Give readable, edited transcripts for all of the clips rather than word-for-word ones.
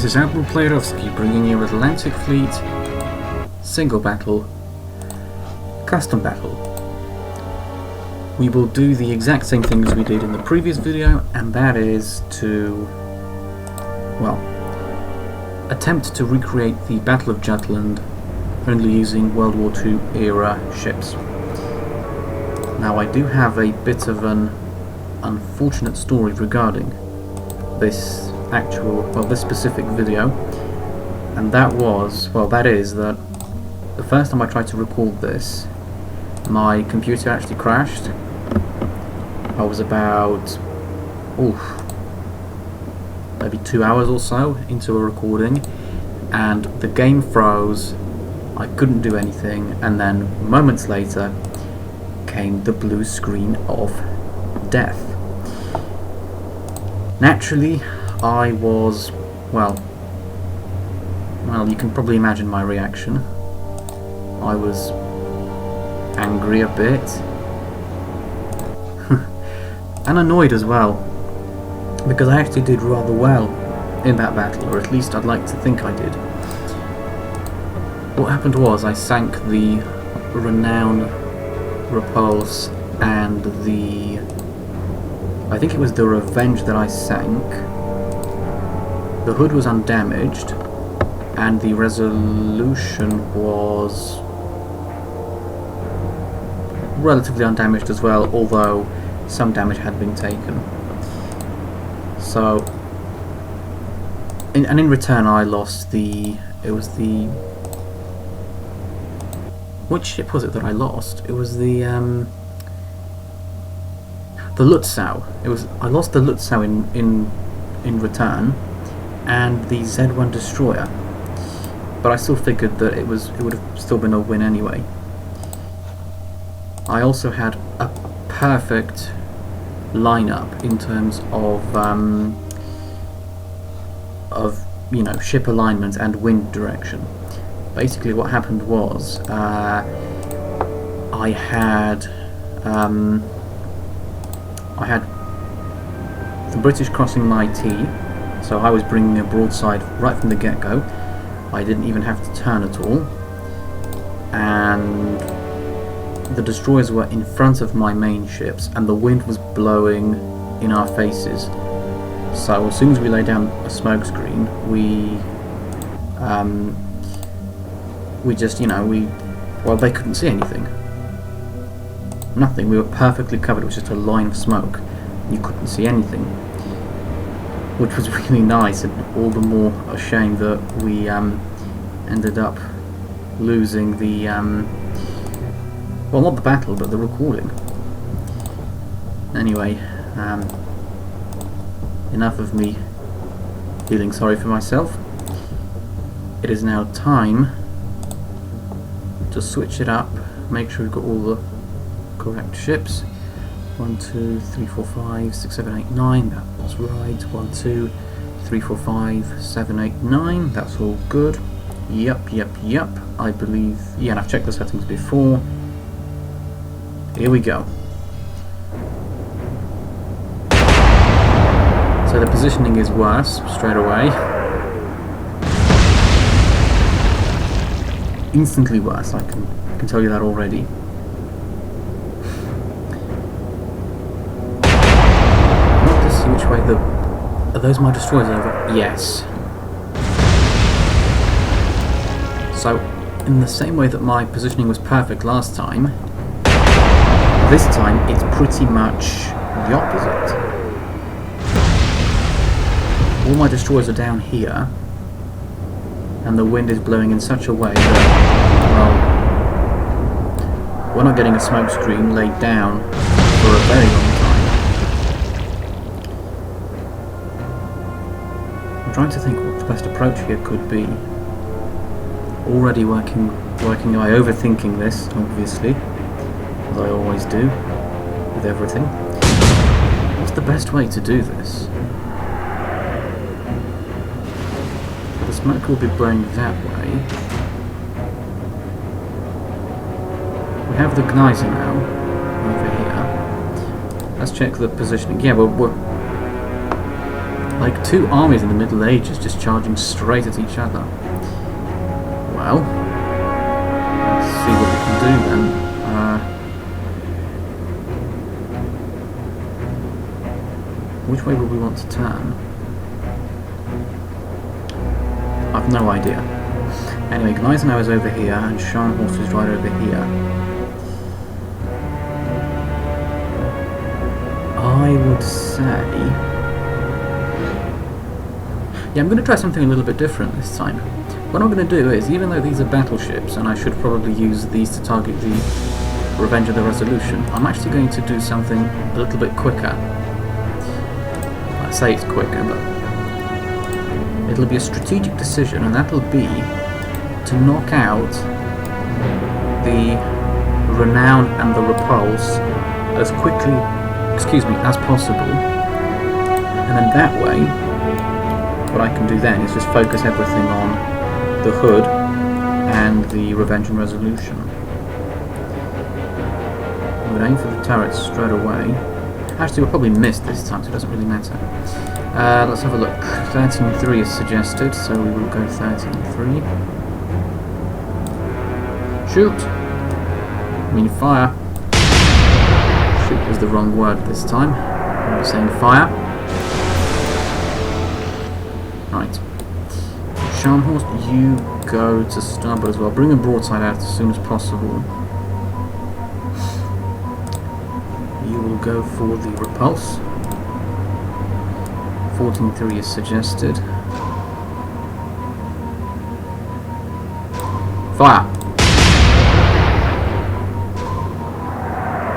This is Admiral Playerovski bringing you Atlantic Fleet, single battle, custom battle. We will do the exact same thing as we did in the previous video, and that is to, well, attempt to recreate the Battle of Jutland only using World War II era ships. Now I do have a bit of an unfortunate story regarding this this specific video, and that is that the first time I tried to record this, my computer actually crashed. I was about maybe 2 hours or so into a recording, and the game froze. I couldn't do anything, and then moments later came the blue screen of death. Naturally, I was, well, you can probably imagine my reaction. I was angry a bit and annoyed as well, because I actually did rather well in that battle, or at least I'd like to think I did. What happened was I sank the Renown, Repulse, and I think it was the Revenge that I sank. The hood was undamaged, and the Resolution was relatively undamaged as well, although some damage had been taken. So, in return I lost which ship was it that I lost? It was the Lutzow. I lost the Lutzow in return, and the Z1 destroyer. But I still figured that it would have still been a win anyway. I also had a perfect lineup in terms of ship alignment and wind direction. Basically, what happened was I had the British crossing my T, so I was bringing a broadside right from the get-go. I didn't even have to turn at all, and the destroyers were in front of my main ships, and the wind was blowing in our faces. So as soon as we laid down a smoke screen, they couldn't see anything. Nothing. We were perfectly covered. It was just a line of smoke. You couldn't see anything, which was really nice, and all the more a shame that we ended up losing the not the battle, but the recording. Anyway, enough of me feeling sorry for myself. It is now time to switch it up, make sure we've got all the correct ships. 1, 2, 3, 4, 5, 6, 7, 8, 9, that's right. 1, 2, 3, 4, 5, 7, 8, 9, that's all good. Yep, I believe, yeah, and I've checked the settings before. Here we go. So the positioning is worse straight away. Instantly worse, I can tell you that already. Not to see which way are those my destroyers over? Yes. So, in the same way that my positioning was perfect last time, this time it's pretty much the opposite. All my destroyers are down here, and the wind is blowing in such a way that, well, we're not getting a smoke screen laid down for a very long time. I'm trying to think what the best approach here could be. Already working away, overthinking this, obviously, as I always do with everything. What's the best way to do this? The smoke will be blowing that way. We have the Geyser now over here. Let's check the positioning. Yeah, Like two armies in the Middle Ages just charging straight at each other. Well, let's see what we can do then. Which way would we want to turn? I've no idea. Anyway, Gneisenau is over here and Scharnhorst is right over here. I would say... yeah, I'm going to try something a little bit different this time. What I'm going to do is, even though these are battleships, and I should probably use these to target the Revenge of the Resolution, I'm actually going to do something a little bit quicker. I say it's quicker, but it'll be a strategic decision, and that'll be to knock out the Renown and the Repulse as quickly, as possible, and then that way, what I can do then is just focus everything on the Hood and the Revenge and Resolution. I would aim for the turrets straight away. Actually, we'll probably miss this time, so it doesn't really matter. Let's have a look. 13-3 is suggested, so we will go 13-3. Shoot! I mean fire. Shoot was the wrong word this time. I was saying fire. Right. Scharnhorst, you go to starboard as well. Bring a broadside out as soon as possible. You will go for the repulse. 14-3 is suggested. Fire!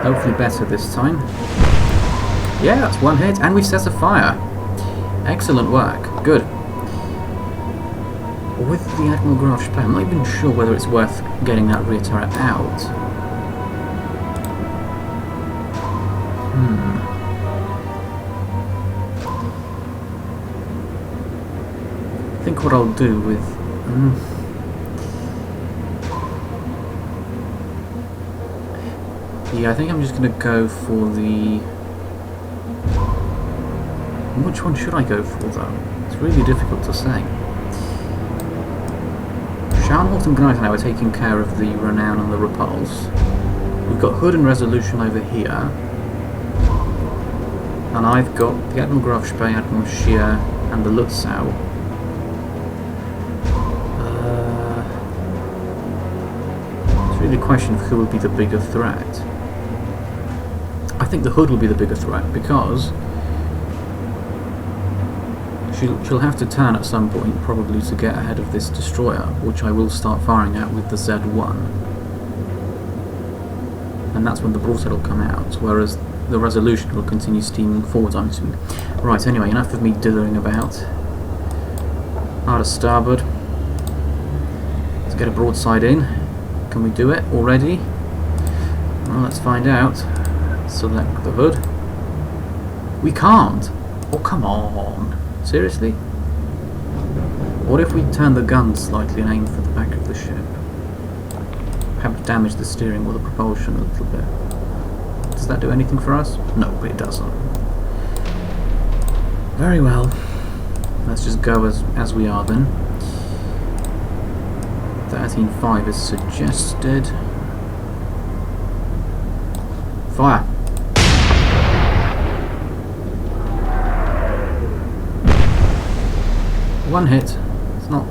Hopefully better this time. Yeah, that's one hit, and we set a fire. Excellent work. Good. With the Admiral Graf Spee, I'm not even sure whether it's worth getting that rear turret out. I think what I'll do with... yeah, I think I'm just going to go for the... which one should I go for, though? It's really difficult to say. Scharnhorst and Gneisenau are taking care of the Renown and the Repulse. We've got Hood and Resolution over here. And I've got the Admiral Graf Spee, Admiral Scheer, and the Lutzow. It's really a question of who will be the bigger threat. I think the Hood will be the bigger threat because she'll have to turn at some point, probably to get ahead of this destroyer, which I will start firing at with the Z1. And that's when the broadside will come out, whereas the Resolution will continue steaming forwards, I'm assuming. Right, anyway, enough of me dithering about. Hard to starboard. Let's get a broadside in. Can we do it already? Well, let's find out. Select the Hood. We can't! Oh, come on! Seriously? What if we turn the gun slightly and aim for the back of the ship? Perhaps damage the steering or the propulsion a little bit. Does that do anything for us? No, it doesn't. Very well. Let's just go as we are then. 13-5 is suggested. Fire! One hit. It's not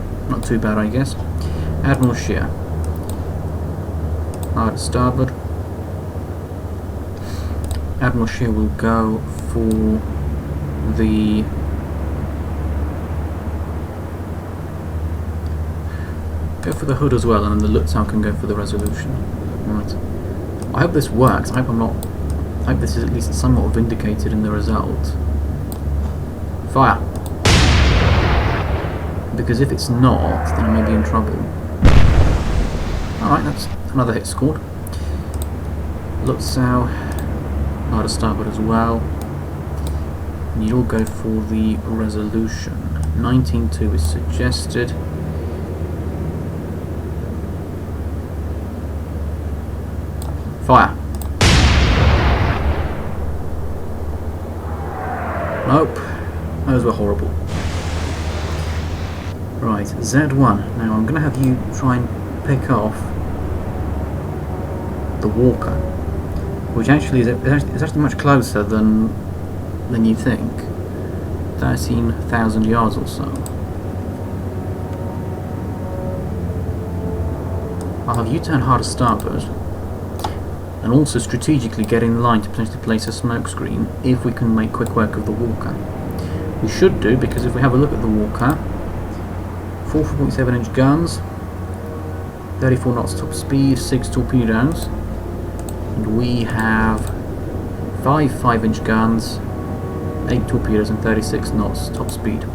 too bad, I guess. Admiral Scheer. Hard starboard. Admiral Scheer will go for the... go for the Hood as well, and then the Lutzow can go for the Resolution. Right. I hope this works. I hope this is at least somewhat vindicated in the result. Fire! Because if it's not, then I may be in trouble. Alright, that's another hit scored. Lutzow, hard to starboard as well. And you'll go for the Resolution. 19-2 is suggested. Fire! Nope. Those were horrible. Right, Z1. Now I'm going to have you try and pick off the Walker, which actually is actually much closer than you think. 13,000 yards or so. I'll have you turn hard to starboard, and also strategically get in line to potentially place a smoke screen if we can make quick work of the Walker. We should do, because if we have a look at the Walker, 4.7 inch guns, 34 knots top speed, 6 torpedoes, and we have 5 inch guns, 8 torpedoes and 36 knots top speed.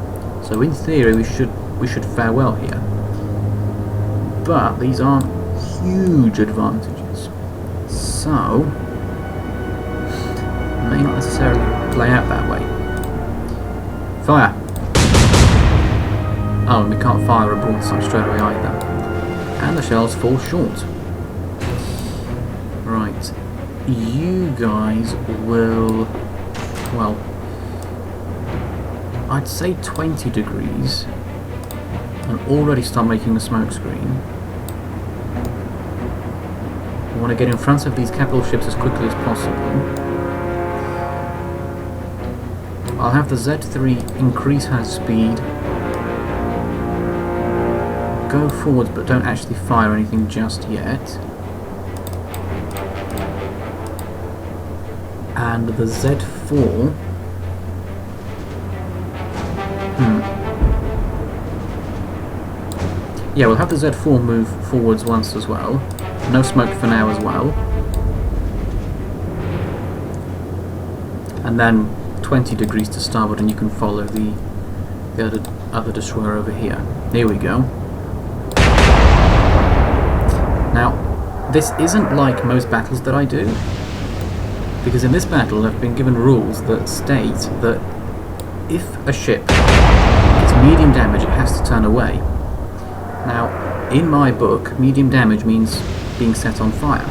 So in theory we should fare well here. But these aren't huge advantages. So may not necessarily play out that way. Fire! Oh, and we can't fire a broadside straight away either. And the shells fall short. Right. You guys will... well... I'd say 20 degrees. And already start making the smoke screen. We want to get in front of these capital ships as quickly as possible. I'll have the Z3 increase her speed. Go forwards, but don't actually fire anything just yet. And the Z4... yeah, we'll have the Z4 move forwards once as well. No smoke for now as well. And then 20 degrees to starboard, and you can follow the other destroyer over here. Here we go. Now, this isn't like most battles that I do, because in this battle I've been given rules that state that if a ship gets medium damage, it has to turn away. Now, in my book, medium damage means being set on fire.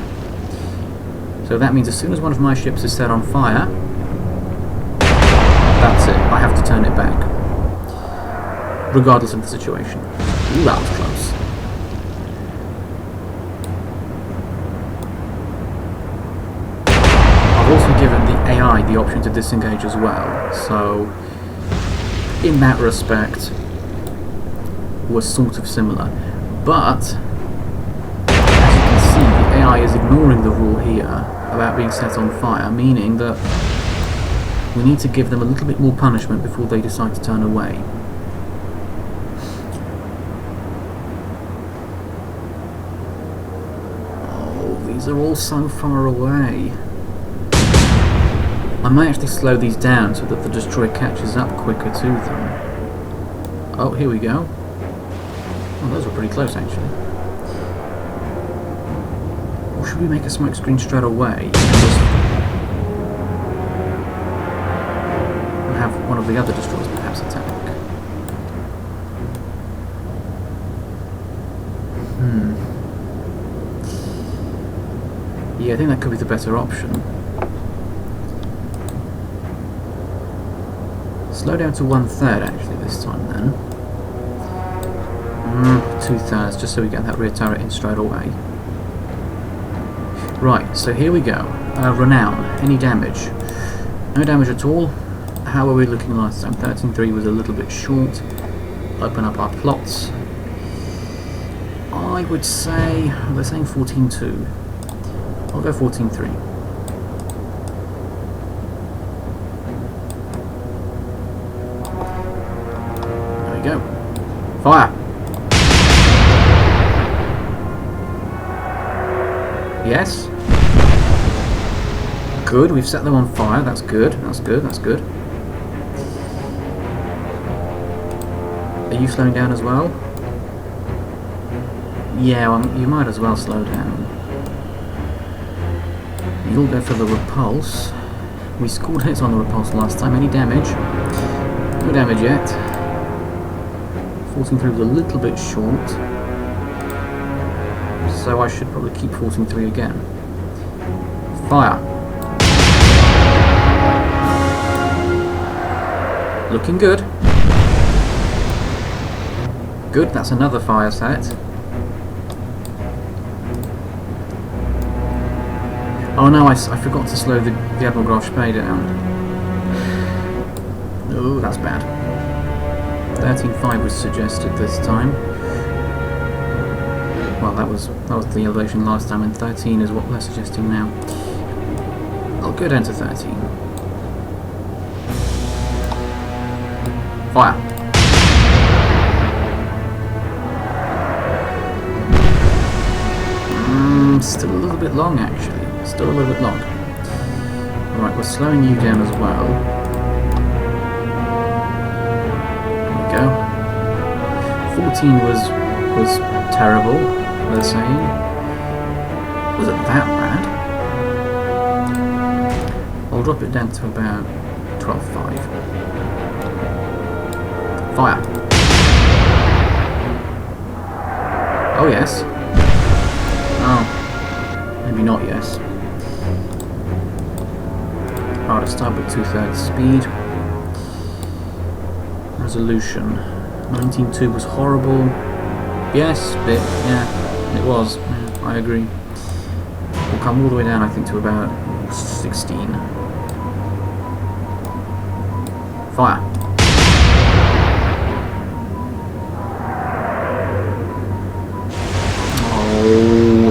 So that means as soon as one of my ships is set on fire, that's it, I have to turn it back. Regardless of the situation. Ooh, that was close. I've also given the AI the option to disengage as well, so in that respect we're sort of similar. But as you can see, the AI is ignoring the rule here about being set on fire, meaning that we need to give them a little bit more punishment before they decide to turn away. Oh, these are all so far away. I might actually slow these down so that the destroyer catches up quicker to them. Oh, here we go. Oh, those were pretty close actually. Or should we make a smoke screen straight away? One of the other destroyers perhaps attack. Yeah, I think that could be the better option. Slow down to 1/3 actually this time then. 2/3, just so we get that rear turret in straight away. Right, so here we go. Renown, any damage? No damage at all. How were we looking last time? 13.3 was a little bit short. Open up our plots. I would say, they're saying 14.2. I'll go 14.3. There we go. Fire! Yes? Good, we've set them on fire. That's good, that's good, that's good. Are you slowing down as well? Yeah, well, you might as well slow down. You'll go for the repulse. We scored hits on the repulse last time. Any damage? No damage yet. 14.3 was a little bit short. So I should probably keep 14.3 again. Fire! Looking good. Good, that's another fire set. Oh no, I forgot to slow the Admiral Graf Spee down. Oh, that's bad. 13.5 was suggested this time. Well, that was the elevation last time, and 13 is what they're suggesting now. I'll go down to 13. Fire. Still a little bit long, actually. Still a little bit long. Alright, we're slowing you down as well. There we go. 14 was terrible, they're saying. Was it that bad? I'll drop it down to about 12.5. Fire. Oh yes. Oh. Maybe not yes. Alright, I'll start with 2/3 speed. Resolution. 19.2 was horrible. Yes, bit, yeah, it was. Yeah, I agree. We'll come all the way down, I think, to about 16. Fire. Oh.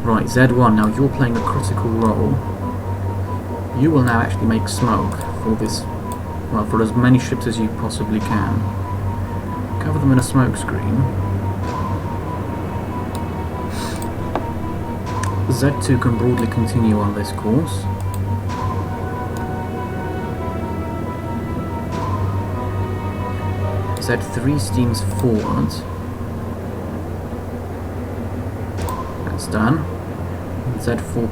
Right, Z1, now you're playing a critical role. You will now actually make smoke for this, well, for as many ships as you possibly can. Cover them in a smoke screen. Z2 can broadly continue on this course. Z3 steams forward. That's done. Z4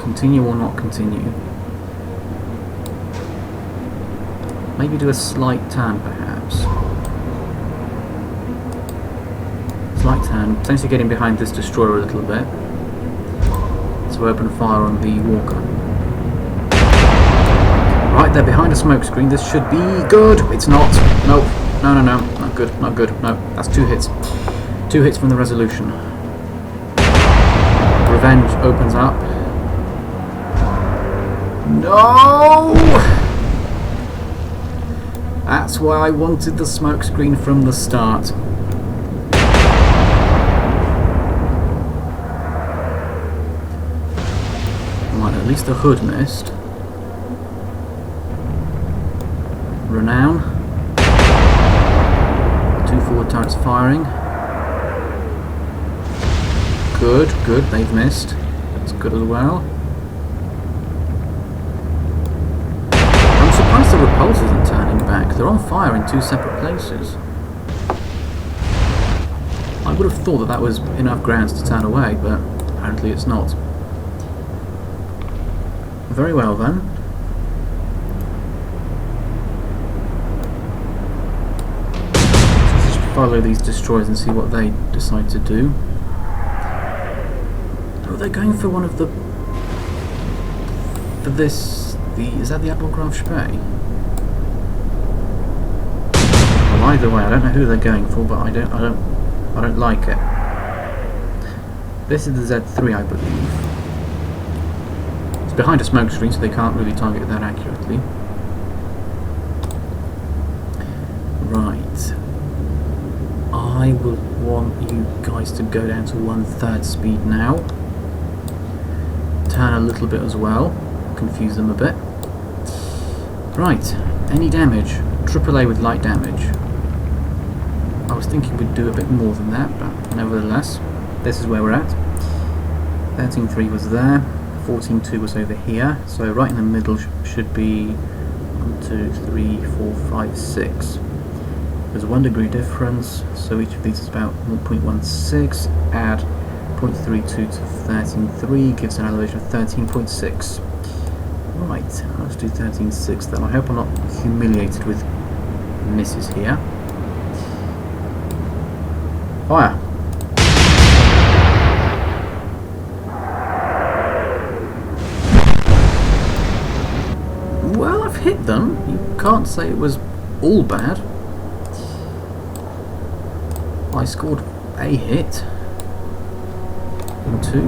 continue or not continue. Maybe do a slight turn perhaps. Slight turn, potentially getting behind this destroyer a little bit. So open fire on the Walker. Right, they're behind a smoke screen. This should be good. It's not. Nope. No. Not good. Not good. No. That's 2 hits. 2 hits from the Resolution. Revenge opens up. No! That's why I wanted the smoke screen from the start. Right, at least the hood missed. Renown. 2 forward turrets firing. Good, they've missed. That's good as well. I'm surprised the repulse isn't turning back. They're on fire in 2 separate places. I would have thought that was enough grounds to turn away, but apparently it's not. Very well then. Let's just follow these destroyers and see what they decide to do. Oh, they're going for one of the... For this... Is that the Admiral Graf Spee? Well, either way, I don't know who they're going for, but I don't like it. This is the Z3, I believe. It's behind a smoke screen, so they can't really target that accurately. Right. I will want you guys to go down to 1/3 speed now. Turn a little bit as well. Confuse them a bit. Right. Any damage? AAA with light damage. I was thinking we'd do a bit more than that, but nevertheless, this is where we're at. 13.3 was there. 14.2 was over here. So right in the middle should be 1, 2, 3, 4, 5, 6. There's 1 degree difference, so each of these is about 0.16. Add 0.32 to 13.3 gives an elevation of 13.6. Right, let's do 13.6 then. I hope I'm not humiliated with misses here. Fire! Well, I have hit them. You can't say it was all bad. I scored a hit. And 2.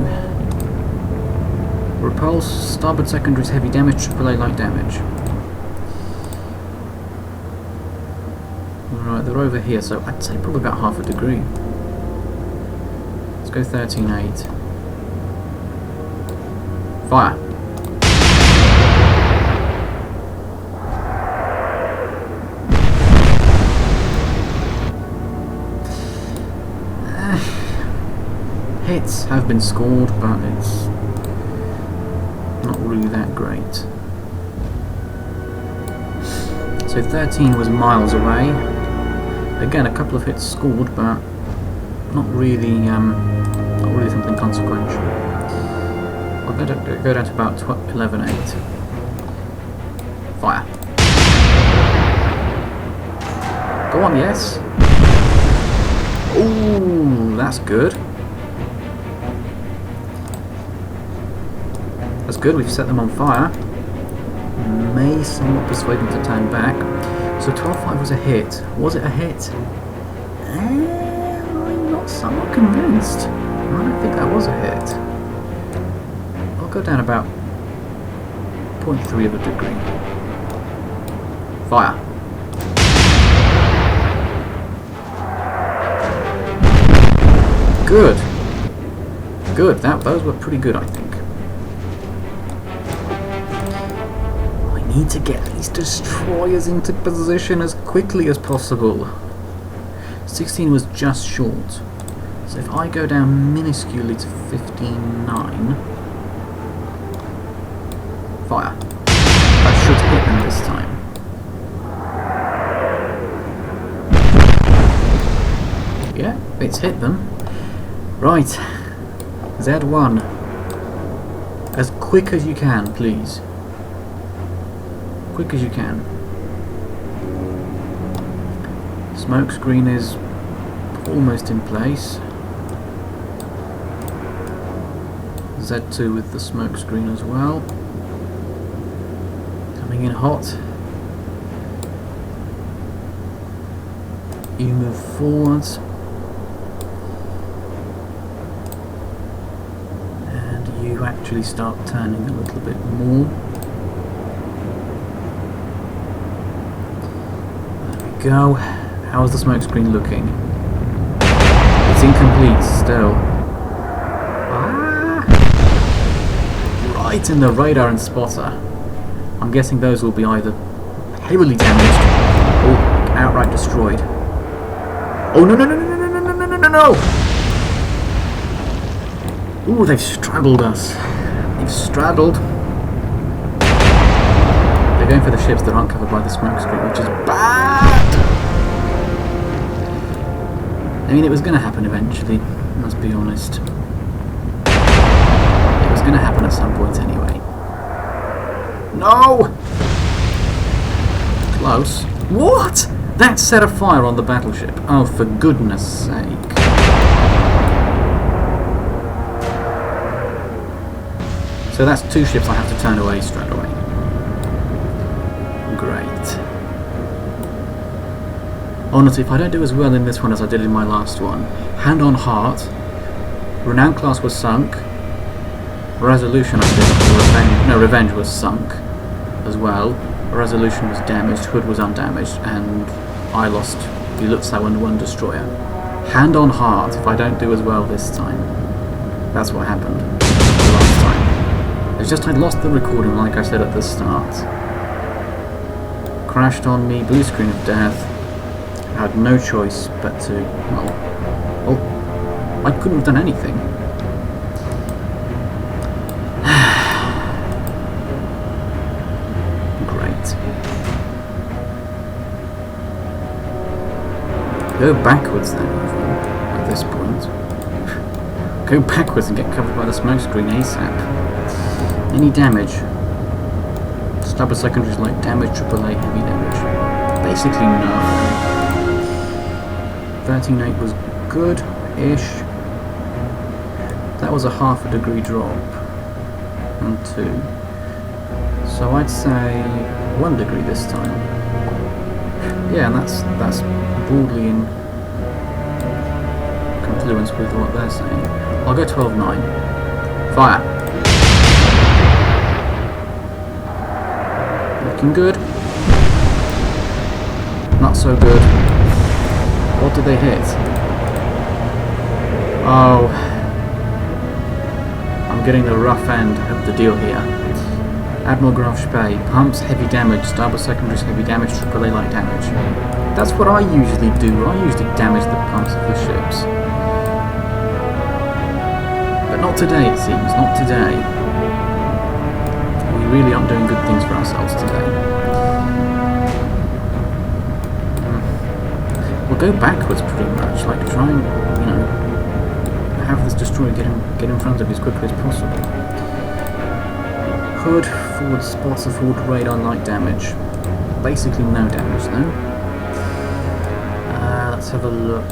Repulse, starboard secondaries heavy damage, AAA light damage. Right, they're over here, so I'd say probably about half a degree. Let's go 13.8. Fire! Hits have been scored, but it's not really that great. So 13 was miles away. Again, a couple of hits scored, but not really something consequential. I'll go down to about 11.8. Fire. Go on, yes. Ooh, that's good. That's good, we've set them on fire. May somewhat persuade them to turn back. So 12.5 was a hit. Was it a hit? I'm not somewhat convinced. I don't think that was a hit. I'll go down about 0.3 of a degree. Fire. Good. Good, those were pretty good, I think. Need to get these destroyers into position as quickly as possible. 16 was just short. So if I go down minusculely to 15.9, fire. That should hit them this time. Yeah, it's hit them. Right. Z1. As quick as you can, please. Quick as you can. Smoke screen is almost in place. Z2 with the smoke screen as well. Coming in hot. You move forwards. And you actually start turning a little bit more. Go. How is the smoke screen looking? It's incomplete still. Ah! Right in the radar and spotter. I'm guessing those will be either heavily damaged or outright destroyed. Oh no no no no no no no no no no! Ooh, they've straddled us. They've straddled. They're going for the ships that aren't covered by the smoke screen, which is bad! I mean, it was going to happen eventually, let's be honest. It was going to happen at some point anyway. No! Close. What? That set a fire on the battleship. Oh, for goodness sake. So that's 2 ships I have to turn away straight away. Great. Honestly, if I don't do as well in this one as I did in my last one, hand on heart, Renown class was sunk, Resolution I think, Revenge was sunk as well, Resolution was damaged, Hood was undamaged, and I lost the Lutzow and 1 destroyer. Hand on heart, if I don't do as well this time, that's what happened the last time. It's just I'd lost the recording like I said at the start. Crashed on me, blue screen of death. I had no choice but to, well, I couldn't have done anything. Great. Go backwards then, even, at this point. Go backwards and get covered by the smoke screen ASAP. Any damage? Starboard secondaries light damage, AAA heavy damage. Basically no. 13.8 was good-ish. That was a half a degree drop. And 2. So I'd say 1 degree this time. Yeah, and that's broadly in confluence with what they're saying. I'll go 12-9. Fire! Looking good. Not so good. What did they hit? Oh. I'm getting the rough end of the deal here. Admiral Graf Spee, pumps heavy damage, starboard secondaries heavy damage, AAA light damage. That's what I usually do. I usually damage the pumps of the ships. But not today, it seems. Not today. We really aren't doing good things for ourselves today. We'll go backwards pretty much, like try and, you know, have this destroyer get in front of you as quickly as possible. Hood, forward spots, and forward radar light damage. Basically no damage though. Let's have a look.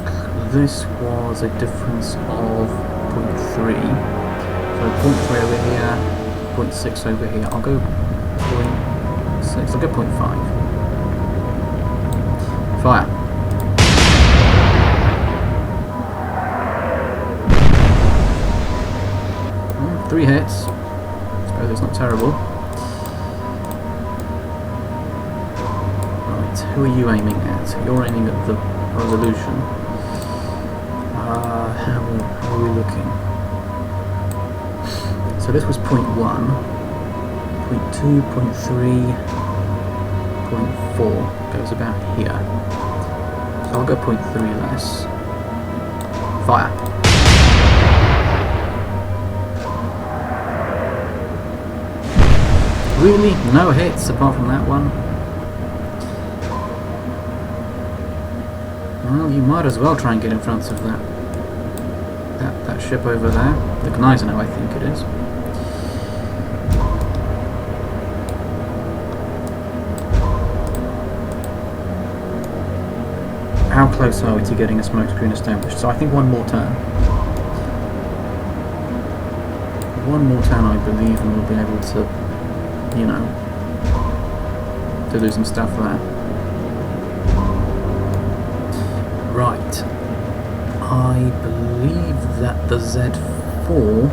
This was a difference of 0.3. So 0.3 over here, 0.6 over here. I'll go 0.6, I'll go 0.5. Fire. 3 hits. It's not terrible. Right, who are you aiming at? You're aiming at the resolution. How are we looking? So this was 0.1, 0.2, 0.3, 0.4. Goes about here. So I'll go 0.3 less. Fire. Really? No hits apart from that one? Well, you might as well try and get in front of that ship over there. The Gneisenau, I think it is. How close are we to getting a smokescreen established? So I think one more turn. One more turn, I believe, and we'll be able to, you know, to do some stuff there. Right. I believe that the Z4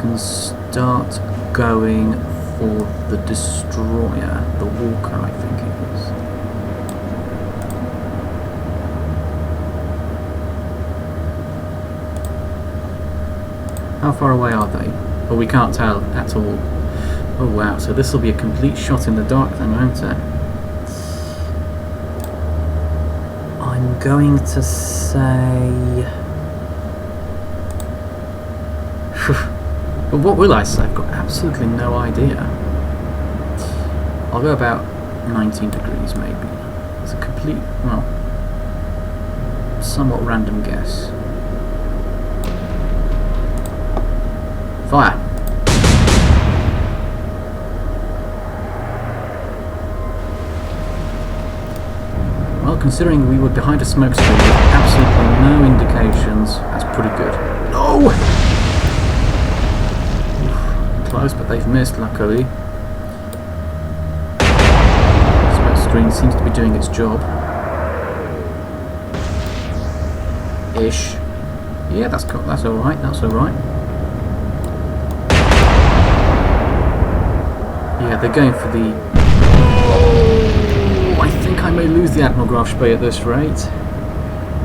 can start going for the destroyer, the Walker, I think it is. How far away are they? Well, we can't tell at all. Oh wow, so this will be a complete shot in the dark then, won't it? I'm going to say... But what will I say? I've got absolutely no idea. I'll go about 19 degrees maybe. It's a complete, well, somewhat random guess. Fire! Well, considering we were behind a smoke screen with absolutely no indications, that's pretty good. No! Close, but they've missed, luckily. Smoke screen seems to be doing its job. Ish. Yeah, that's alright, that's alright. Yeah, they're going for the... Oh, I think I may lose the Admiral Graf Spee at this rate.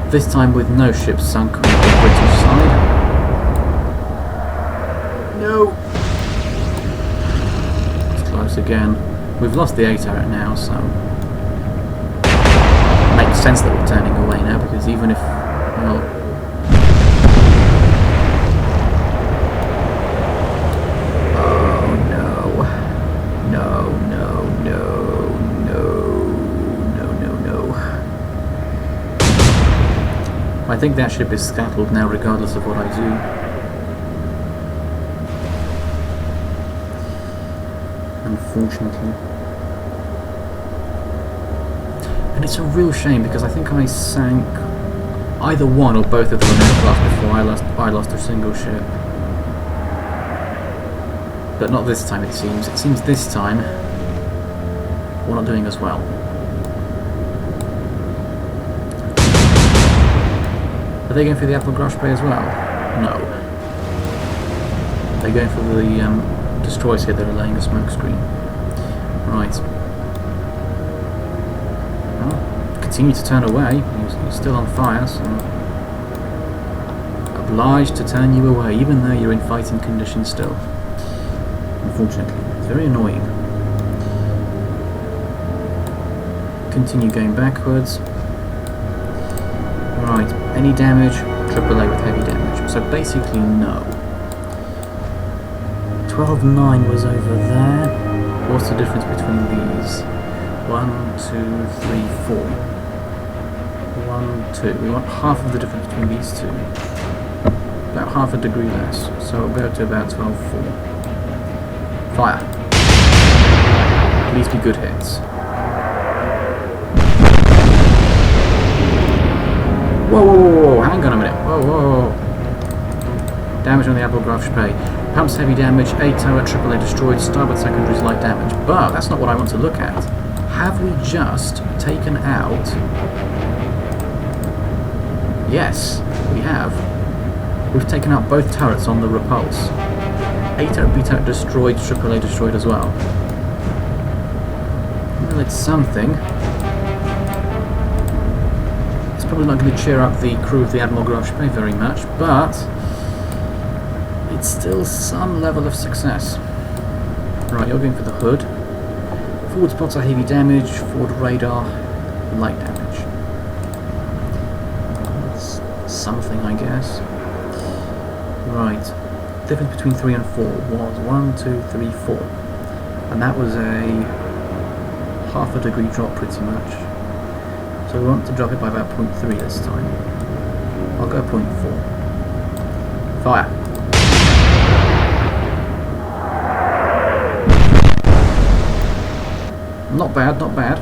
This time with no ships sunk on the British side. No! It's close again. We've lost the 8-hour now, so... It makes sense that we're turning away now, because even if... well... I think that ship is scuttled now, regardless of what I do. Unfortunately. And it's a real shame, because I think I sank either one or both of them in aircraft before I lost a single ship. But not this time, it seems. It seems this time we're not doing as well. Are they going for the apple graph spray as well? No. They're going for the destroyers here that are laying a smoke screen. Right. Well, continue to turn away. You're still on fire, so obliged to turn you away, even though you're in fighting conditions still. Unfortunately, it's very annoying. Continue going backwards. Right, any damage? AAA with heavy damage. So basically, no. 12-9 was over there. What's the difference between these? 1, 2, 3, 4. 1, 2. We want half of the difference between these two. About half a degree less. So we'll go to about 12-4. Fire. Please be good hits. Whoa, whoa, whoa, whoa, hang on a minute. Whoa, whoa, whoa. Damage on the apple graph spray. Pumps heavy damage, 8 turret, AAA destroyed, starboard secondaries light damage. But that's not what I want to look at. Have we just taken out... Yes, we have. We've taken out both turrets on the repulse. A turret, B turret destroyed, AAA destroyed as well. Well, it's something. It's probably not going to cheer up the crew of the Admiral graph spray very much, but it's still some level of success. Right, you're going for the hood. Forward spots are heavy damage, forward radar, light damage. That's something, I guess. Right, difference between 3 and 4 was 1, 2, 3, 4. And that was a half a degree drop pretty much. So we want to drop it by about 0.3 this time. I'll go 0.4. Fire! Not bad, not bad.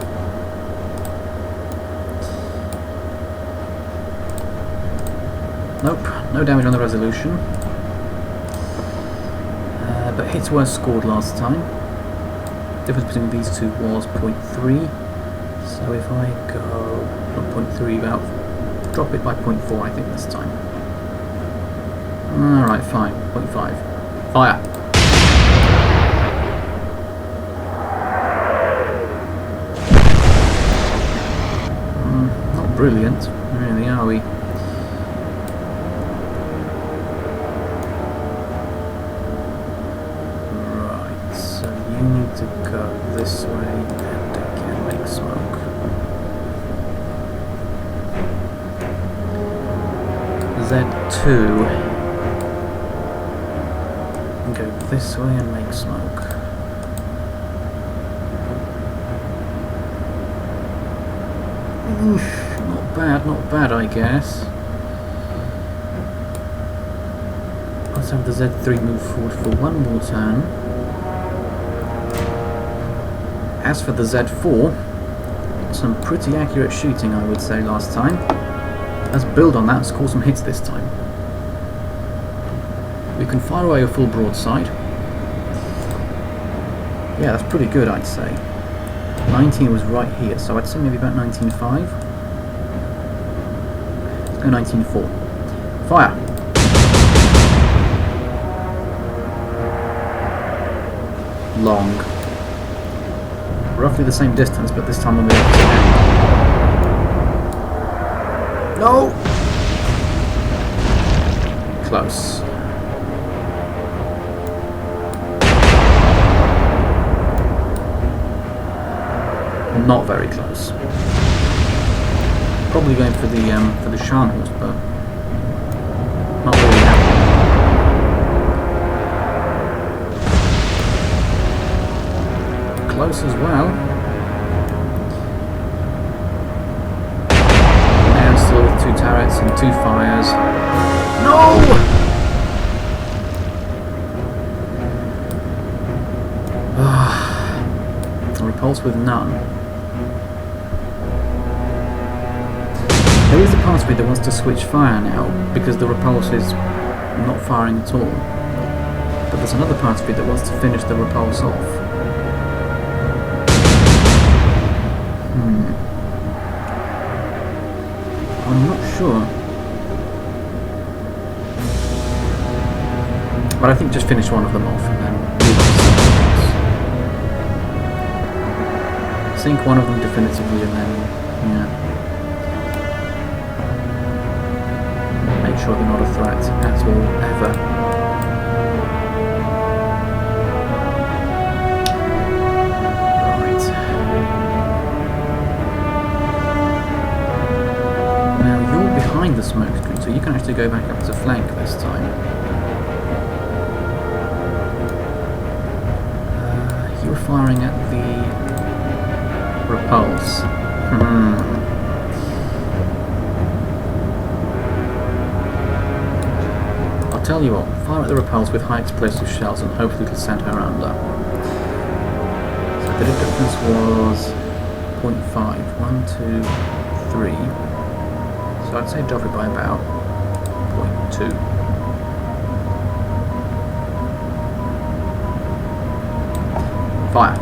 Nope, no damage on the resolution. But hits were scored last time. Difference between these two was 0.3. So if I go from 0.3 about, drop it by 0.4 I think this time. Alright, fine, 0.5. Fire! Not brilliant, really, are we? Right, so you need to go this way and again make smoke. Z2, and go this way and make smoke. Not bad, I guess. Let's have the Z3 move forward for one more turn. As for the Z4, some pretty accurate shooting, I would say, last time. Let's build on that and score some hits this time. We can fire away a full broadside. Yeah, that's pretty good, I'd say. 19 was right here, so I'd say maybe about 19.5. Let's go 19.4. Fire! Long. Roughly the same distance, but this time on the opposite end. No! Close. Not very close. Probably going for the Scharnhorst, but not really happening. Close as well. And still with 2 turrets and 2 fires. No! Repulse with none. There is a part of me that wants to switch fire now, because the repulse is not firing at all. But there's another part of me that wants to finish the repulse off. sure. But I think just finish one of them off and then move on to something else. Sink one of them definitively and then, yeah. Make sure they're not a threat at all, ever. Right. Now you're behind the smoke screen, so you can actually go back up to flank this time. You were firing at the repulse. I'll tell you what, fire at the repulse with high explosive shells and hopefully it'll send her under. So the difference was 0.5. 1, 2, 3. So I'd say drop it by about 0.2. Fire.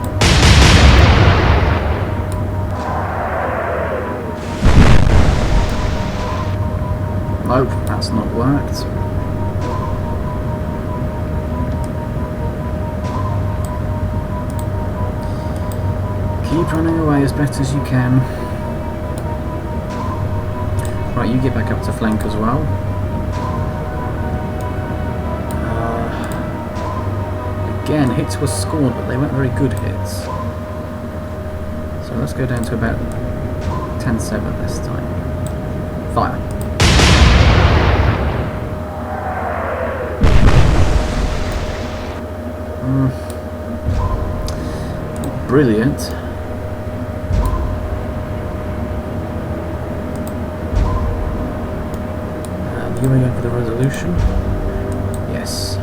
Nope, that's not worked. Keep running away as best as you can. Right, you get back up to flank as well. Again, hits were scored, but they weren't very good hits. So let's go down to about 10-7 this time. Fire. Brilliant. You are going for the resolution? Yes.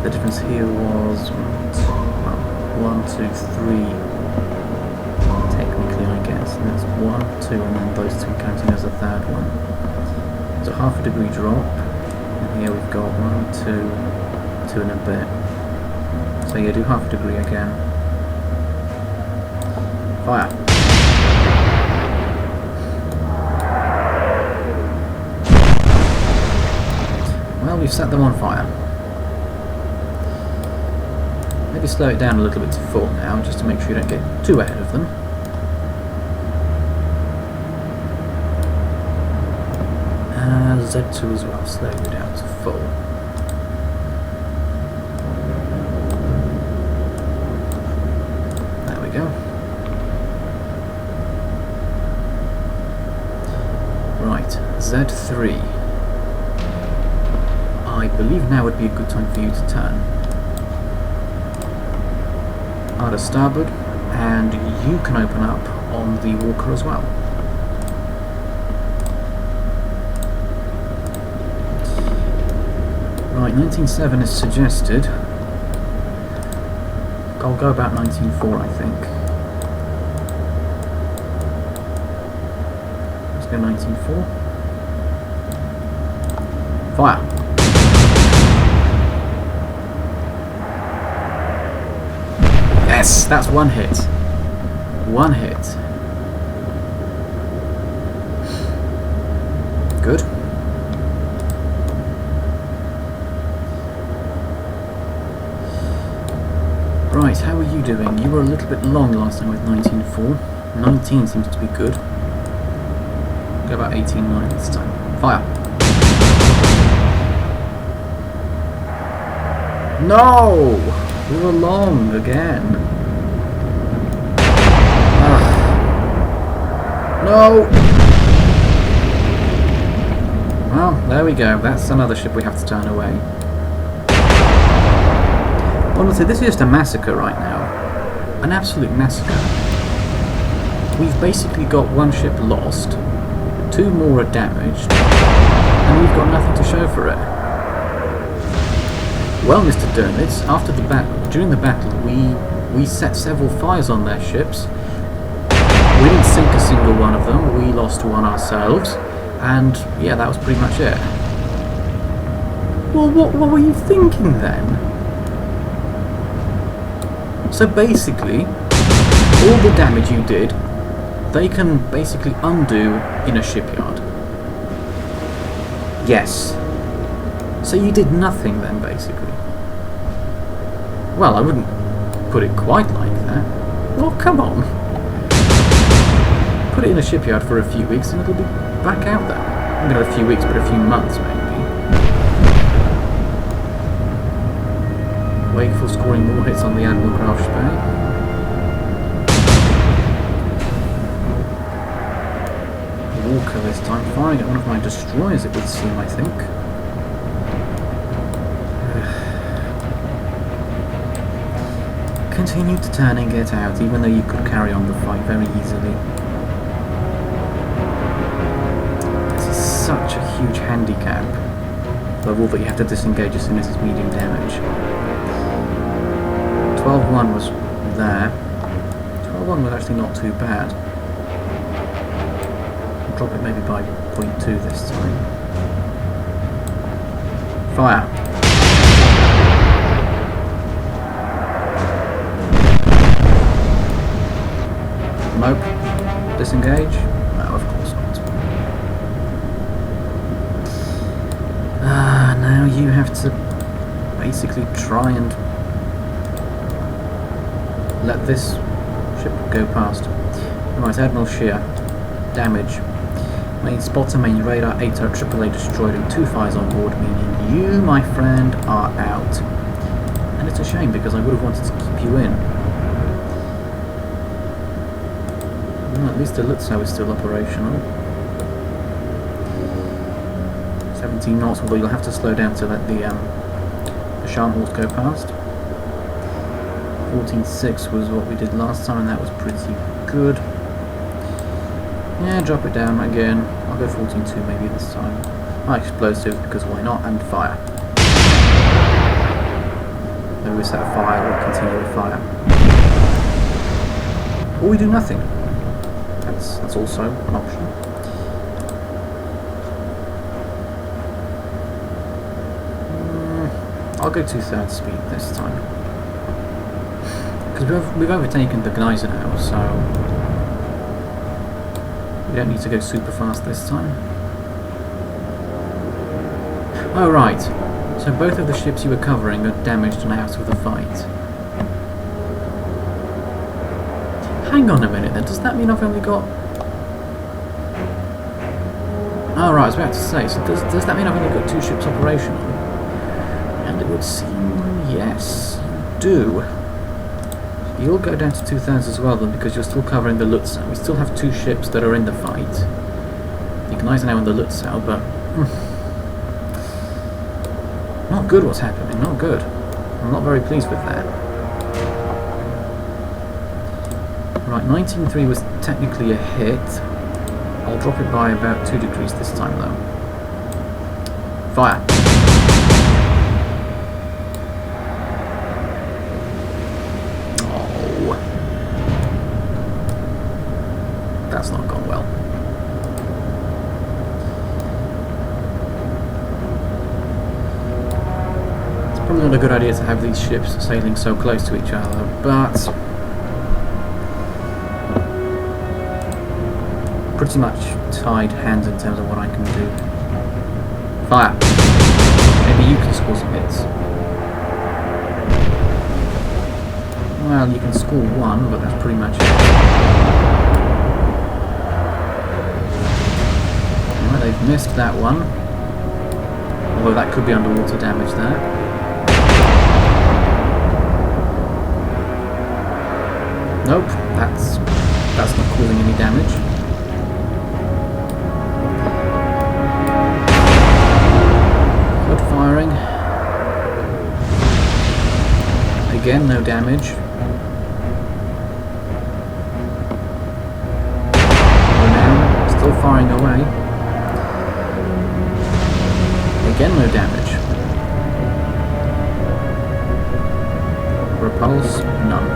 The difference here was 1, 2, 3. Technically, I guess. And that's 1, 2, and then those two counting as a third one. So half a degree drop. And here we've got 1, 2, 2 and a bit. So yeah, do half a degree again. Fire. Well, we've set them on fire. Maybe slow it down a little bit to 4 now, just to make sure you don't get too ahead of them. Z2 as well, slow you down to 4. There we go. Right, Z3. I believe now would be a good time for you to turn. Out of starboard, and you can open up on the Walker as well. Right, 19.7 is suggested. I'll go about 19.4, I think. Let's go 19.4. Fire! Yes, that's one hit. One hit. Good. Right, how are you doing? You were a little bit long last time with 19.4. 19 seems to be good. Go about 18.9 this time. Fire. No! We were long again. Ugh. No! Well, there we go. That's another ship we have to turn away. Honestly, this is just a massacre right now. An absolute massacre. We've basically got one ship lost, 2 more are damaged, and we've got nothing to show for it. Well, Mr. Dermot, after the during the battle, we set several fires on their ships. We didn't sink a single one of them. We lost one ourselves, and yeah, that was pretty much it. Well, what were you thinking then? So basically, all the damage you did, they can basically undo in a shipyard. Yes. So you did nothing then, basically. Well, I wouldn't put it quite like that. Well, come on. Put it in a shipyard for a few weeks and it'll be back out there. Maybe not a few weeks, but a few months, maybe. Wait for scoring more hits on the Admiral Graf Spey. Walker this time, firing at one of my destroyers, it would seem, I think. Continue to turn and get out, even though you could carry on the fight very easily. This is such a huge handicap. The wall that you have to disengage as soon as it's medium damage. 12-1 was there. 12-1 was actually not too bad. I'll drop it maybe by 0.2 this time. Fire! Nope. Disengage? No, of course not. Now you have to basically try and let this ship go past. Right, Admiral Shear. Damage. Main spotter, main radar, 8 AAA destroyed and 2 fires on board, meaning you, my friend, are out. And it's a shame because I would have wanted to keep you in. Well, at least the Lutzow is still operational. 17 knots, although you'll have to slow down to let the Scharnhorst go past. 14.6 was what we did last time, and that was pretty good. Yeah, drop it down again. I'll go 14.2 maybe this time. High explosives, because why not, and fire. Maybe we set a fire or continue with fire. Or we do nothing. That's also an option. I'll go 2/3 speed this time. Because we've overtaken the Gneisenau, so we don't need to go super fast this time. Oh right, so both of the ships you were covering are damaged and out of the fight. Hang on a minute then, does that mean I've only got... Oh right, I was about to say, so does that mean I've only got 2 ships operational? And it would seem yes, you do. You'll go down to 2/3 as well then, because you're still covering the Lutzow. We still have 2 ships that are in the fight. The Gneisenau and the Lutzow, but... not good what's happening, not good. I'm not very pleased with that. Right, 19.3 was technically a hit. I'll drop it by about 2 degrees this time though. Fire! Oh. That's not gone well. It's probably not a good idea to have these ships sailing so close to each other, but... pretty much tied hands in terms of what I can do. Fire! Maybe you can score some hits. Well, you can score 1, but that's pretty much it. Well, they've missed that one. Although that could be underwater damage there. Nope, that's not causing any damage. Firing. Again, no damage. Still firing away. Again, no damage. Repulse? None.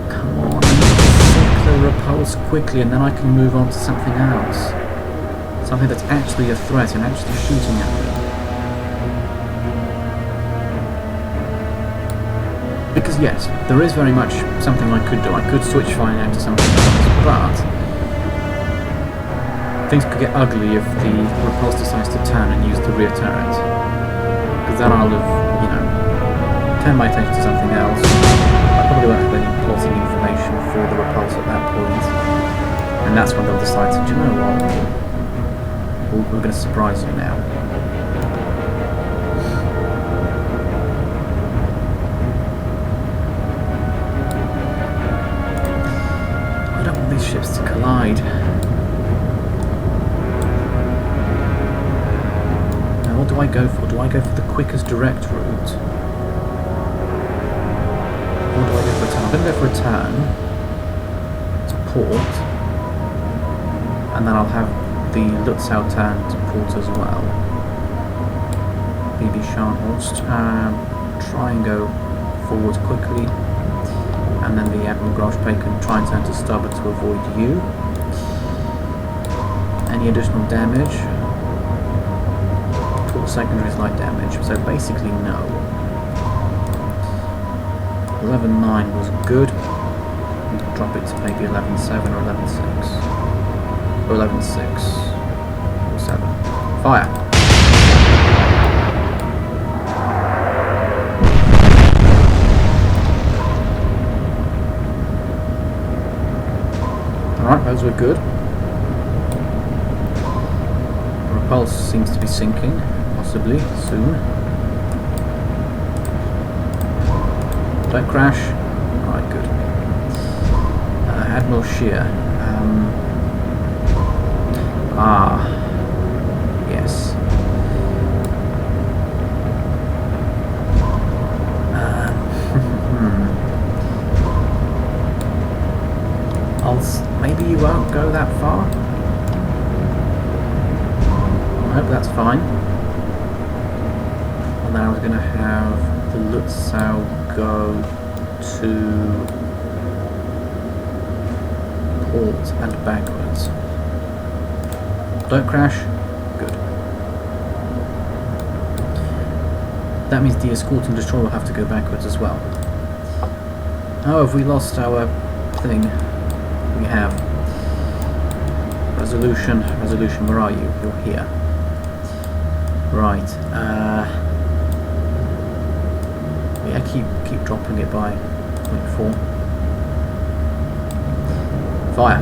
Come on, I need to sink the repulse quickly and then I can move on to something else. Something that's actually a threat and actually shooting at me. Because yes, there is very much something I could do. I could switch fire now to something else, but things could get ugly if the repulse decides to turn and use the rear turret. Because then I'll have, you know, turned my attention to something else. I probably won't have any plotting information for the repulse at that point. And that's when they'll decide to, do you know what? We're going to surprise you now. I don't want these ships to collide. Now what do I go for? Do I go for the quickest direct route? Or do I go for a turn? I'm going to go for a turn to port. And then I'll have the Lutzow turn to port as well. BB Scharnhorst. Try and go forward quickly. And then the Admiral Grashpay can try and turn to starboard to avoid you. Any additional damage? Port secondary is light damage, so basically no. 11.9 was good. Drop it to maybe 11.7 or 11.6. Or 11.6 or 7. Fire! Alright, those were good. The repulse seems to be sinking, possibly, soon. Don't crash. Alright, good. Admiral Shear. Yes. Maybe you won't go that far? I hope that's fine. And then I was going to have the Lutzow go to port and backwards. Don't crash. Good. That means the escorting destroyer will have to go backwards as well. Oh, have we lost our thing? We have. Resolution, where are you? You're here. Right. Yeah, keep dropping it by 0.4. Fire.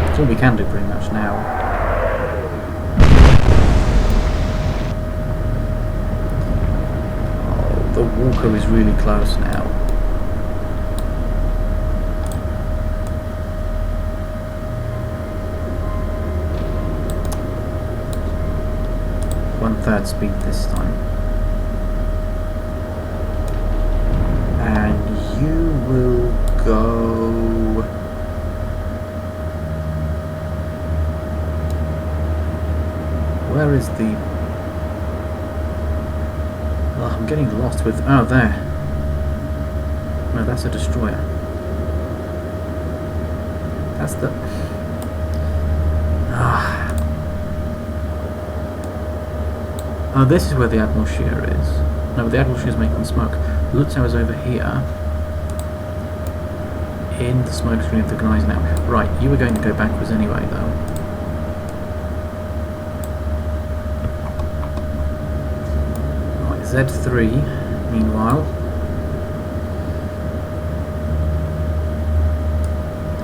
That's all we can do pretty much now. Oh, the Walker is really close now. One-third speed this time. And you will go... Where is the... Oh, I'm getting lost with... Oh, there. No, that's a destroyer. That's the... Oh, this is where the Admiral Shear is. No, the Admiral Shear is making smoke. Lutzow is over here. In the smoke screen of the guys now. Right, you were going to go backwards anyway, though. Right, Z3, meanwhile.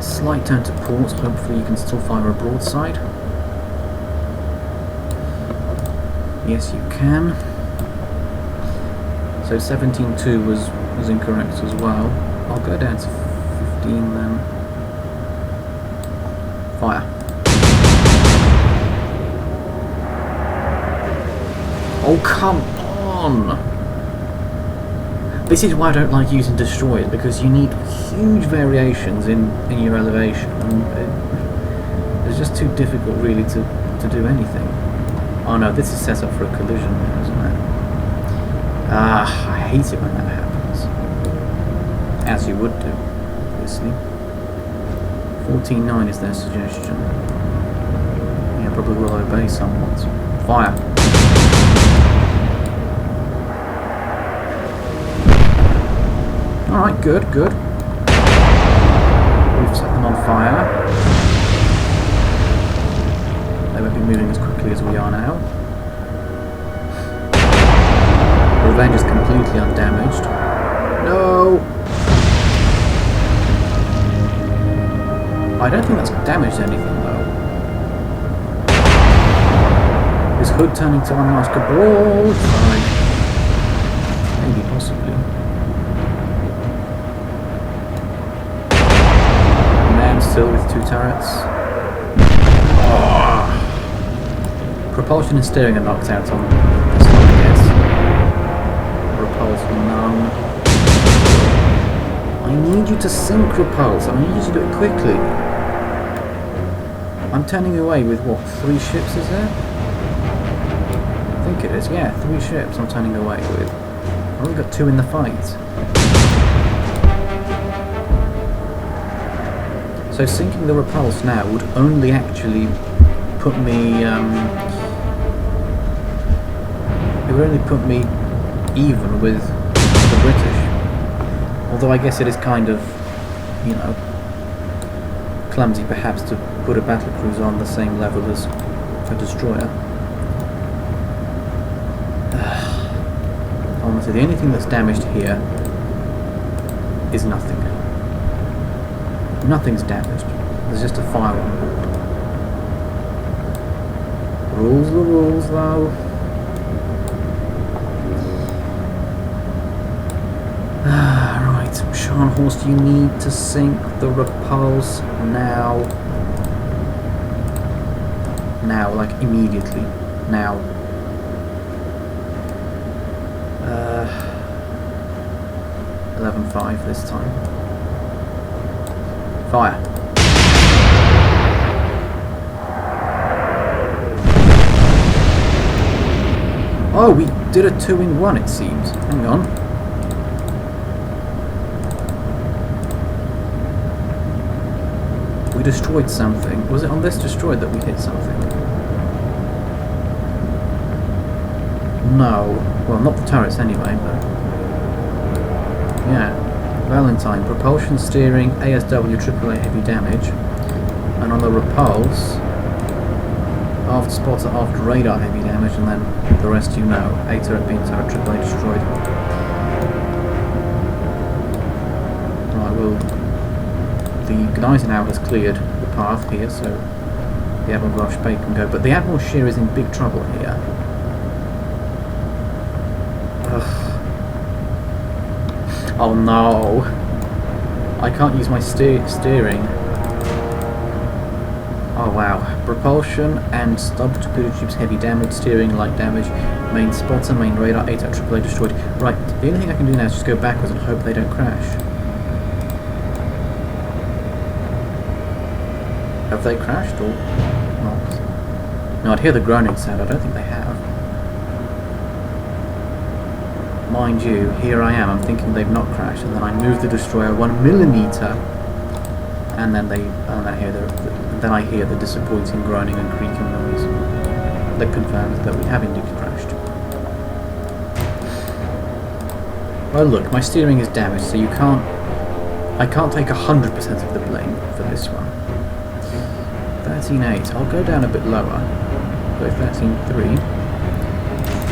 Slight turn to port, hopefully you can still fire a broadside. Yes, you can. So 17.2 was incorrect as well. I'll go down to 15 then. Fire. Oh, come on! This is why I don't like using destroyers, because you need huge variations in your elevation. And it's just too difficult really to do anything. Oh no, this is set up for a collision now, isn't it? I hate it when that happens. As you would do, obviously. 14.9 is their suggestion. Yeah, probably will obey somewhat. Fire! Alright, good, good. We've set them on fire. They won't be moving as quickly as we are now. Revenge is completely undamaged. No! I don't think that's damaged anything though. Is Hood turning to unmasked broadside? Maybe, possibly. Man still with 2 turrets. Oh. Propulsion and steering are knocked out on this one, I guess. Repulse, none. I need you to sync repulse. I need you to do it quickly. I'm turning away with what, 3 ships is there? I think it is, yeah, 3 ships I'm turning away with. I've only got 2 in the fight. So sinking the repulse now would only actually put me, it would only put me even with the British. Although I guess it is kind of, you know, clumsy perhaps to put a battlecruiser on the same level as a destroyer. Honestly, the only thing that's damaged here is nothing. Nothing's damaged. There's just a fire on board. Rules the rules, though. Right, Scharnhorst, you need to sink the repulse now. Now, like immediately. Now. 11-5 this time. Fire. Oh, we did a 2-in-1 it seems. Hang on. We destroyed something. Was it on this destroyer that we hit something? No. Well, not the turrets anyway, but... yeah. Valentine. Propulsion, steering, ASW, AAA heavy damage. And on the repulse... aft spotter, aft radar heavy damage, and then the rest you know. A turret, B turret, AAA destroyed. Right, well... the Gneisen now has cleared the path here, so the Admiral Graf Spee can go. But the Admiral Scheer is in big trouble here. Ugh. Oh no! I can't use my steering. Oh wow. Propulsion and stub torpedo tubes heavy damage, steering light damage, main spotter, main radar, A turret, AAA destroyed. Right, the only thing I can do now is just go backwards and hope they don't crash. Have they crashed or not? No, I'd hear the groaning sound. I don't think they have. Mind you, here I am. I'm thinking they've not crashed, and then I move the destroyer 1 millimeter, and then then I hear the disappointing groaning and creaking noise that confirms that we have indeed crashed. Well, look, my steering is damaged, so I can't take 100% of the blame for this one. 13.8. I'll go down a bit lower. Go 13.3.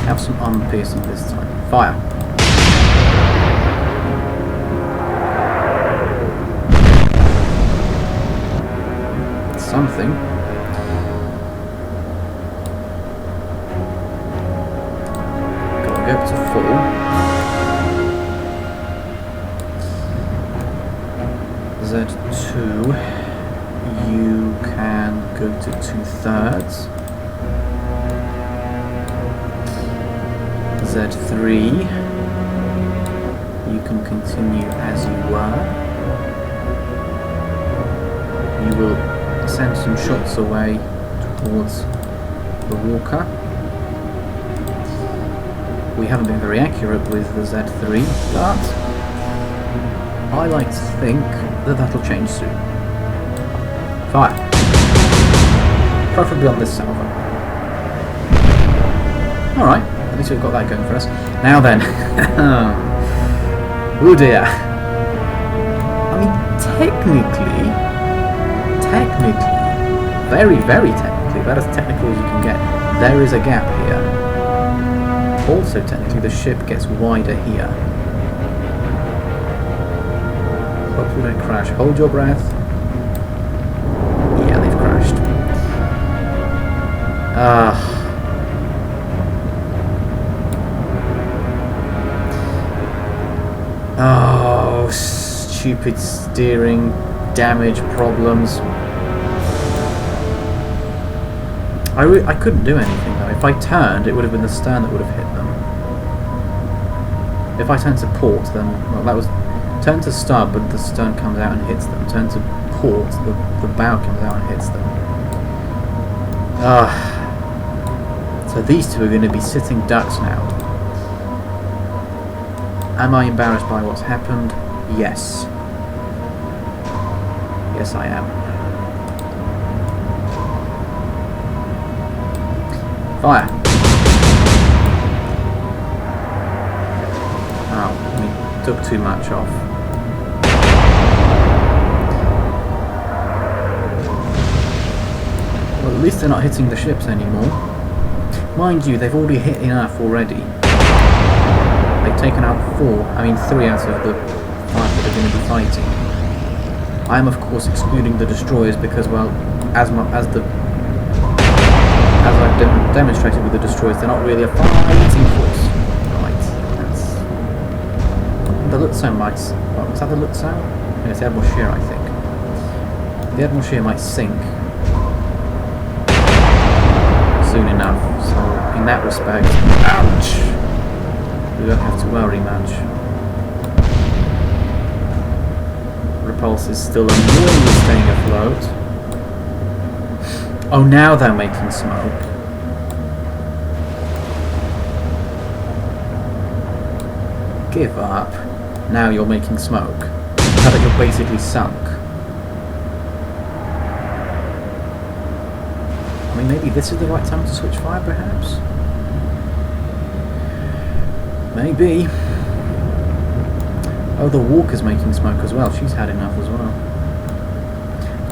Have some armor piercing this time. Fire. Something. Gotta go to full. Z2. You can go to 2/3. Z3. You can continue as you were. You will send some shots away towards the Walker. We haven't been very accurate with the Z3, but I like to think that that'll change soon. Fire. Preferably on this salvo. Alright, at least we've got that going for us. Now then. Oh dear. technically, very, very technically, about as technical as you can get, there is a gap here. Also, technically, the ship gets wider here. Hopefully don't crash. Hold your breath. Yeah, they've crashed. Oh, stupid steering, damage problems. I couldn't do anything though. If I turned, it would have been the stern that would have hit them. If I turned to port, then, well, that was... Turn to starboard, the stern comes out and hits them. Turn to port, the bow comes out and hits them. So these two are going to be sitting ducks now. Am I embarrassed by what's happened? Yes. Yes, I am. Fire! Oh, we took too much off. Well, at least they're not hitting the ships anymore. Mind you, they've already hit enough already. They've taken out 3 out of the 5 that are going to be fighting. I am, of course, excluding the destroyers because, well, as I've demonstrated with the destroyers, they're not really a fighting force. Right, that's... The Lutzow might... What, was that the Lutzow? Yeah, it's the Admiral Shear, I think. The Admiral Shear might sink soon enough, so in that respect... Ouch! We don't have to worry much. Repulse is still annoyingly staying afloat. Oh, now they're making smoke. Give up. Now you're making smoke. Now that you're basically sunk. I mean, maybe this is the right time to switch fire, perhaps? Maybe. Oh, the Walker's making smoke as well. She's had enough as well.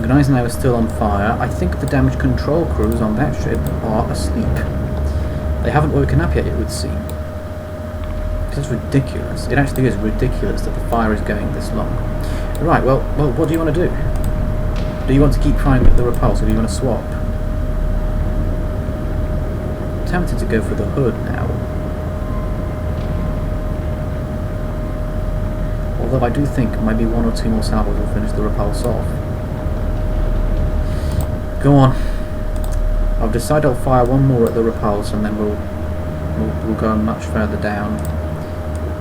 Gneisenau is still on fire. I think the damage control crews on that ship are asleep. They haven't woken up yet, it would seem. It's ridiculous. It actually is ridiculous that the fire is going this long. Right, well, what do you want to do? Do you want to keep firing at the repulse, or do you want to swap? I'm tempted to go for the hood now. Although I do think maybe 1 or 2 more salvos will finish the repulse off. Go on. I've decided I'll fire 1 more at the repulse and then we'll go much further down.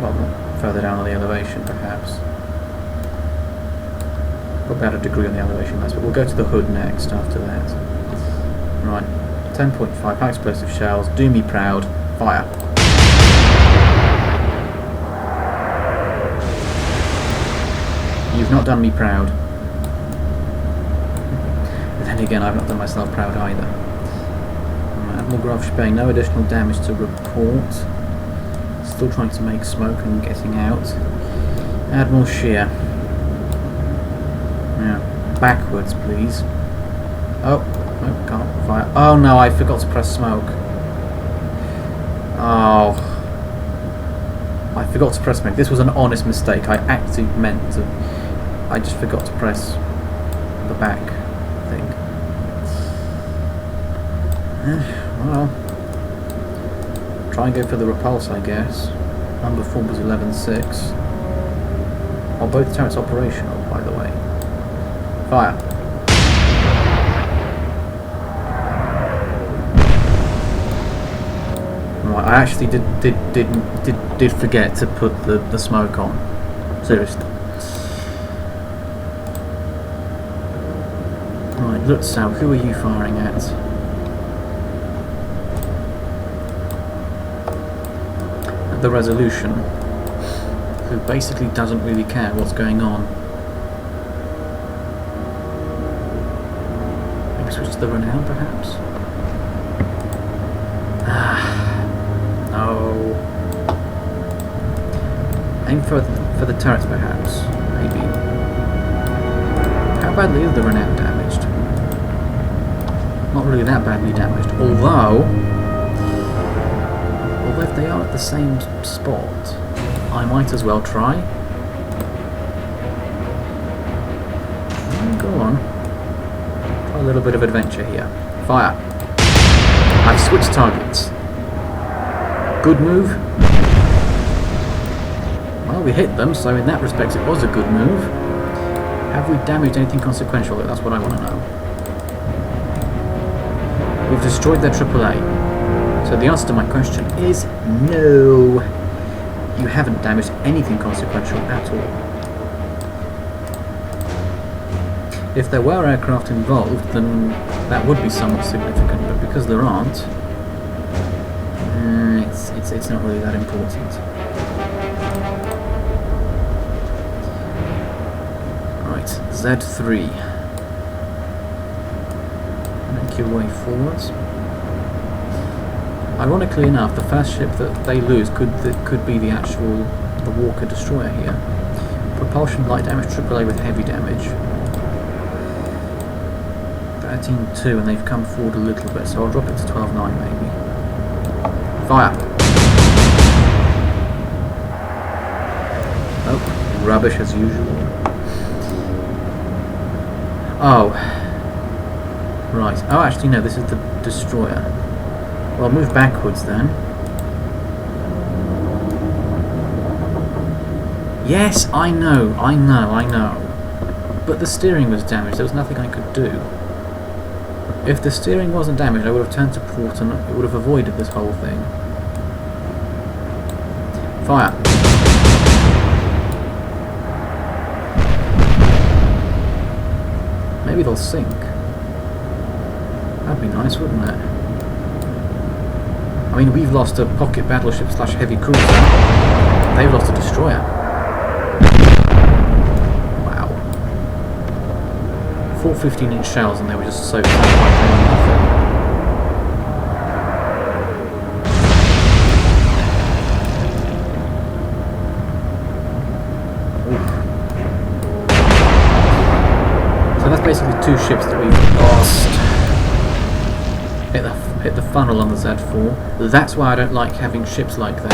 Well, not further down on the elevation perhaps. About a degree on the elevation less, but we'll go to the hood next after that. Right. 10.5 high explosive shells. Do me proud. Fire. You've not done me proud. But then again, I've not done myself proud either. Admiral Graf Spain, no additional damage to report. Still trying to make smoke and getting out. Admiral Shear. Yeah, backwards, please. Oh, no, can't fire. Oh no, I forgot to press smoke. Oh. I forgot to press smoke. This was an honest mistake. I actually meant to... I just forgot to press the back thing. Well, try and go for the repulse, I guess. Number 4 was 11.6. Are both turrets operational, by the way? Fire. Right, I actually did forget to put the smoke on. Seriously. Right, Lutzow, who are you firing at? The Resolution, who basically doesn't really care what's going on. Maybe switch to the Renown, perhaps? No. Aim for the turrets, perhaps. Maybe. badly is the Renown damaged? Not really that badly damaged, although if they are at the same spot, I might as well try. Go on. Try a little bit of adventure here. Fire. I've switched targets. Good move. Well, we hit them, so in that respect it was a good move. Have we damaged anything consequential? That's what I want to know. We've destroyed their AAA. So the answer to my question is no. You haven't damaged anything consequential at all. If there were aircraft involved, then that would be somewhat significant, but because there aren't, it's not really that important. Right, Z3. Make your way forwards. Ironically enough, the first ship that they lose could be the Walker destroyer here. Propulsion, light damage, AAA with heavy damage. 13-2, and they've come forward a little bit, so I'll drop it to 12-9 maybe. Fire! Oh, rubbish as usual. Oh. Right. Oh, actually no, this is the destroyer. Well, move backwards then. Yes, I know. But the steering was damaged, there was nothing I could do. If the steering wasn't damaged, I would have turned to port and it would have avoided this whole thing. Fire! Maybe they'll sink. That'd be nice, wouldn't it? I mean, we've lost a pocket battleship / heavy cruiser. They've lost a destroyer. Wow. 4 15-inch shells and they were just soaked up by nothing. So that's basically 2 ships that we've lost. Hit the funnel on the Z4. That's why I don't like having ships like that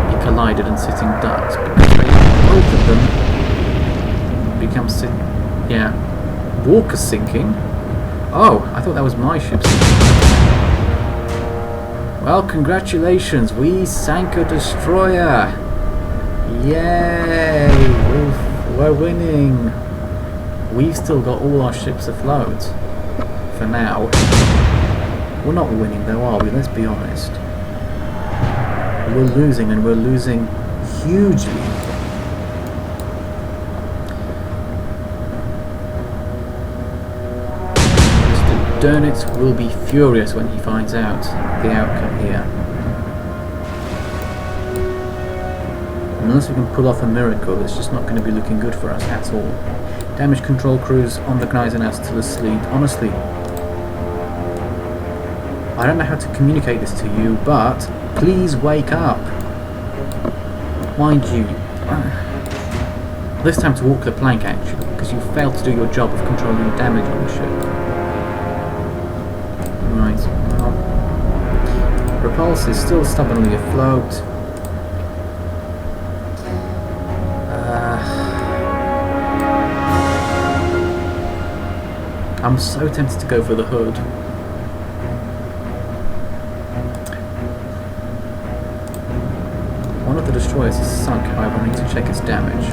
be collided and sitting ducks, because both of them become yeah. Walker's sinking. Oh, I thought that was my ship sinking. Well, congratulations, we sank a destroyer. Yay! We're winning. We've still got all our ships afloat. For now. We're not winning though, are we? Let's be honest. We're losing, and we're losing hugely. Mr. Dönitz will be furious when he finds out the outcome here. Unless we can pull off a miracle, it's just not going to be looking good for us at all. Damage control crews on the Gneisen are still asleep. Honestly, I don't know how to communicate this to you, but please wake up. Mind you, this time to walk the plank actually, because you failed to do your job of controlling damage on the ship. Right, well, Repulse is still stubbornly afloat. I'm so tempted to go for the hood. One of the destroyers is sunk, however I need to check its damage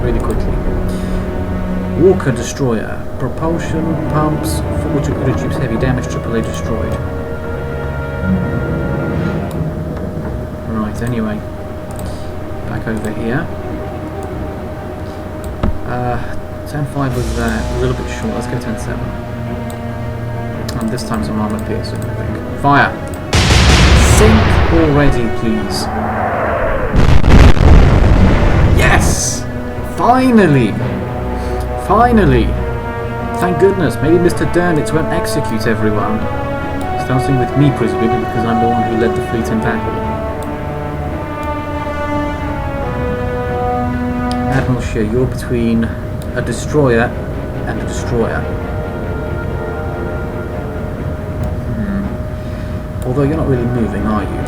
really quickly. Walker destroyer. Propulsion, pumps, forward torpedo tubes heavy damage, AAA destroyed. Right, anyway. Back over here. 10-5 was there, a little bit short, let's go 10-7. And this time some armor piercing, I think. Fire! Sink already, please. Yes! Finally! Finally! Thank goodness, maybe Mr. Dönitz won't execute everyone. Starting with me, presumably, because I'm the one who led the fleet in battle. Admiral Shear, you're between a destroyer, and a destroyer. Although you're not really moving, are you?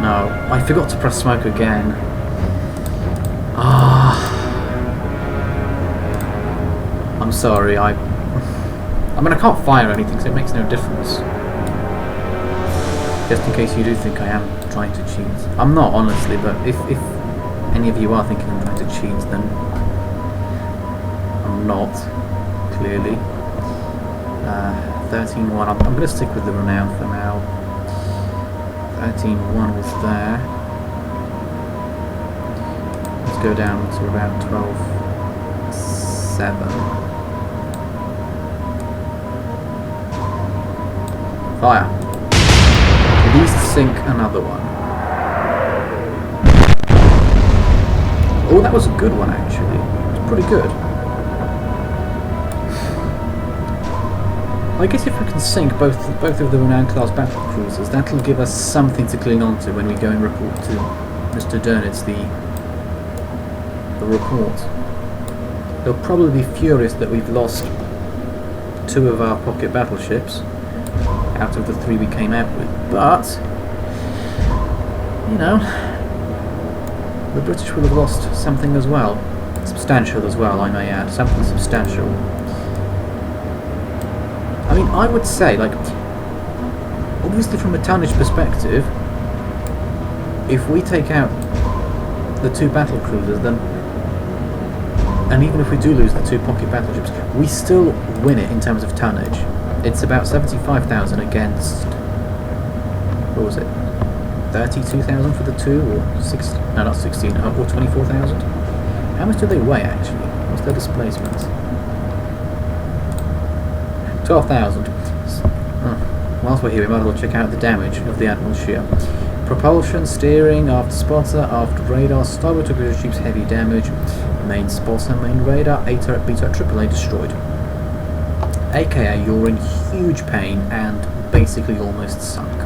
No. I forgot to press smoke again. I'm sorry, I mean, I can't fire anything, so it makes no difference. Just in case you do think I am trying to cheat. I'm not, honestly, but if any of you are thinking I'm trying to cheat, then I'm not, clearly. 13-1. I'm going to stick with the renown for now. 13-1 was there. Let's go down to about 12-7. Fire. At least sink another one. Oh, that was a good one actually. It was pretty good. I guess if we can sink both of the renowned class battle cruisers, that'll give us something to cling on to when we go and report to Mr. Dönitz the report. They'll probably be furious that we've lost 2 of our pocket battleships out of the 3 we came out with, but you know, the British will have lost something as well. Substantial as well, I may add. Something substantial. I mean, I would say, like, obviously from a tonnage perspective, if we take out the 2 battle cruisers, then, and even if we do lose the 2 pocket battleships, we still win it in terms of tonnage. It's about 75,000 against, what was it, 32,000 for the 2, or 16, no, not 16, or 24,000? How much do they weigh, actually? What's their displacement? 12,000. Whilst we're here, we might as well check out the damage of the Admiral ship. Propulsion, steering, after spotter, after radar, starboard torpedo tubes, heavy damage, main spotter, main radar, A turret, B turret, AAA destroyed. AKA, you're in huge pain and basically almost sunk.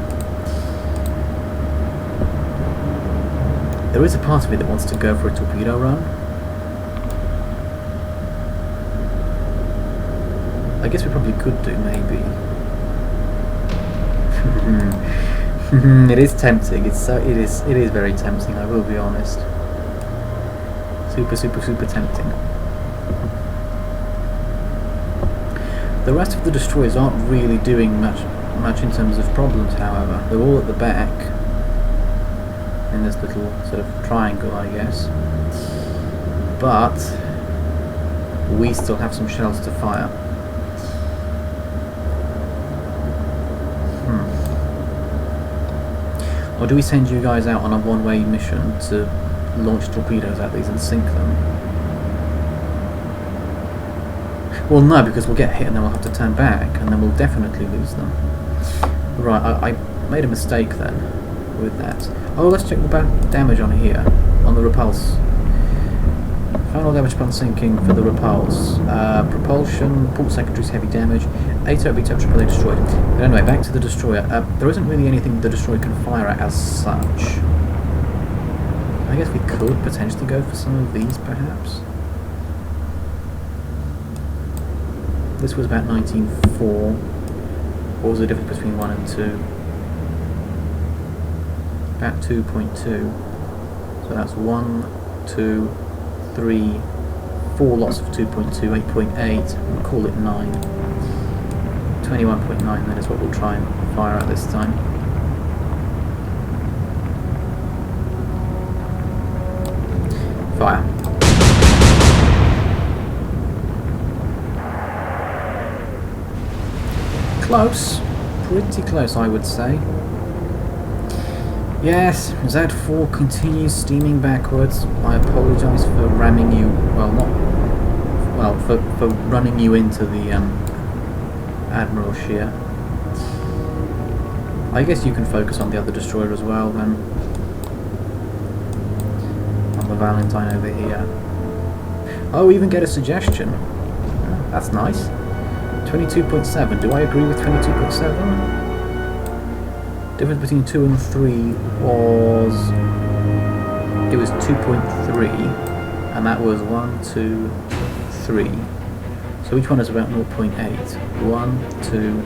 There is a part of me that wants to go for a torpedo run. I guess we probably could do, maybe. It is tempting. It is very tempting. I will be honest. Super tempting. The rest of the destroyers aren't really doing much in terms of problems. However, they're all at the back in this little sort of triangle, I guess. But we still have some shells to fire. Or do we send you guys out on a one-way mission to launch torpedoes at these and sink them? Well, no, because we'll get hit and then we'll have to turn back, and then we'll definitely lose them. Right, I made a mistake then with that. Oh, let's check the damage on here, on the repulse. Final damage upon sinking for the repulse. Propulsion, port secondaries, heavy damage. A turret, B turret, AAA destroyed. But anyway, back to the destroyer. There isn't really anything the destroyer can fire at as such. I guess we could potentially go for some of these, perhaps. This was about 19.4. What was the difference between 1 and 2? About 2.2. So that's 1, 2, 3, 4 lots of 2.2, 8.8, we'll call it 9. 21.9 then is what we'll try and fire at this time. Fire. Close. Pretty close, I would say. Yes, Z4 continues steaming backwards. I apologise for ramming you, for running you into the Admiral shear. I guess you can focus on the other destroyer as well then. On the Valentine over here. Oh, even get a suggestion. Oh, that's nice. 22.7. Do I agree with 22.7? Difference between 2 and 3 was... It was 2.3. And that was 1, 2, 3. So each one is about 0.8. 1, 2,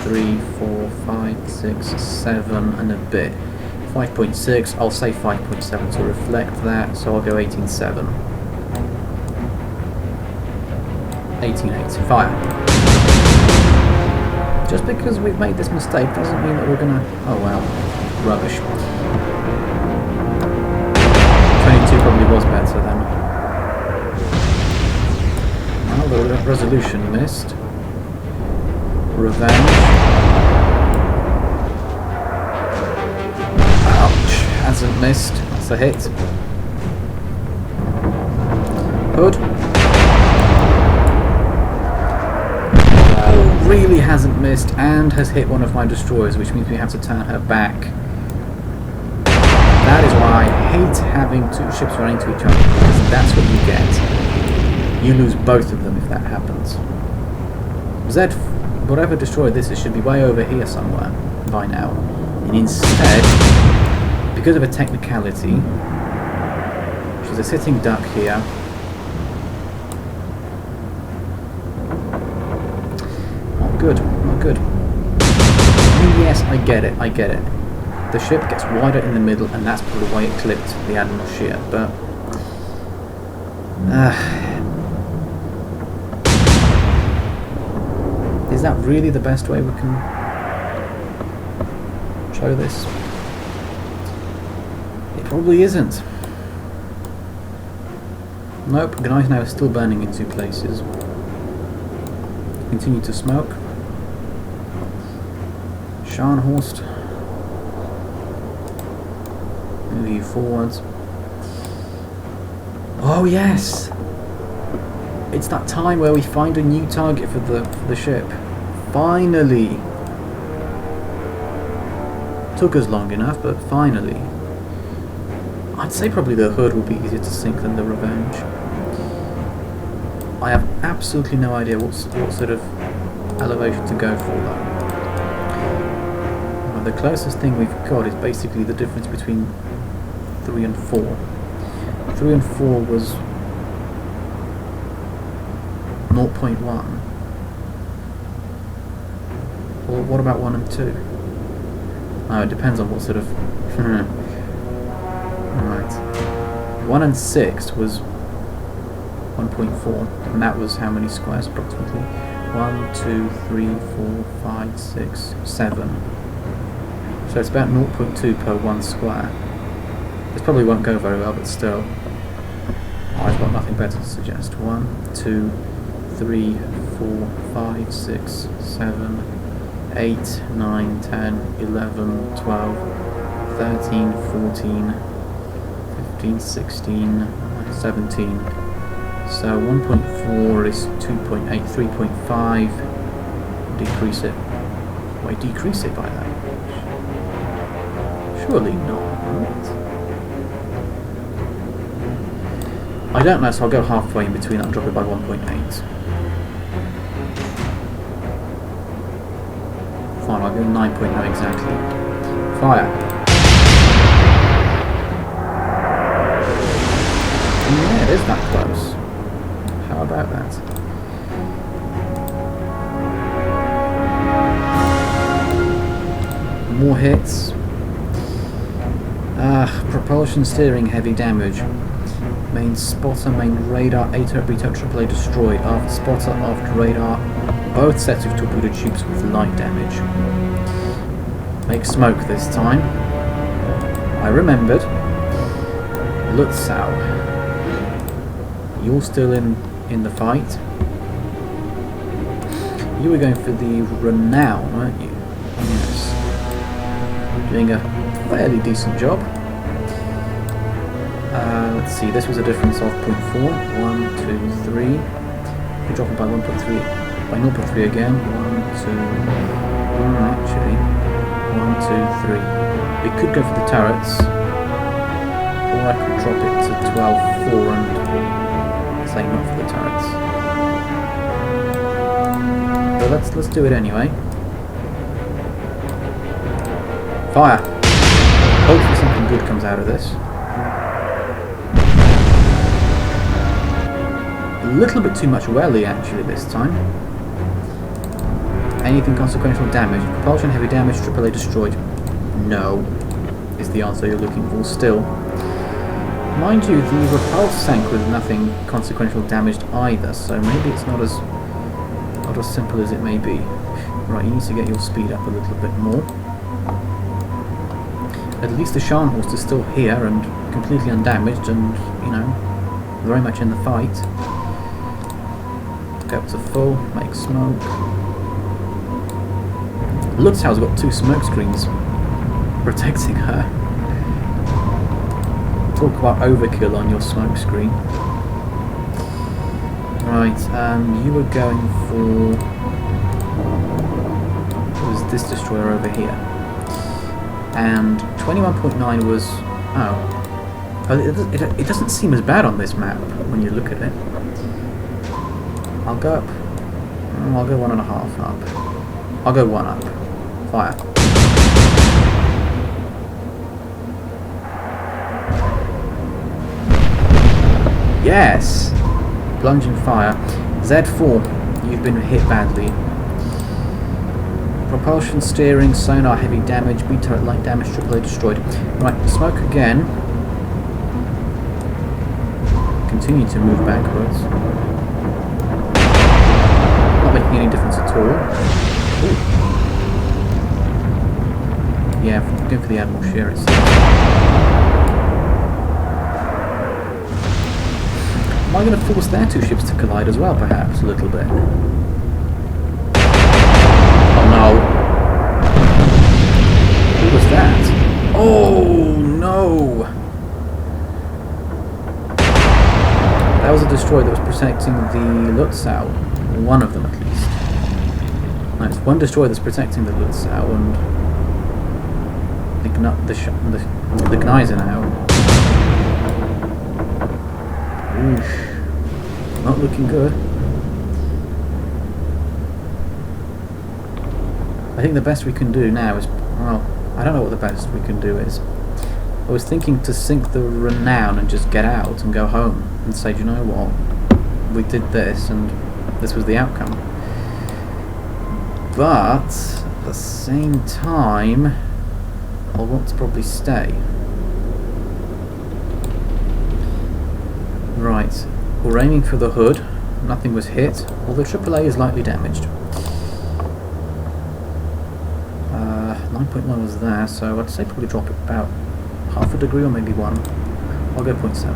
3, 4, 5, 6, 7 and a bit. 5.6, I'll say 5.7 to reflect that, so I'll go 18.7. 18.8, fire. Just because we've made this mistake doesn't mean that we're gonna... oh well, rubbish. 22 probably was better then. Well, the resolution missed. Revenge. Hasn't missed. That's a hit. Hood. Oh, really hasn't missed and has hit one of my destroyers, which means we have to turn her back. That is why I hate having two ships running into each other, because that's what you get. You lose both of them if that happens. Z, whatever destroyer this is, should be way over here somewhere by now. And instead, because of a technicality, she's a sitting duck here. Not good, not good. I mean, yes, I get it. The ship gets wider in the middle, and that's probably why it clipped the Admiral shear, but... is that really the best way we can show this? It probably isn't. Nope, Gneisenau is still burning in two places. Continue to smoke. Scharnhorst. Move you forwards. Oh yes! It's that time where we find a new target for the ship. Finally! Took us long enough, but finally. I'd say probably the Hood will be easier to sink than the Revenge. I have absolutely no idea what sort of elevation to go for though. Well, the closest thing we've got is basically the difference between 3 and 4. 3 and 4 was 0.1. Well, what about 1 and 2? Oh, it depends on what sort of... Right. 1 and 6 was 1.4, and that was how many squares approximately? 1, 2, 3, 4, 5, 6, 7. So it's about 0.2 per 1 square. This probably won't go very well, but still. I've got nothing better to suggest. 1, 2, 3, 4, 5, 6, 7, 8, 9, 10, 11, 12, 13, 14, 15, 16, 17. So 1.4 is 2.8, 3.5. Decrease it. Wait, decrease it by that? Surely not, right? I don't know, so I'll go halfway in between and drop it by 1.8. Fine, I'll go 9.0 exactly. Fire. Yeah, it is that close. How about that? More hits. Propulsion steering heavy damage. Main spotter, main radar, AAA destroyed. Aft spotter, aft radar. Both sets of torpedo tubes with light damage. Make smoke this time. I remembered. Lutzow. You're still in the fight. You were going for the Renown, weren't you? Yes. Doing a fairly decent job. Let's see, this was a difference of 0.4. 1, 2, 3. We drop it by 1.3. By 0.3 again. 1, 2. Actually. 1, 2, 3. We could go for the turrets. Or I could drop it to 12.4 and say not for the turrets. But let's do it anyway. Fire! Hopefully something good comes out of this. A little bit too much welly actually this time. Anything consequential damage? Propulsion, heavy damage, AAA destroyed. No, is the answer you're looking for still. Mind you, the repulse sank with nothing consequential damaged either, so maybe it's not as simple as it may be. Right, you need to get your speed up a little bit more. At least the Scharnhorst is still here and completely undamaged and, you know, very much in the fight. Go up to full, make smoke. Lutzau's got 2 smoke screens protecting her. Talk about overkill on your smoke screen. Right, you were going for... It was this destroyer over here. And 21.9 was... Oh, it doesn't seem as bad on this map when you look at it. I'll go up. I'll go 1.5 up. I'll go 1 up. Fire. Yes! Plunging fire. Z4, you've been hit badly. Propulsion, steering, sonar, heavy damage, B turret, light damage, AAA destroyed. Right, smoke again. Continue to move backwards. Not making any difference at all. Ooh. Yeah, go for the Admiral share itself. Am I going to force their 2 ships to collide as well, perhaps, a little bit? Oh no! Who was that? Oh no! That was a destroyer that was protecting the Lutzau. One of them, at least. No, it's one destroyer that's protecting the Lutzau and the Gneisenau. Oof. Not looking good. I think the best we can do now is... Well, I don't know what the best we can do is. I was thinking to sink the Renown and just get out and go home and say, do you know what? We did this and this was the outcome. But at the same time, I'll want to probably stay. Right, we're aiming for the hood. Nothing was hit, although AAA is lightly damaged. 9.1 was there, so I'd say probably drop it about half a degree or maybe 1. I'll go 0.7.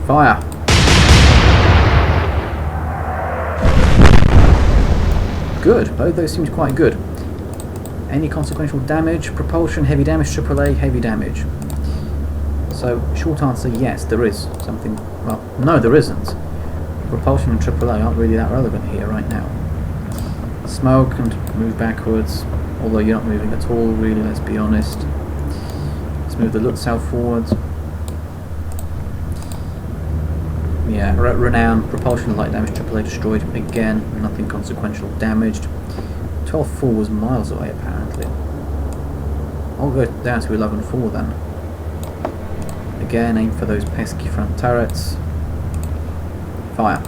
Fire! Good, both those seemed quite good. Any consequential damage? Propulsion, heavy damage, AAA, heavy damage. So, short answer, yes, there is something... Well, no, there isn't. Propulsion and AAA aren't really that relevant here right now. Smoke and move backwards, although you're not moving at all, really, let's be honest. Let's move the Lutzau forwards. Yeah, Renown, propulsion, light damage, AAA destroyed. Again, nothing consequential damaged. 12.4 was miles away, apparently. I'll go down to 11.4 then. Again, aim for those pesky front turrets. Fire.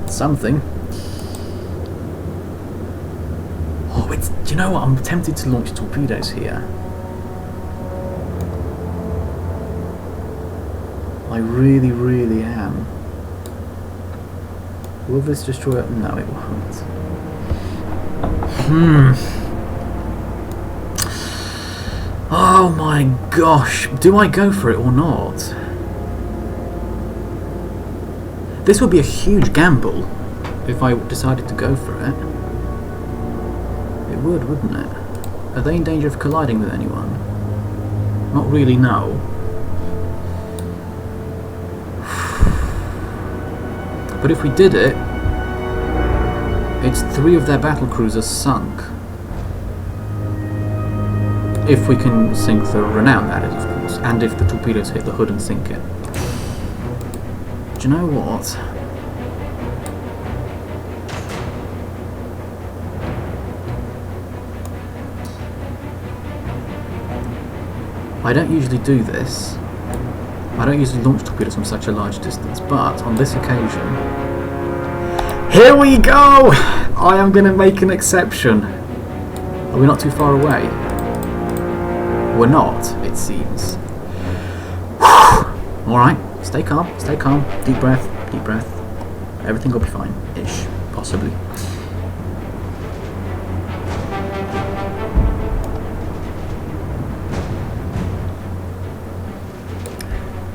Something. Oh, do you know what? I'm tempted to launch torpedoes here. I really, really am. Will this destroy it? No, it won't. Oh my gosh, do I go for it or not? This would be a huge gamble if I decided to go for it. It would, wouldn't it? Are they in danger of colliding with anyone? Not really, no. But if we did it, it's 3 of their battle cruisers sunk. If we can sink the Renown, that is, of course. And if the torpedoes hit the hood and sink it. Do you know what? I don't usually do this. I don't usually launch torpedoes from such a large distance, but on this occasion... Here we go! I am going to make an exception. Are we not too far away? We're not, it seems. Alright, stay calm, deep breath, everything will be fine, ish, possibly.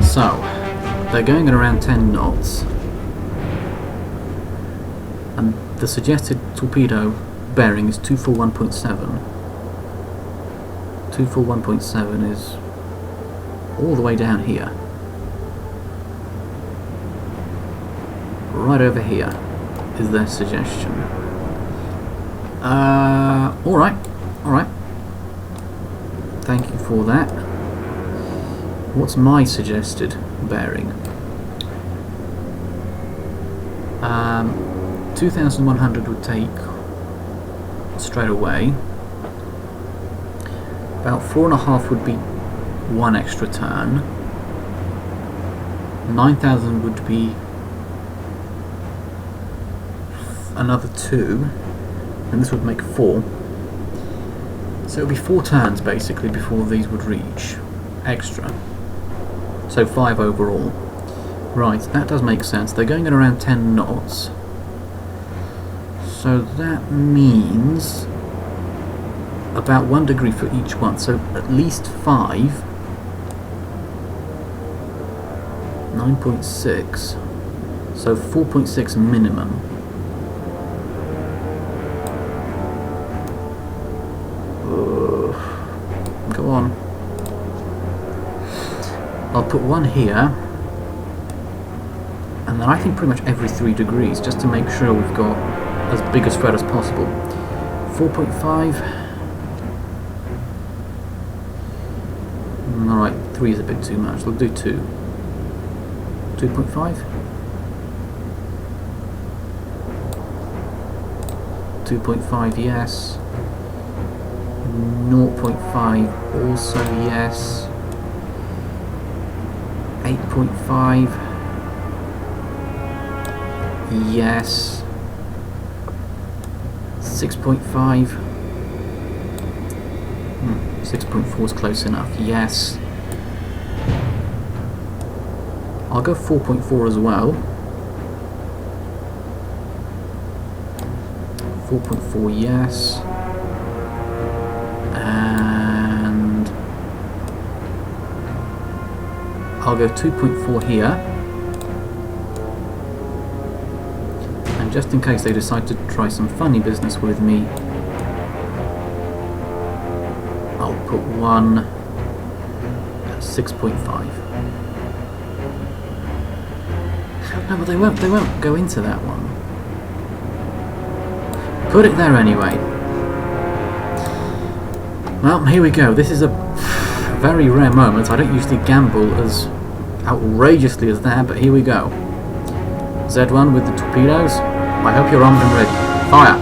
So, they're going at around 10 knots, and the suggested torpedo bearing is 241.7. 241.7 is all the way down here. Right over here is their suggestion. Alright. Thank you for that. What's my suggested bearing? 2,100 would take straight away. About 4.5 would be one extra turn. 9,000 would be another 2, and this would make 4. So it would be 4 turns basically before these would reach extra. So 5 overall. Right, that does make sense. They're going at around 10 knots. So that means about 1 degree for each one. So at least 5. 9.6. So 4.6 minimum. Go on. I'll put one here, and then I think pretty much every 3 degrees, just to make sure we've got as big a spread as possible. 4.5. Alright, 3 is a bit too much. We'll do 2. 2.5. 2.5, yes. 0.5, also yes. 8.5, yes. 6.5, 6.4 is close enough, yes. I'll go 4.4 as well. 4.4, yes. And I'll go 2.4 here. And just in case they decide to try some funny business with me, I'll put one at 6.5. No, but they won't go into that one. Put it there anyway. Well, here we go. This is a very rare moment. I don't usually gamble as outrageously as that, but here we go. Z1 with the torpedoes. I hope you're armed and ready. Fire!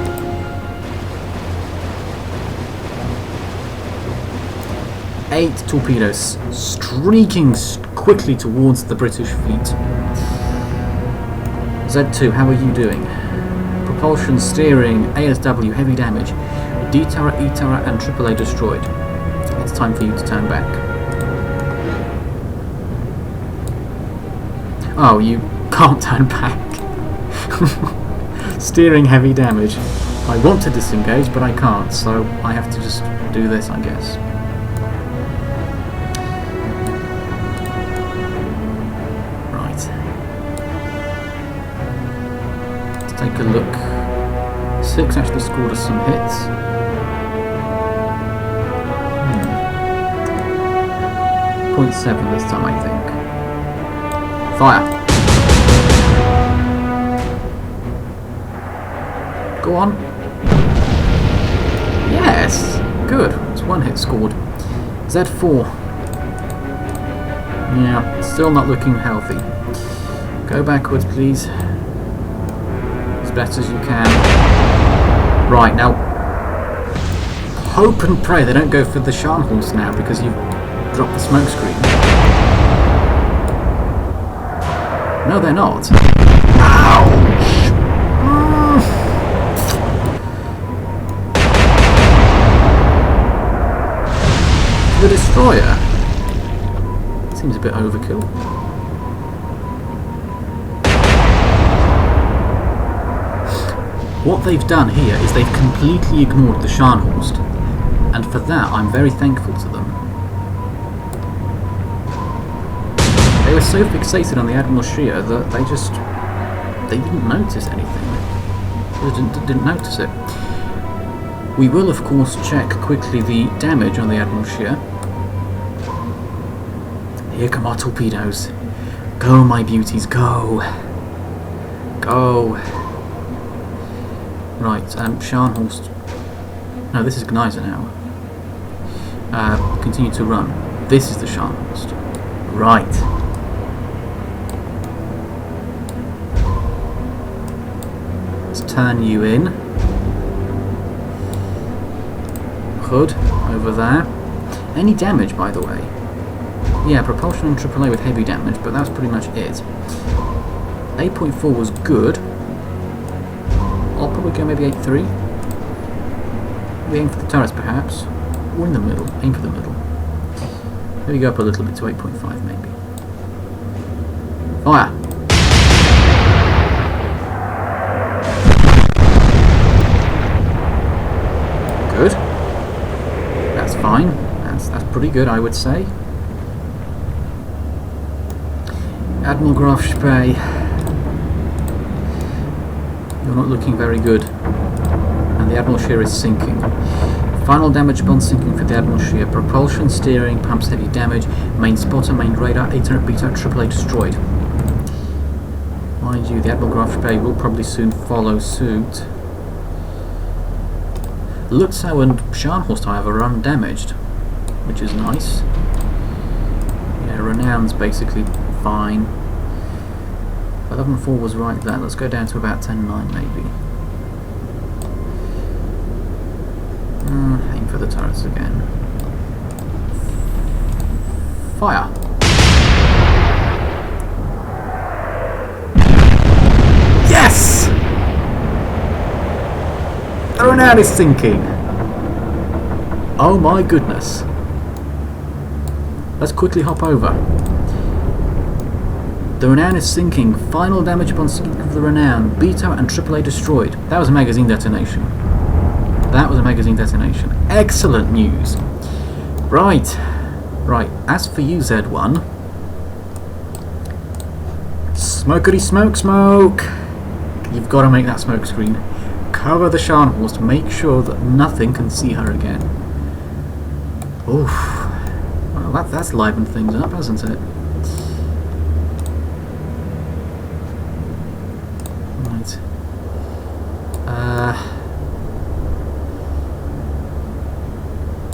Eight torpedoes streaking quickly towards the British fleet. Z2, how are you doing? Propulsion, steering, ASW, heavy damage. D turret, E turret, and AAA destroyed. It's time for you to turn back. Oh, you can't turn back. Steering, heavy damage. I want to disengage, but I can't, so I have to just do this, I guess. Right. Let's take a look. 6 actually scored us some hits. 0.7 this time, I think. Fire! Go on. Yes! Good. It's 1 hit scored. Z4. Yeah, still not looking healthy. Go backwards, please. As best as you can. Right, now hope and pray they don't go for the Scharnhorst now, because you've drop the smoke screen. No, they're not. Ouch! The destroyer seems a bit overkill. What they've done here is they've completely ignored the Scharnhorst, and for that I'm very thankful to them. They were so fixated on the Admiral Shea that they didn't notice anything. They didn't notice it. We will of course check quickly the damage on the Admiral Shea. Here come our torpedoes. Go, my beauties, go! Go! Right, Scharnhorst. No, this is Gneisser now. Continue to run. This is the Scharnhorst. Right. Let's turn you in. Hood, over there. Any damage, by the way? Yeah, propulsion and AAA with heavy damage, but that's pretty much it. 8.4 was good. I'll probably go maybe 8.3. We aim for the turrets perhaps. Or in the middle. Aim for the middle. Maybe go up a little bit to 8.5 maybe. Fire! Good. That's fine. That's pretty good, I would say. Admiral Graf Spee, you're not looking very good, and the Admiral Shea is sinking. Final damage upon sinking for the Admiral Shea. Propulsion, steering, pumps heavy damage, main spotter, main radar, 800 beta, AAA destroyed. Mind you, the Admiral Graf Spee will probably soon follow suit. Lutzow and Scharnhorst, however, are undamaged, which is nice. Yeah, Renown's basically fine. 11.4 was right there. Let's go down to about 10.9 maybe. Aim for the turrets again. Fire! Yes! The Renown is sinking! Oh my goodness. Let's quickly hop over. The Renown is sinking. Final damage upon sinking of the Renown. Beta and AAA destroyed. That was a magazine detonation. That was a magazine detonation. Excellent news. Right. Right. As for you, Z1. Smokety smoke smoke! You've got to make that smoke screen. Cover the Scharnhorst. Make sure that nothing can see her again. Oof. Well, that's livened things up, hasn't it?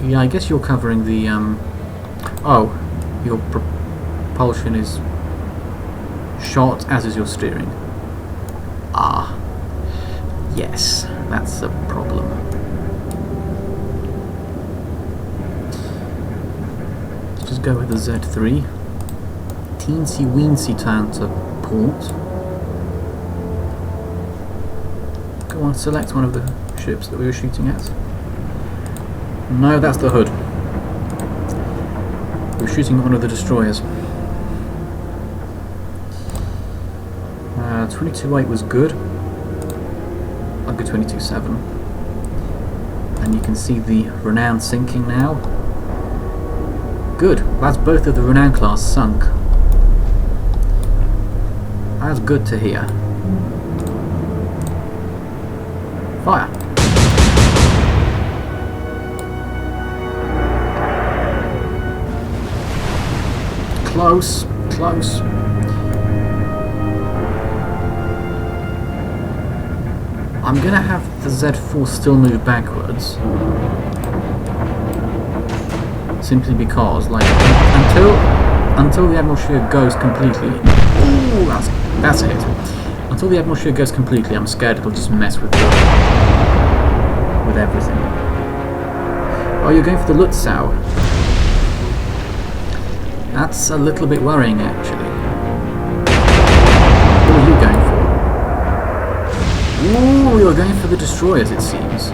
Yeah, I guess you're covering the, oh, your propulsion is shot, as is your steering. Ah, yes, that's a problem. Let's just go with the Z3. Teensy weensy turn to port. Go on, select one of the ships that we were shooting at. No, that's the hood. We're shooting at one of the destroyers. 22.8 was good. I'll go 22.7. And you can see the Renown sinking now. Good. That's both of the Renown class sunk. That's good to hear. Fire. Close, close. I'm gonna have the Z4 still move backwards, simply because, like, until the Admiral Shea goes completely. Ooh, that's a hit. Until the Admiral Shea goes completely, I'm scared it'll just mess with everything. Oh, you're going for the Lutzow. That's a little bit worrying, actually. What are you going for? Ooh, you're going for the destroyers, it seems.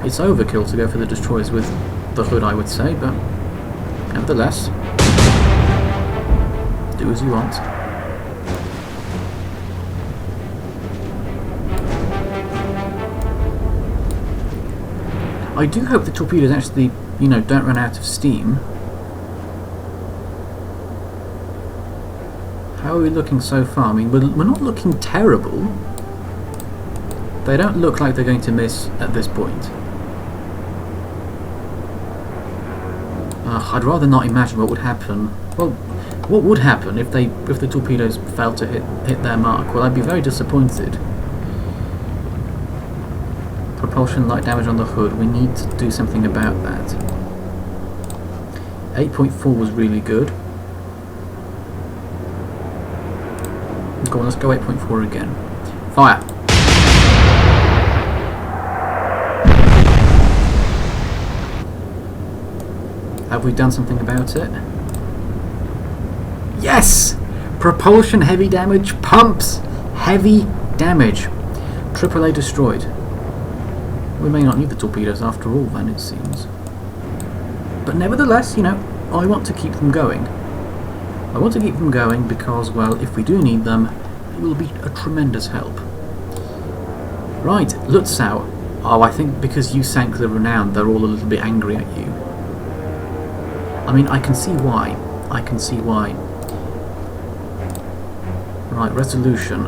It's overkill to go for the destroyers with the hood, I would say, but nevertheless, do as you want. I do hope the torpedoes actually, you know, don't run out of steam. How are we looking so far? I mean, we're not looking terrible. They don't look like they're going to miss at this point. I'd rather not imagine what would happen. Well, what would happen if the torpedoes failed to hit their mark? Well, I'd be very disappointed. Propulsion light damage on the hood. We need to do something about that. 8.4 was really good. Go on, let's go 8.4 again. Fire! Have we done something about it? Yes! Propulsion heavy damage, pumps heavy damage. AAA destroyed. We may not need the torpedoes after all then, it seems. But nevertheless, you know, I want to keep them going. I want to keep them going because, well, if we do need them, they will be a tremendous help. Right, Lutzow. Oh, I think because you sank the Renown, they're all a little bit angry at you. I mean, I can see why. I can see why. Right, resolution.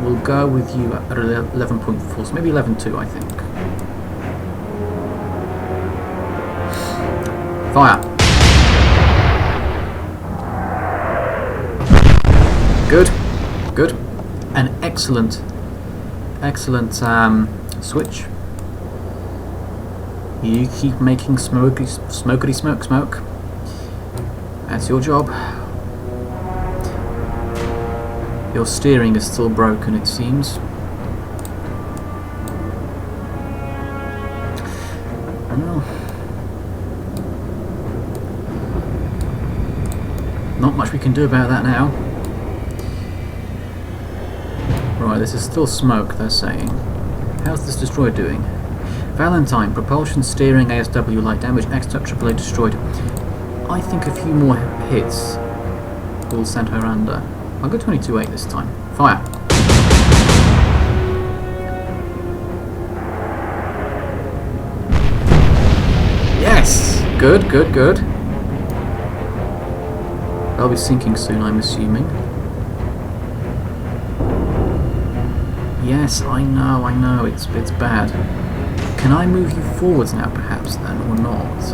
We'll go with you at 11.4, so maybe 11.2, I think. Fire! Good, good. An excellent switch. You keep making smokety smoke. That's your job. Your steering is still broken, it seems. Well, not much we can do about that now. Right, this is still smoke, they're saying. How's this destroyer doing? Valentine, propulsion, steering, ASW, light damage, extra AAA destroyed. I think a few more hits will send her under. I'll go 22.8 this time. Fire! Yes! Good, good, good. They'll be sinking soon, I'm assuming. Yes, I know, it's bad. Can I move you forwards now, perhaps, then, or not?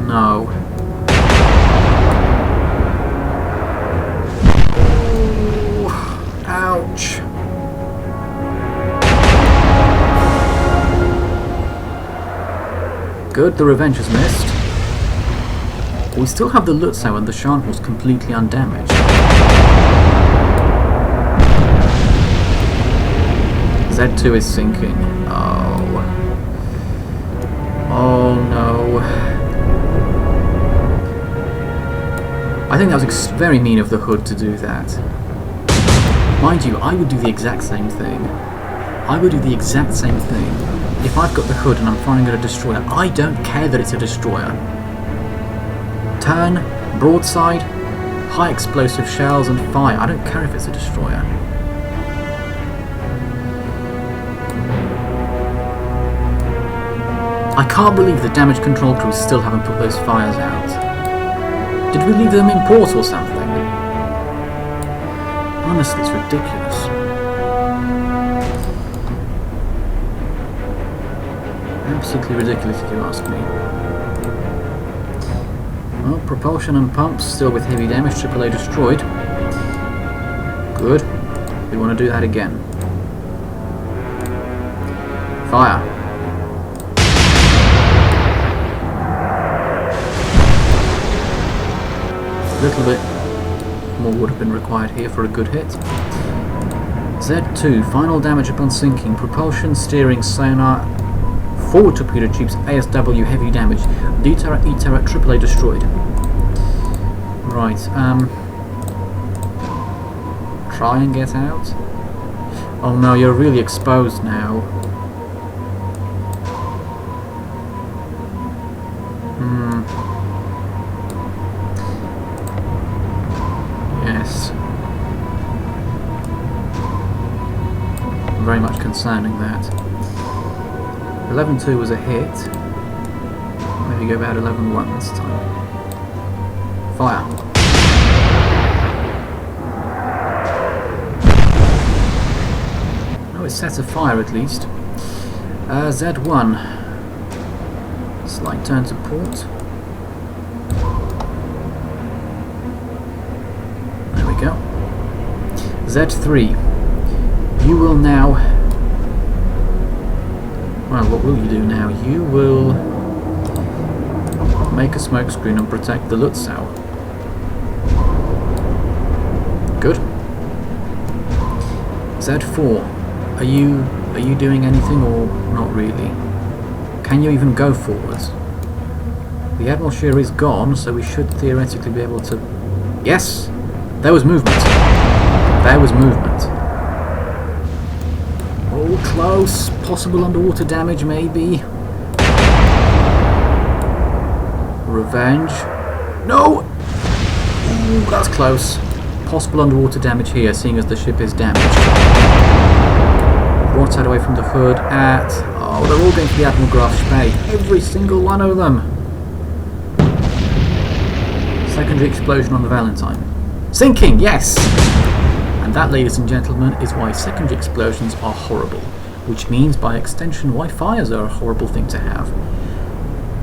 No. Oh, ouch. Good, the Revenge has missed. We still have the Lutzow and the Scharnhorst completely undamaged. Z2 is sinking. Oh. Oh no. I think that was very mean of the Hood to do that. Mind you, I would do the exact same thing. I would do the exact same thing. If I've got the Hood and I'm firing at a destroyer, I don't care that it's a destroyer. Turn, broadside, high explosive shells and fire. I don't care if it's a destroyer. I can't believe the damage control crews still haven't put those fires out. Did we leave them in port or something? Honestly, it's ridiculous. Absolutely ridiculous if you ask me. Well, propulsion and pumps still with heavy damage, AAA destroyed. Good. We want to do that again. Fire. A little bit more would have been required here for a good hit. Z2, final damage upon sinking. Propulsion, steering, sonar, 4 Forward torpedo tubes, ASW heavy damage. D turret, E turret, AAA destroyed. Right, try and get out. Oh no, you're really exposed now. Yes. Very much concerning that. 11-2 was a hit. Maybe go about 11-1 this time. Fire. Oh, it's set afire at least. Z1. Slight turn to port. There we go. Z3. You will now... Well, what will you do now? You will make a smoke screen and protect the Lutzow. Good. Z4. Are you doing anything or not really? Can you even go forwards? The Admiral Shear is gone, so we should theoretically be able to... Yes! There was movement. There was movement. Oh, close. Possible underwater damage, maybe. Revenge. No! Ooh, that's close. Possible underwater damage here, seeing as the ship is damaged. Broadside away from the hood at... Oh, they're all going for the Admiral Graf Spee. Every single one of them. Secondary explosion on the Valentine. Sinking, yes! And that, ladies and gentlemen, is why secondary explosions are horrible. Which means, by extension, why fires are a horrible thing to have.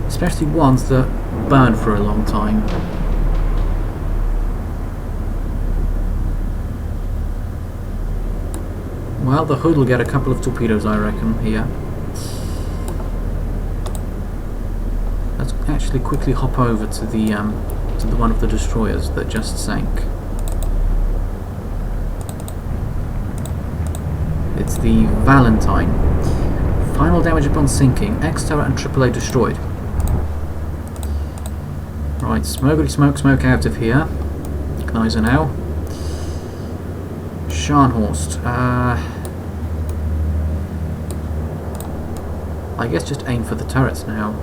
Especially ones that burn for a long time. Well, the hood will get a couple of torpedoes, I reckon, here. Let's actually quickly hop over to the one of the destroyers that just sank. It's the Valentine. Final damage upon sinking. X turret and AAA destroyed. Right, smokey smoke out of here. Ignizer now. Scharnhorst. I guess just aim for the turrets now.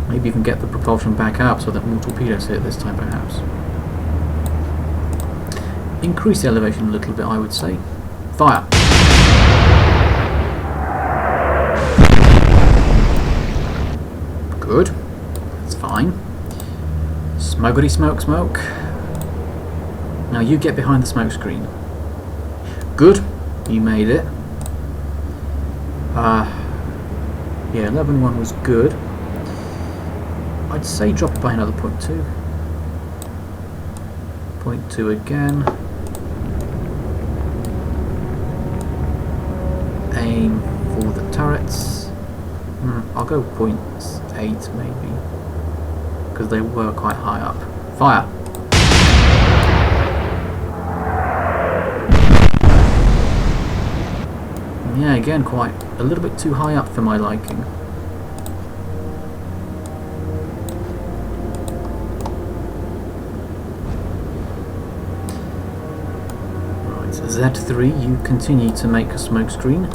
Maybe even get the propulsion back up so that more torpedoes hit this time, perhaps. Increase the elevation a little bit, I would say. Fire! Good. That's fine. Smokety smoke. Now you get behind the smoke screen. Good. You made it. Yeah, 11-1 was good. I'd say drop it by another 0.2. 0.2 again. Aim for the turrets. I'll go 0.8 maybe, because they were quite high up. Fire! Yeah, again, quite a little bit too high up for my liking. Right, Z3, you continue to make a smoke screen.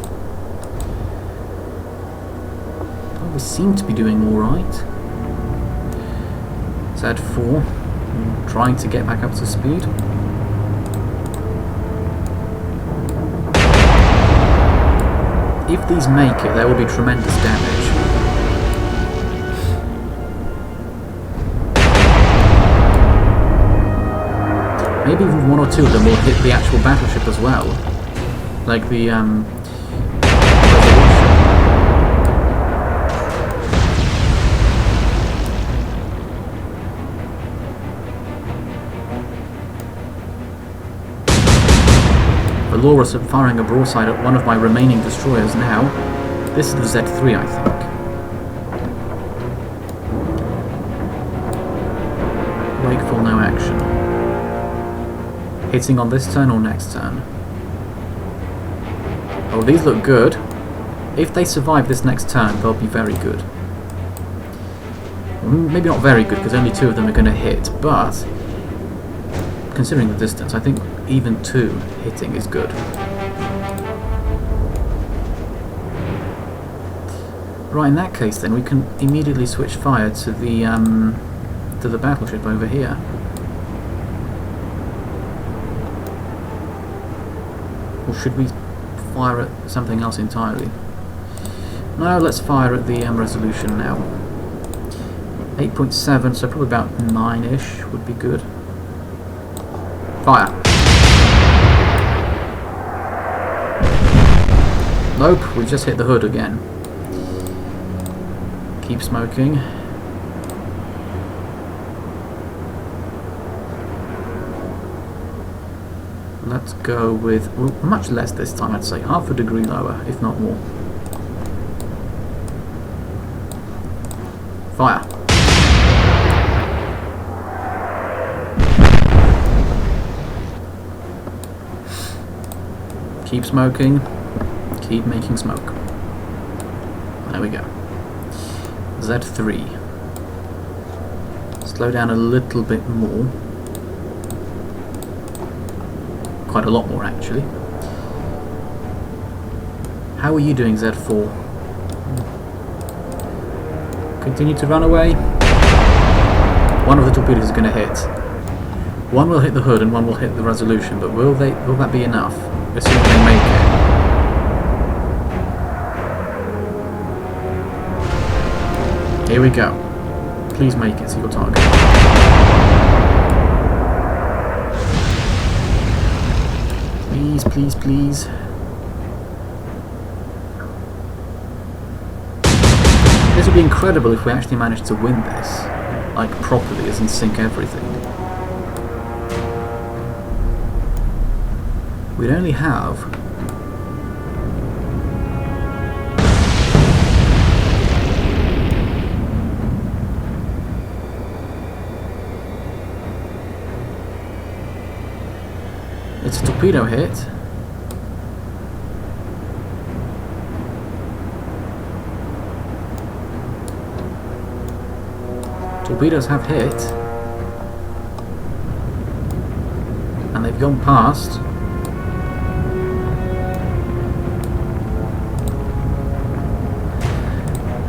We seem to be doing alright. Z4, trying to get back up to speed. If these make it, there will be tremendous damage. Maybe even one or two of them will hit the actual battleship as well. Like the, Valorous are firing a broadside at one of my remaining destroyers now. This is the Z3, I think. Wakeful, no action. Hitting on this turn or next turn? Oh, these look good. If they survive this next turn, they'll be very good. Maybe not very good, because only 2 of them are going to hit, but considering the distance, I think even 2 hitting is good. Right, in that case then, we can immediately switch fire to the battleship over here. Or should we fire at something else entirely? No, let's fire at the resolution now. 8.7, so probably about 9-ish would be good. Fire! Nope, we just hit the hood again. Keep smoking. Let's go with, well, much less this time, I'd say. Half a degree lower, if not more. Fire. Keep smoking. Keep making smoke. There we go. Z3. Slow down a little bit more. Quite a lot more, actually. How are you doing, Z4? Continue to run away. One of the torpedoes is going to hit. One will hit the hood and one will hit the resolution, but will that be enough? Assuming they make it. Here we go. Please make it to your target. Please, please, please. This would be incredible if we actually managed to win this, like properly, as in sink everything. We'd only have it's a torpedo hit. Torpedoes have hit, and they've gone past.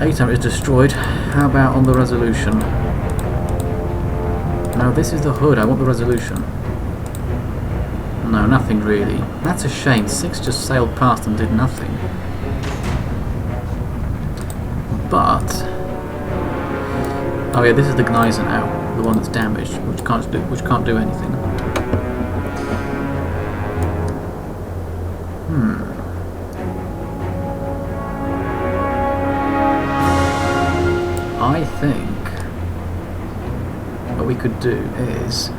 A-turret is destroyed. How about on the resolution? No, this is the hood. I want the resolution. No, nothing really. That's a shame. 6 just sailed past and did nothing. But oh yeah, this is the geyser now, the one that's damaged, which can't do anything. I think what we could do is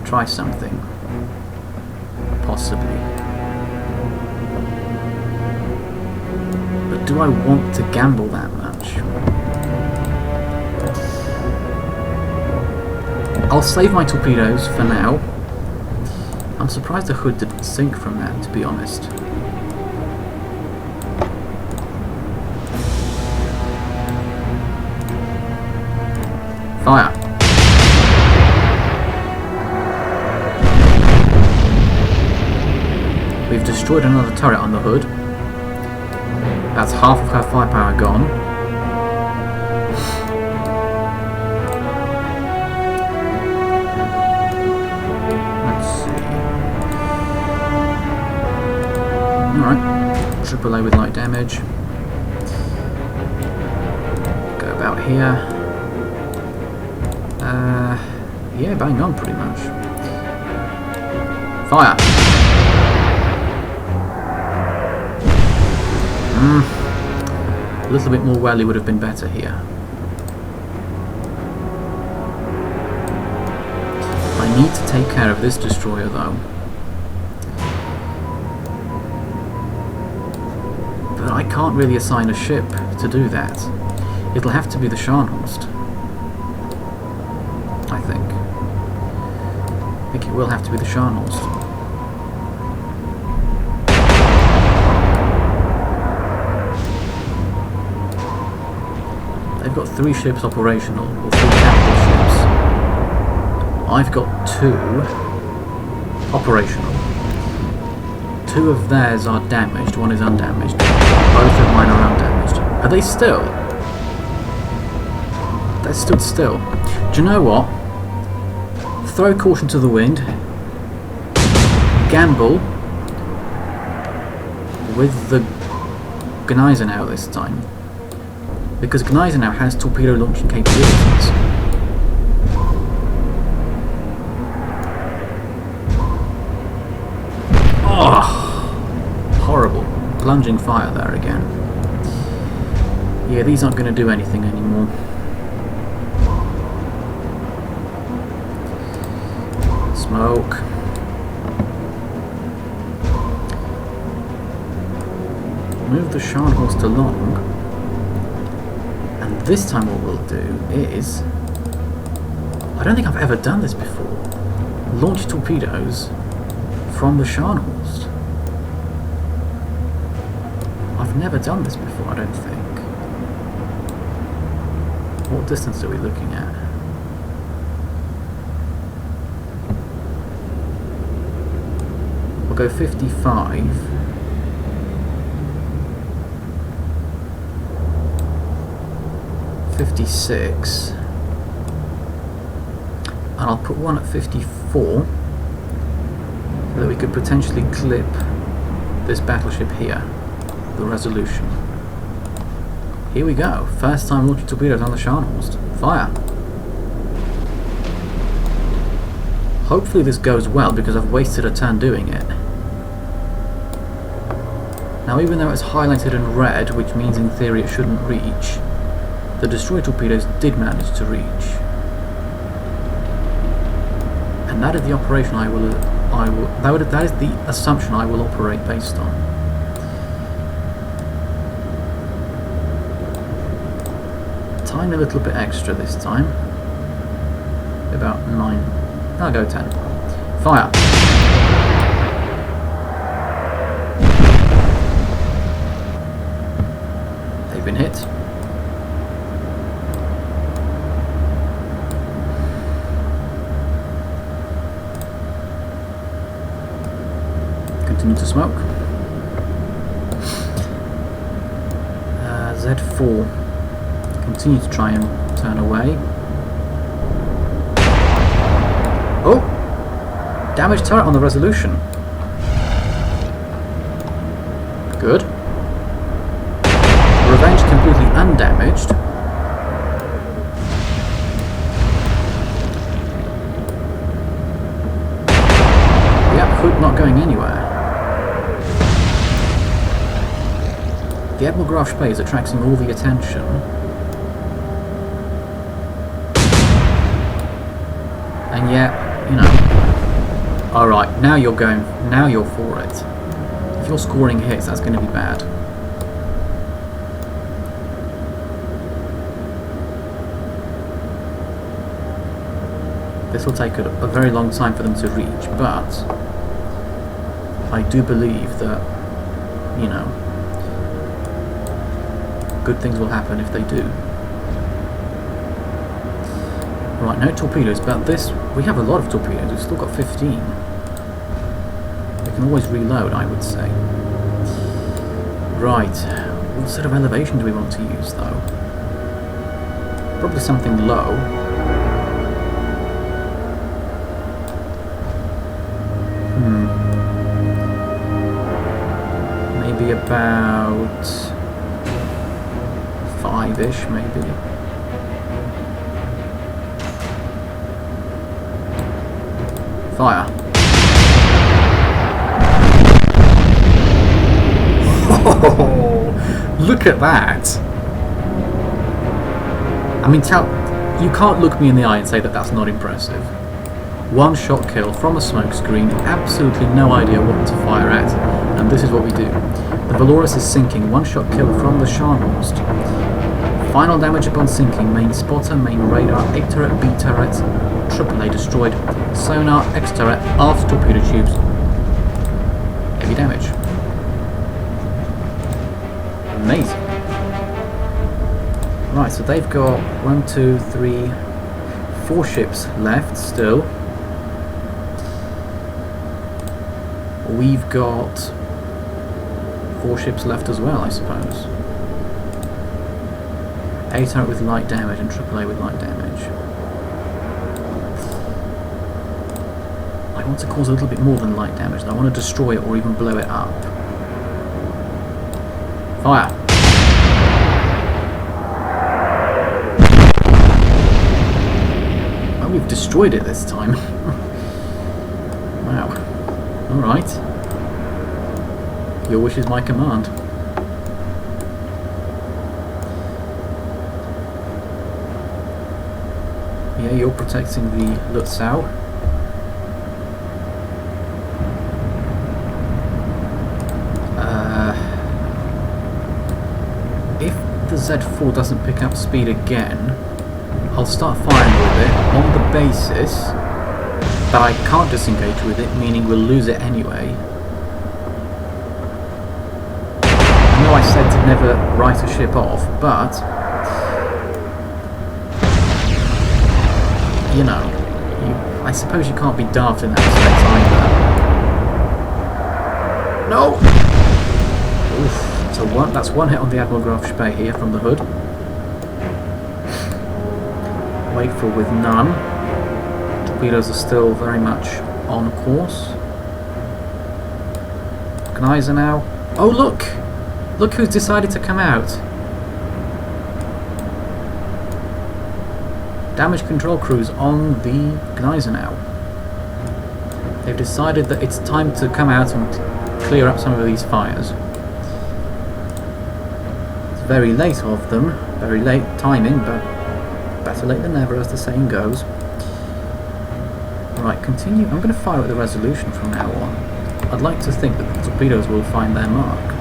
try something, possibly. But do I want to gamble that much? I'll save my torpedoes for now. I'm surprised the hood didn't sink from that, to be honest. Fire! We've destroyed another turret on the hood. That's half of her firepower gone. Let's see. Alright. AAA with light damage. Go about here. Yeah, bang on pretty much. Fire! A little bit more welly would have been better here. I need to take care of this destroyer though. But I can't really assign a ship to do that. It'll have to be the Scharnhorst. I think it will have to be the Scharnhorst. They've got 3 ships operational, or 3 capital ships. I've got 2 operational. 2 of theirs are damaged, 1 is undamaged. Both of mine are undamaged. Are they still? They stood still. Do you know what? Throw caution to the wind. Gamble with the Gneisenau this time. Because Gneisenau has torpedo launching capabilities. Oh, horrible. Plunging fire there again. Yeah, these aren't going to do anything anymore. Smoke. Move the Scharnhorst along. And this time what we'll do is... I don't think I've ever done this before. Launch torpedoes from the Scharnhorst. I've never done this before, I don't think. What distance are we looking at? We'll go 55. 56. And I'll put one at 54 so that we could potentially clip this battleship here, the Resolution. Here we go. First time launching torpedoes on the Scharnhorst. Fire. Hopefully this goes well because I've wasted a turn doing it. Now even though it's highlighted in red, which means in theory it shouldn't reach, the destroyer torpedoes did manage to reach. And that is the operation that is the assumption I will operate based on. Tiny little bit extra this time. About 9. I'll go 10. Fire! They've been hit. Continue to smoke. Z4. Continue to try and turn away. Oh! Damaged turret on the Resolution. Good. Revenge completely undamaged. Yep, Hood not going anywhere. The Admiral Graf Spee is attracting all the attention. And yet, you know, alright, now you're for it. If you're scoring hits, that's going to be bad. This will take a very long time for them to reach, but I do believe that, you know, good things will happen if they do. Right, no torpedoes, but this, we have a lot of torpedoes, we've still got 15. We can always reload, I would say. Right, what sort of elevation do we want to use, though? Probably something low. Maybe about 5-ish, maybe. Fire. Oh, look at that! I mean, you can't look me in the eye and say that that's not impressive. One shot kill from a smoke screen, absolutely no idea what to fire at, and this is what we do. The Valorous is sinking, one shot kill from the Scharnhorst. Final damage upon sinking, main spotter, main radar, A turret, B turret, AAA destroyed, sonar, X turret, aft torpedo tubes. Heavy damage. Amazing. Right, so they've got 1, 2, 3, 4 ships left still. We've got 4 ships left as well, I suppose. A-turret with light damage and AAA with light damage. I want to cause a little bit more than light damage. I want to destroy it or even blow it up. Fire! Oh, we've destroyed it this time. Wow. Alright. Your wish is my command. Yeah, you're protecting the Lutzow. If the Z4 doesn't pick up speed again, I'll start firing with it on the basis that I can't disengage with it, meaning we'll lose it anyway. I know I said to never write a ship off, but you know, I suppose you can't be daft in that respect either. No! Oof. So that's one hit on the Admiral Graf Spee here from the hood. Wakeful with none. Torpedoes are still very much on course. Gneisenau. Oh look! Look who's decided to come out. Damage control crews on the Gneisenau. They've decided that it's time to come out and clear up some of these fires. It's very late of them, very late timing, but better late than never, as the saying goes. Right, continue. I'm going to fire at the resolution from now on. I'd like to think that the torpedoes will find their mark.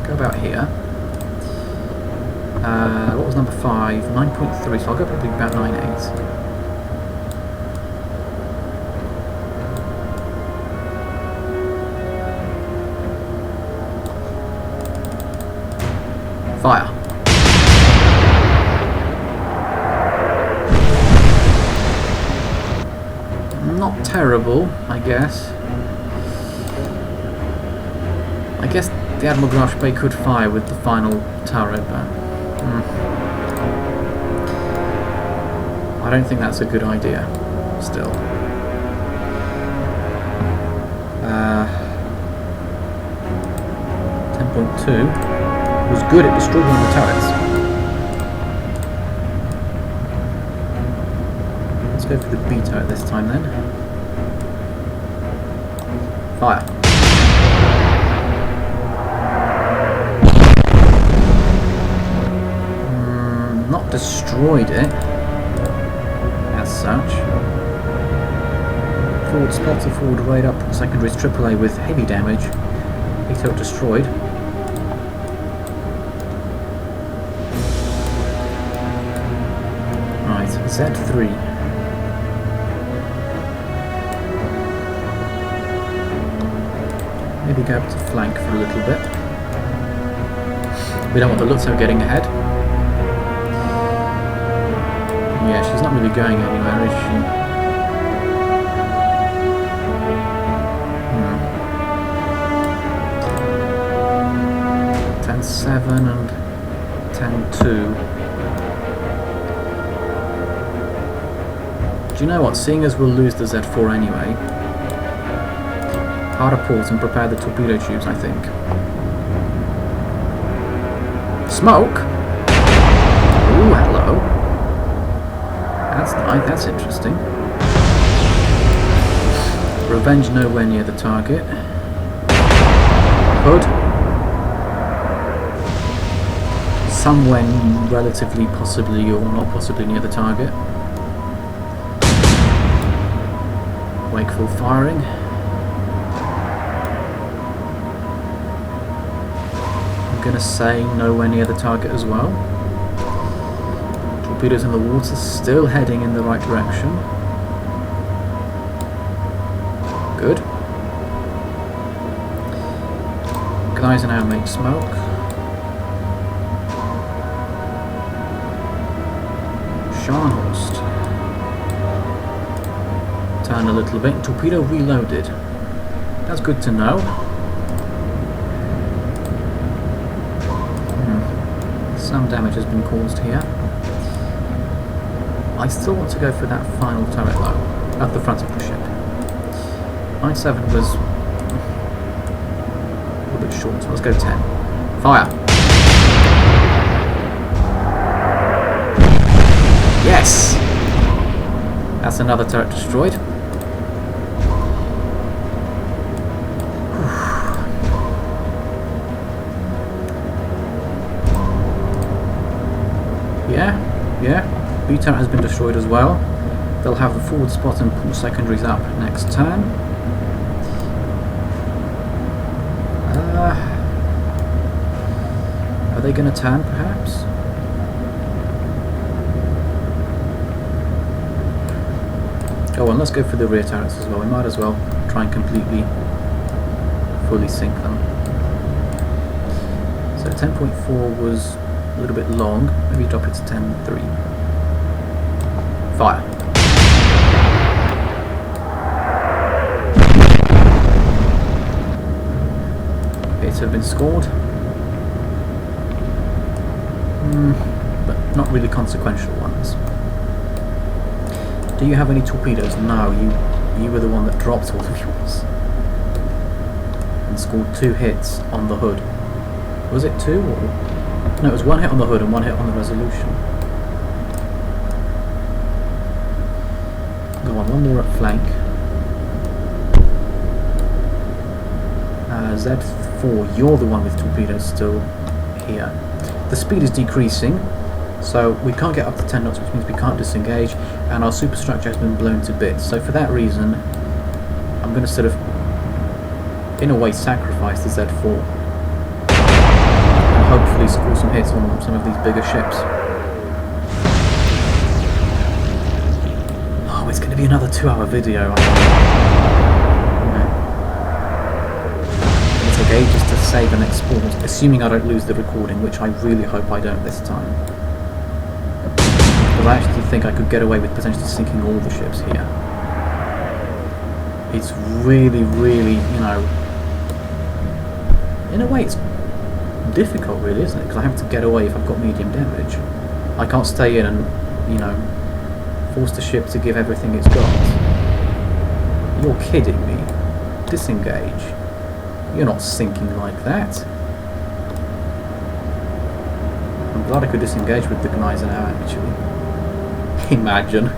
Go about here. What was number 5? 9.3, so I'll go probably about 9.8. Fire. Not terrible, I guess. I guess the Admiral Graf Spee could fire with the final turret, but I don't think that's a good idea, still. 10.2 was good, it destroyed one of the turrets. Let's go for the B turret this time then. Fire. Not destroyed it as such. Forward spotter, forward radar, secondaries AAA with heavy damage. B turret destroyed. Right, Z3. Maybe go up to flank for a little bit. We don't want the Lutzow getting ahead. Yeah, she's not really going anywhere, is she? 10.7 and 10.2. Do you know what? Seeing as we'll lose the Z4 anyway, harder port and prepare the torpedo tubes, I think. Smoke? Ooh, hello. That's nice, that's interesting. Revenge nowhere near the target. Hood. Somewhere relatively, possibly, or not possibly near the target. Wakeful firing. I'm going to say nowhere near the target as well. Torpedoes in the water, still heading in the right direction. Good. Guys are now make smoke. Scharnhorst. Turn a little bit. Torpedo reloaded. That's good to know. Some damage has been caused here. I still want to go for that final turret though, at the front of the ship. 9-7 was a little bit short, so let's go 10. Fire! Yes! That's another turret destroyed. Yeah, B turret has been destroyed as well. They'll have the forward spot and pull secondaries up next turn. Are they going to turn perhaps? Go on, let's go for the rear turrets as well. We might as well try and completely, fully sink them. So 10.4 was a little bit long. Maybe drop it to 10.3. Fire. Hits have been scored. But not really consequential ones. Do you have any torpedoes? No, you were the one that dropped all of yours. And scored 2 hits on the hood. Was it 2 or...? No, it was 1 hit on the hood and 1 hit on the resolution. Go on, one more at flank. Z4, you're the one with torpedoes still here. The speed is decreasing, so we can't get up to 10 knots, which means we can't disengage, and our superstructure has been blown to bits. So for that reason, I'm going to sort of, in a way, sacrifice the Z4. Hopefully score some hits on some of these bigger ships. Oh, it's going to be another 2-hour video. It'll take ages to save and export, assuming I don't lose the recording, which I really hope I don't this time. Because I actually think I could get away with potentially sinking all the ships here. It's really, really, you know, in a way it's difficult really, isn't it? Because I have to get away if I've got medium damage. I can't stay in and, you know, force the ship to give everything it's got. You're kidding me. Disengage. You're not sinking like that. I'm glad I could disengage with the Gneiser now, actually. Imagine.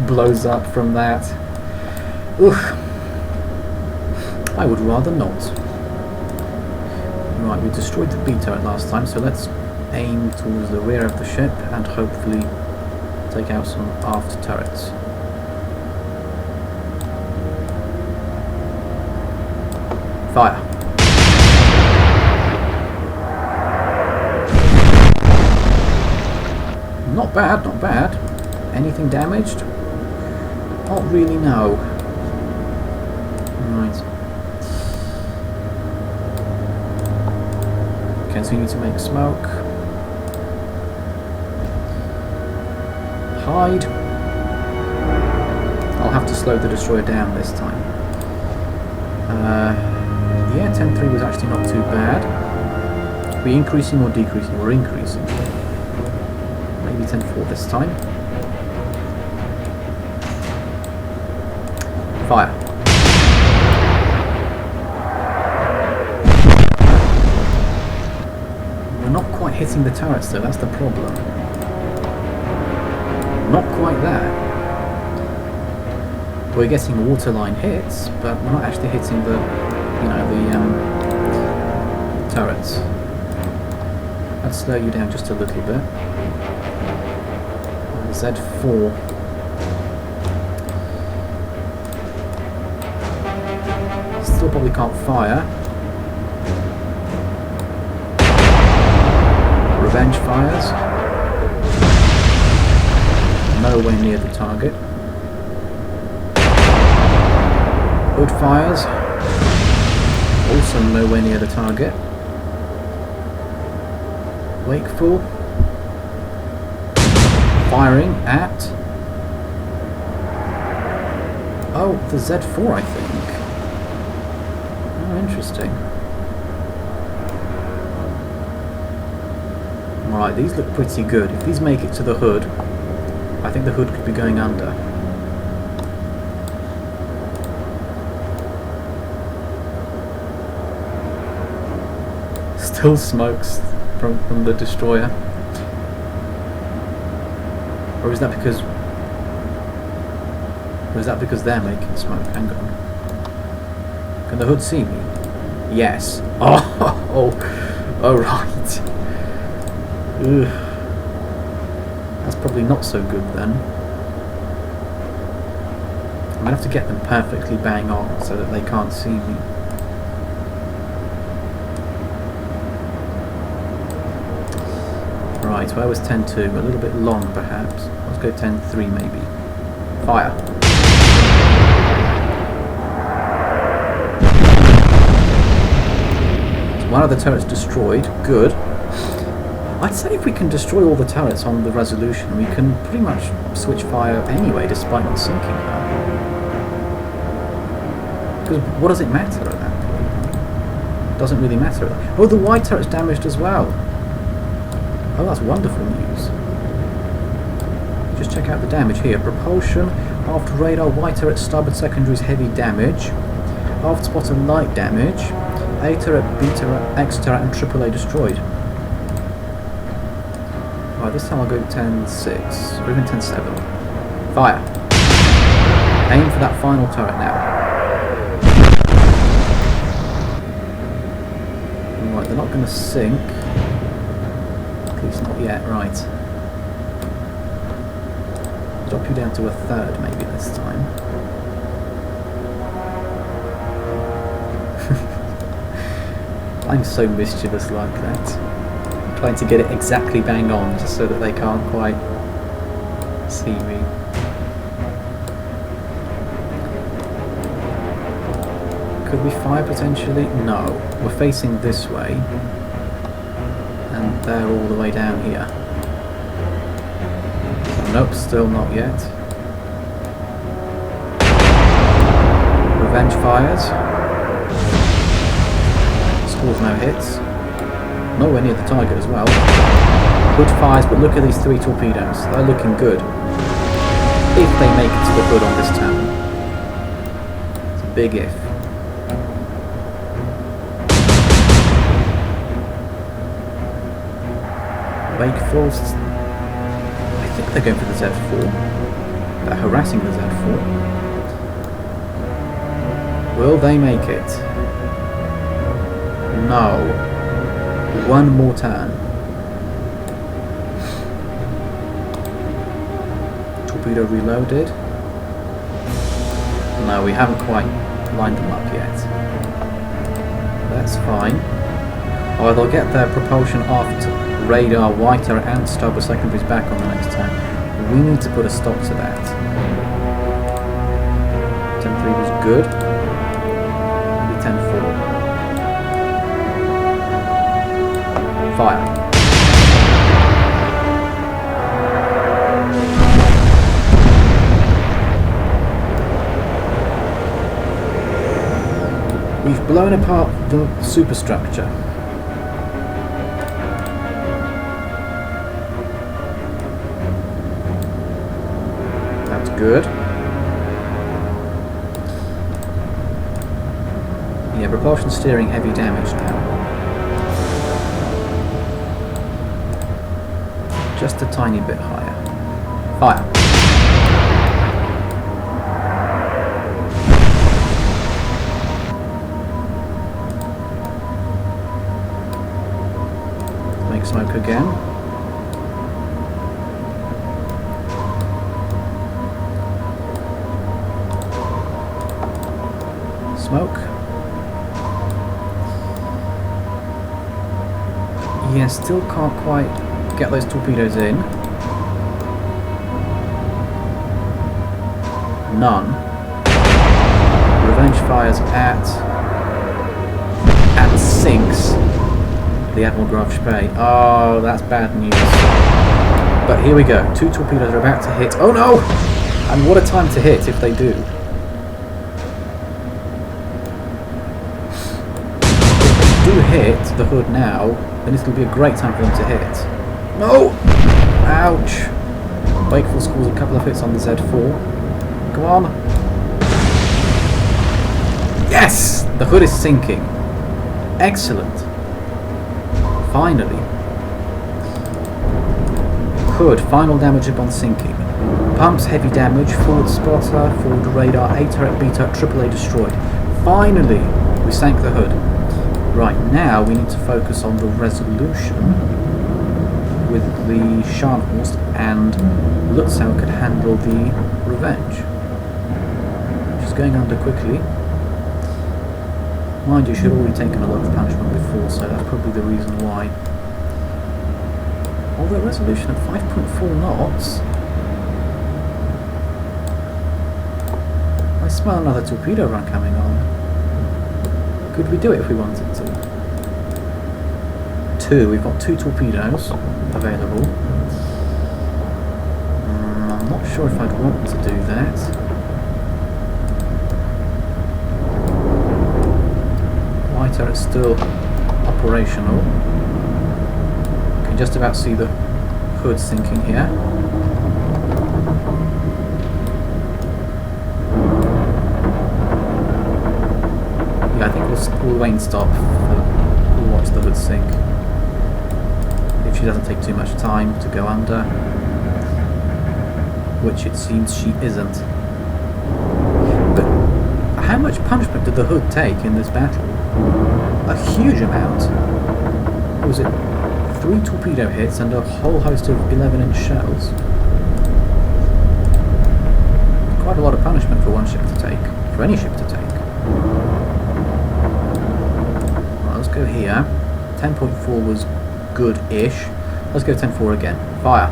Blows up from that. Ugh. I would rather not. Right, we destroyed the B turret last time, so let's aim towards the rear of the ship and hopefully take out some aft turrets. Fire. Not bad, not bad. Anything damaged? Not really, no. Right. Continue to make smoke. Hide. I'll have to slow the destroyer down this time. Yeah, 10.3 was actually not too bad. Are we increasing or decreasing? We're increasing. Maybe 10.4 this time. Fire. Not quite hitting the turrets though, that's the problem. Not quite there. We're getting waterline hits, but we're not actually hitting the, you know, the turrets. Let's slow you down just a little bit. Z4. Still probably can't fire. Revenge fires. Nowhere near the target. Hood fires. Also nowhere near the target. Wakeful. Firing at... oh, the Z4, I think. Oh, interesting. Right, these look pretty good. If these make it to the hood, I think the hood could be going under. Still smokes from the destroyer. Or is that because... or is that because they're making smoke? Hang on. Can the hood see me? Yes. Oh, oh right. Ugh. That's probably not so good then. I'm gonna have to get them perfectly bang on so that they can't see me. Right, where was 10-2? A little bit long perhaps. Let's go 10-3 maybe. Fire. So one of the turrets destroyed. Good. I'd say if we can destroy all the turrets on the resolution, we can pretty much switch fire anyway, despite not sinking her. Because what does it matter at that point? It doesn't really matter. Oh, the wide turret's damaged as well. Oh, that's wonderful news. Just check out the damage here. Propulsion, aft radar, wide turret, starboard secondaries, heavy damage. Aft spotter, light damage. A turret, B turret, X turret, and AAA destroyed. Right, this time I'll go 10-6, or even 10-7. Fire. Aim for that final turret now. Right, they're not going to sink. At least not yet, right. Drop you down to a third maybe this time. I'm so mischievous like that. Trying to get it exactly bang on just so that they can't quite see me. Could we fire potentially? No. We're facing this way. And they're all the way down here. Nope, still not yet. Revenge fires. Scores no hits. Nowhere near the target as well. Hood fires, but look at these 3 torpedoes. They're looking good. If they make it to the hood on this turn. It's a big if. Wakeful. I think they're going for the Z4. They're harassing the Z4. Will they make it? No. One more turn. Torpedo reloaded. No, we haven't quite lined them up yet. That's fine. Oh, they'll get their propulsion aft radar, wide turret and starboard secondaries back on the next turn. We need to put a stop to that. 10-3 was good. Maybe 10-4. Fire. We've blown apart the superstructure. That's good. Yeah, propulsion steering heavy damage now. Just a tiny bit higher. Fire. Make smoke again. Smoke. Yeah, still can't quite get those torpedoes in. None. Revenge fires at sinks. the Admiral Graf Spee. Oh, that's bad news. But here we go. 2 torpedoes are about to hit. Oh no! And what a time to hit if they do. If they do hit the hood now, then this will be a great time for them to hit. No! Ouch! Wakeful scores a couple of hits on the Z4. Come on! Yes! The hood is sinking. Excellent. Finally. Hood, final damage upon sinking. Pumps, heavy damage, forward spotter, forward radar, A turret, B turret, AAA destroyed. Finally, we sank the hood. Right, now we need to focus on the resolution with the Scharnhorst, and Lutzow could handle the Revenge. She's going under quickly. Mind you, she'd already taken a lot of punishment before, so that's probably the reason why. Although resolution at 5.4 knots... I smell another torpedo run coming on. Could we do it if we wanted to? 2, we've got 2 torpedoes available. I'm not sure if I'd want to do that. White turret's still operational. You can just about see the hood sinking here. Yeah, I think we'll wait and stop. We'll watch the hood sink. If she doesn't take too much time to go under, which it seems she isn't. But how much punishment did the hood take in this battle? A huge amount. What was it? 3 torpedo hits and a whole host of 11-inch shells. Quite a lot of punishment for one ship to take. For any ship to take. Right, let's go here. 10.4 was good-ish. Let's go 10.4 again. Fire.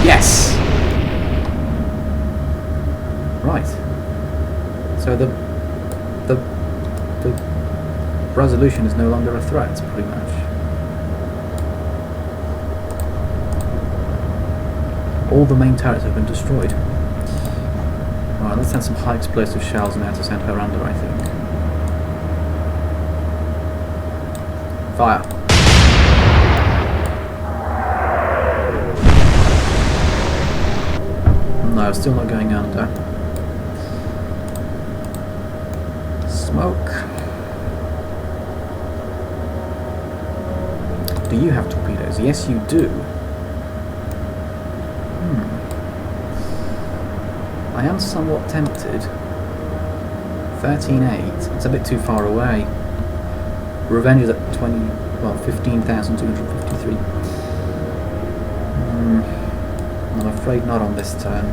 Yes! Right. So the resolution is no longer a threat, pretty much. All the main turrets have been destroyed. Right, let's send some high explosive shells now to send her under, I think. Fire. No, still not going under. Smoke. Do you have torpedoes? Yes, you do. I am somewhat tempted. 13.8. It's a bit too far away. Revenge is at 15,253. I'm afraid not on this turn.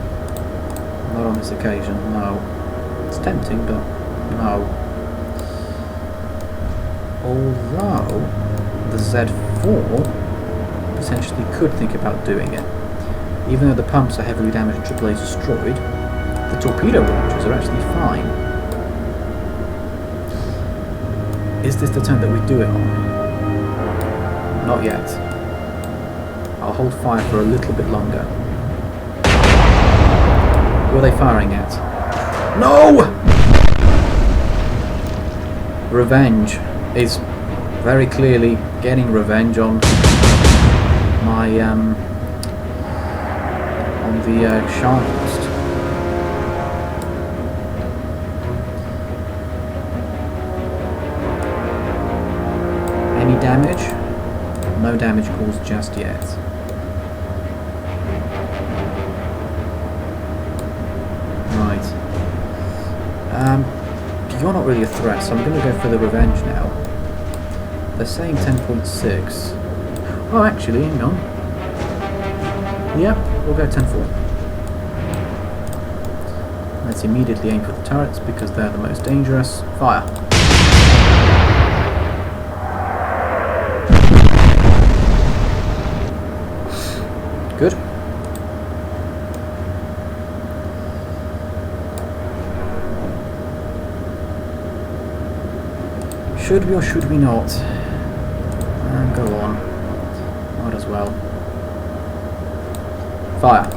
Not on this occasion, no. It's tempting, but no. Although the Z4 potentially could think about doing it. Even though the pumps are heavily damaged and AAA is destroyed, the torpedo launchers are actually fine. Is this the turn that we do it on? Not yet. I'll hold fire for a little bit longer. Who are they firing at? No! Revenge is very clearly getting revenge on my on the Scharnhorst. Any damage? No damage caused just yet. Right. You're not really a threat, so I'm going to go for the revenge now. They're saying 10.6. Oh, actually, hang on. Yep, we'll go 10.4. Let's immediately aim for the turrets because they're the most dangerous. Fire. Good. Should we or should we not? Go on. Might as well. Fire.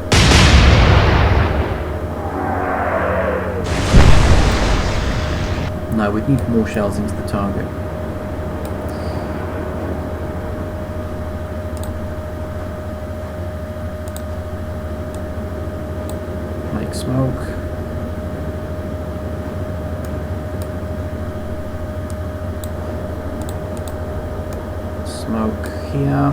No, we'd need more shells into the target. Make smoke. Smoke here.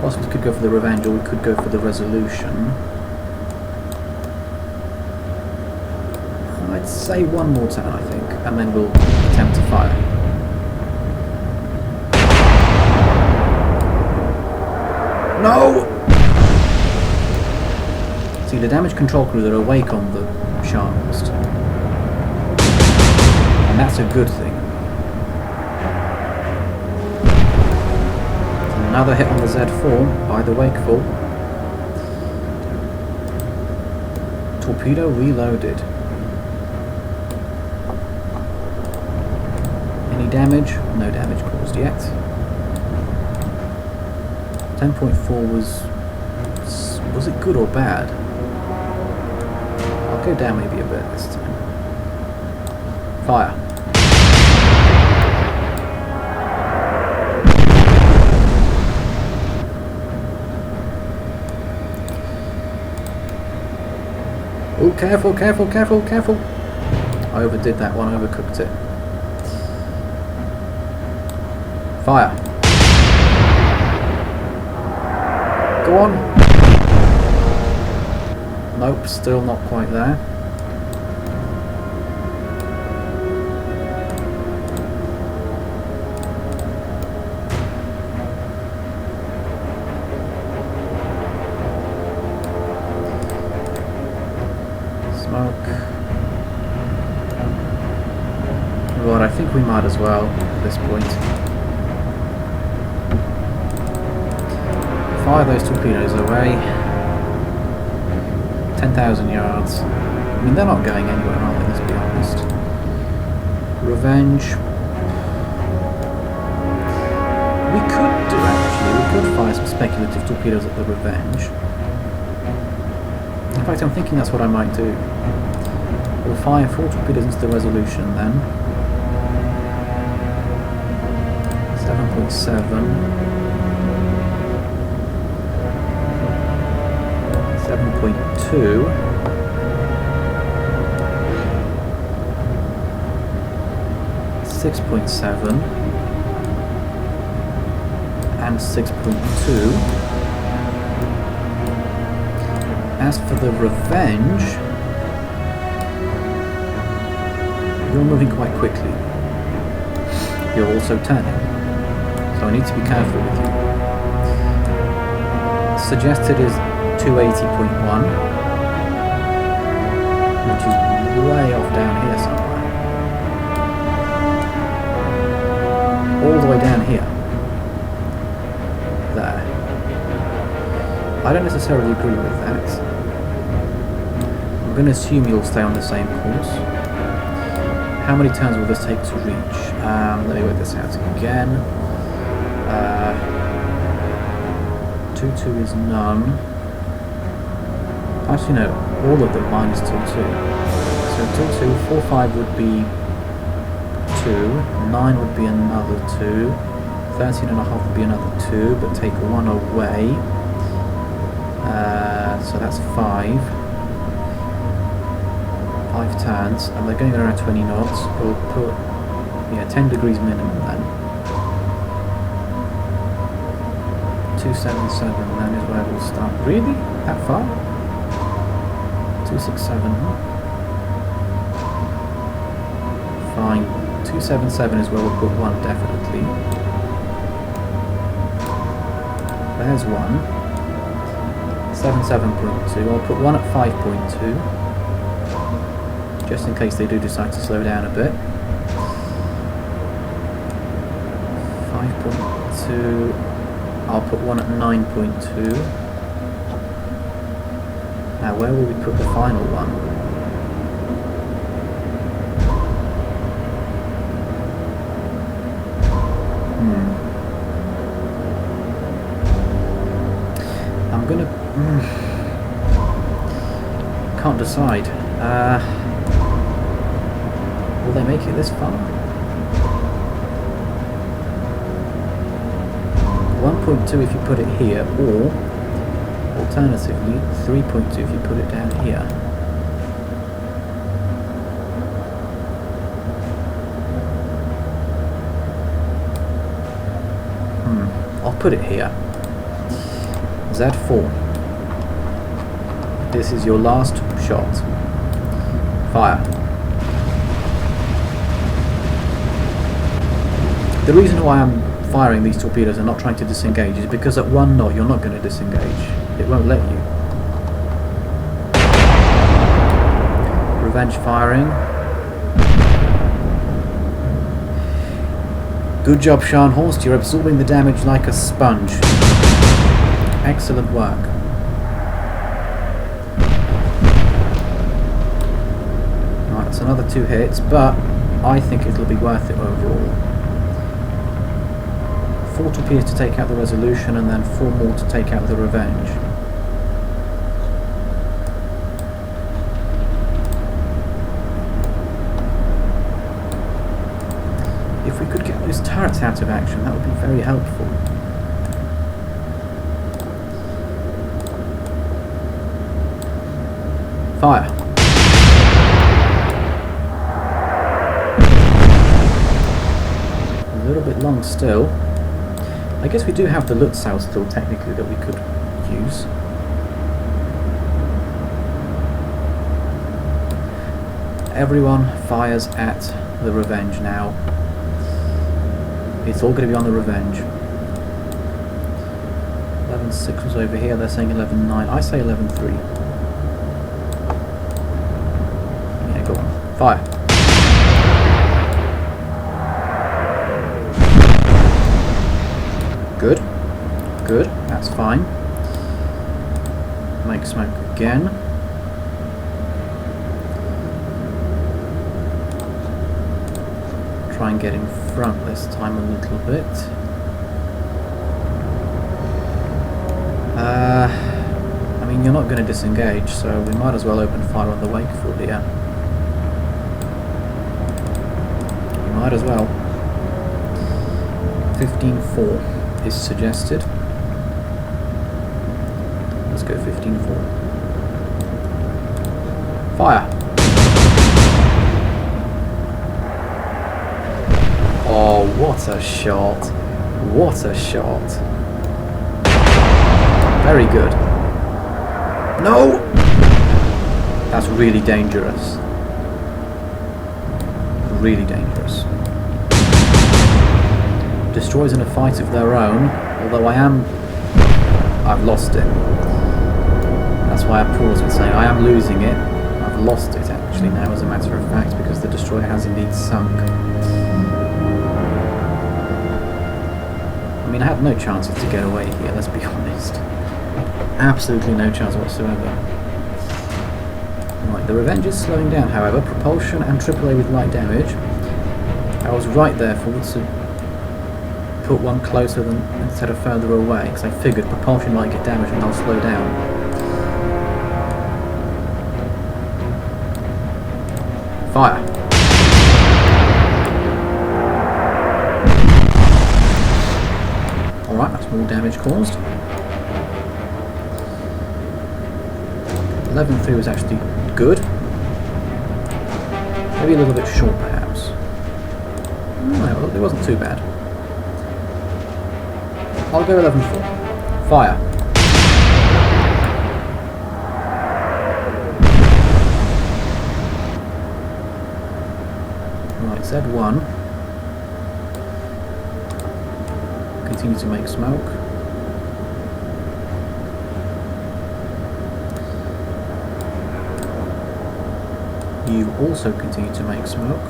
Possibly could go for the revenge, or we could go for the resolution. I'd say one more turn, I think, and then we'll attempt to fire. No! See, the damage control crew that are awake on the sharpest. And that's a good thing. Another hit on the Z4 by the wakeful. Torpedo reloaded. Any damage? No damage caused yet. 10.4 was it good or bad? I'll go down maybe a bit this time. Fire. Oh, careful, careful, careful, careful. I overdid that one, overcooked it. Fire. Go on. Nope, still not quite there. Right, I think we might as well at this point. Fire those torpedoes away. 10,000 yards. I mean, they're not going anywhere, are they, let's be honest. Revenge. We could do, actually. We could fire some speculative torpedoes at the Revenge. In fact, I'm thinking that's what I might do. We'll fire 4 torpedoes into the Resolution then. 7.7. 7.2. 6.7 and 6.2. As for the Revenge, you're moving quite quickly. You're also turning, so I need to be careful with you. Suggested is 280.1, which is way off down here somewhere. All the way down here. There. I don't necessarily agree with that. I'm going to assume you'll stay on the same course. How many turns will this take to reach? Let me work this out again. 2-2 is none. Actually no, all of them minus 2-2. So 2-2, 4-5 would be 2, 9 would be another 2, 13.5 would be another 2, but take 1 away. So that's 5. 5 turns, and they're going around 20 knots. We'll put, 10 degrees minimum then. 277 then is where we'll start. Really? That far? 267. Fine. 277 is where we'll put 1 definitely. There's 1. 77.2. I'll put 1 at 5.2. Just in case they do decide to slow down a bit. 5.2. I'll put 1 at 9.2. Now, where will we put the final one? I'm gonna... Can't decide. Will they make it this far? 1.2 if you put it here, or alternatively 3.2 if you put it down here. I'll put it here. Z4. This is your last shot. Fire. The reason why I'm firing these torpedoes and not trying to disengage is because at 1 knot you're not going to disengage. It won't let you. Revenge firing. Good job, Scharnhorst. You're absorbing the damage like a sponge. Excellent work. Right, that's another 2 hits, but I think it'll be worth it overall. 4 torpedoes to take out the Resolution, and then 4 more to take out the Revenge. If we could get those turrets out of action, that would be very helpful. Fire. A little bit long still. I guess we do have the Lutzow still technically that we could use. Everyone fires at the Revenge now. It's all going to be on the Revenge. 11.6 was over here, they're saying 11.9. I say 11.3. Yeah, go on. Fire. Good. Good, that's fine. Make smoke again. Try and get in front this time a little bit. I mean, you're not going to disengage, so we might as well open fire on the Wakeful here. You might as well. 15.4 is suggested. Let's go 15.4. Fire! Oh, what a shot. What a shot. Very good. No! That's really dangerous. Really dangerous. Destroys in a fight of their own, although I've lost it. That's why I paused with saying I am losing it. I've lost it actually now, as a matter of fact, because the destroyer has indeed sunk. I mean, I had no chances to get away here, let's be honest. Absolutely no chance whatsoever. Right, the Revenge is slowing down, however. Propulsion and AAA with light damage. I was right there for to put one closer than instead of further away, because I figured propulsion might get damaged and I'll slow down. Fire! Alright, that's more damage caused. 11.3 was actually good. Maybe a little bit short, perhaps. No, it wasn't too bad. I'll go 11.4. Fire. Right, Z1. Continue to make smoke. You also continue to make smoke.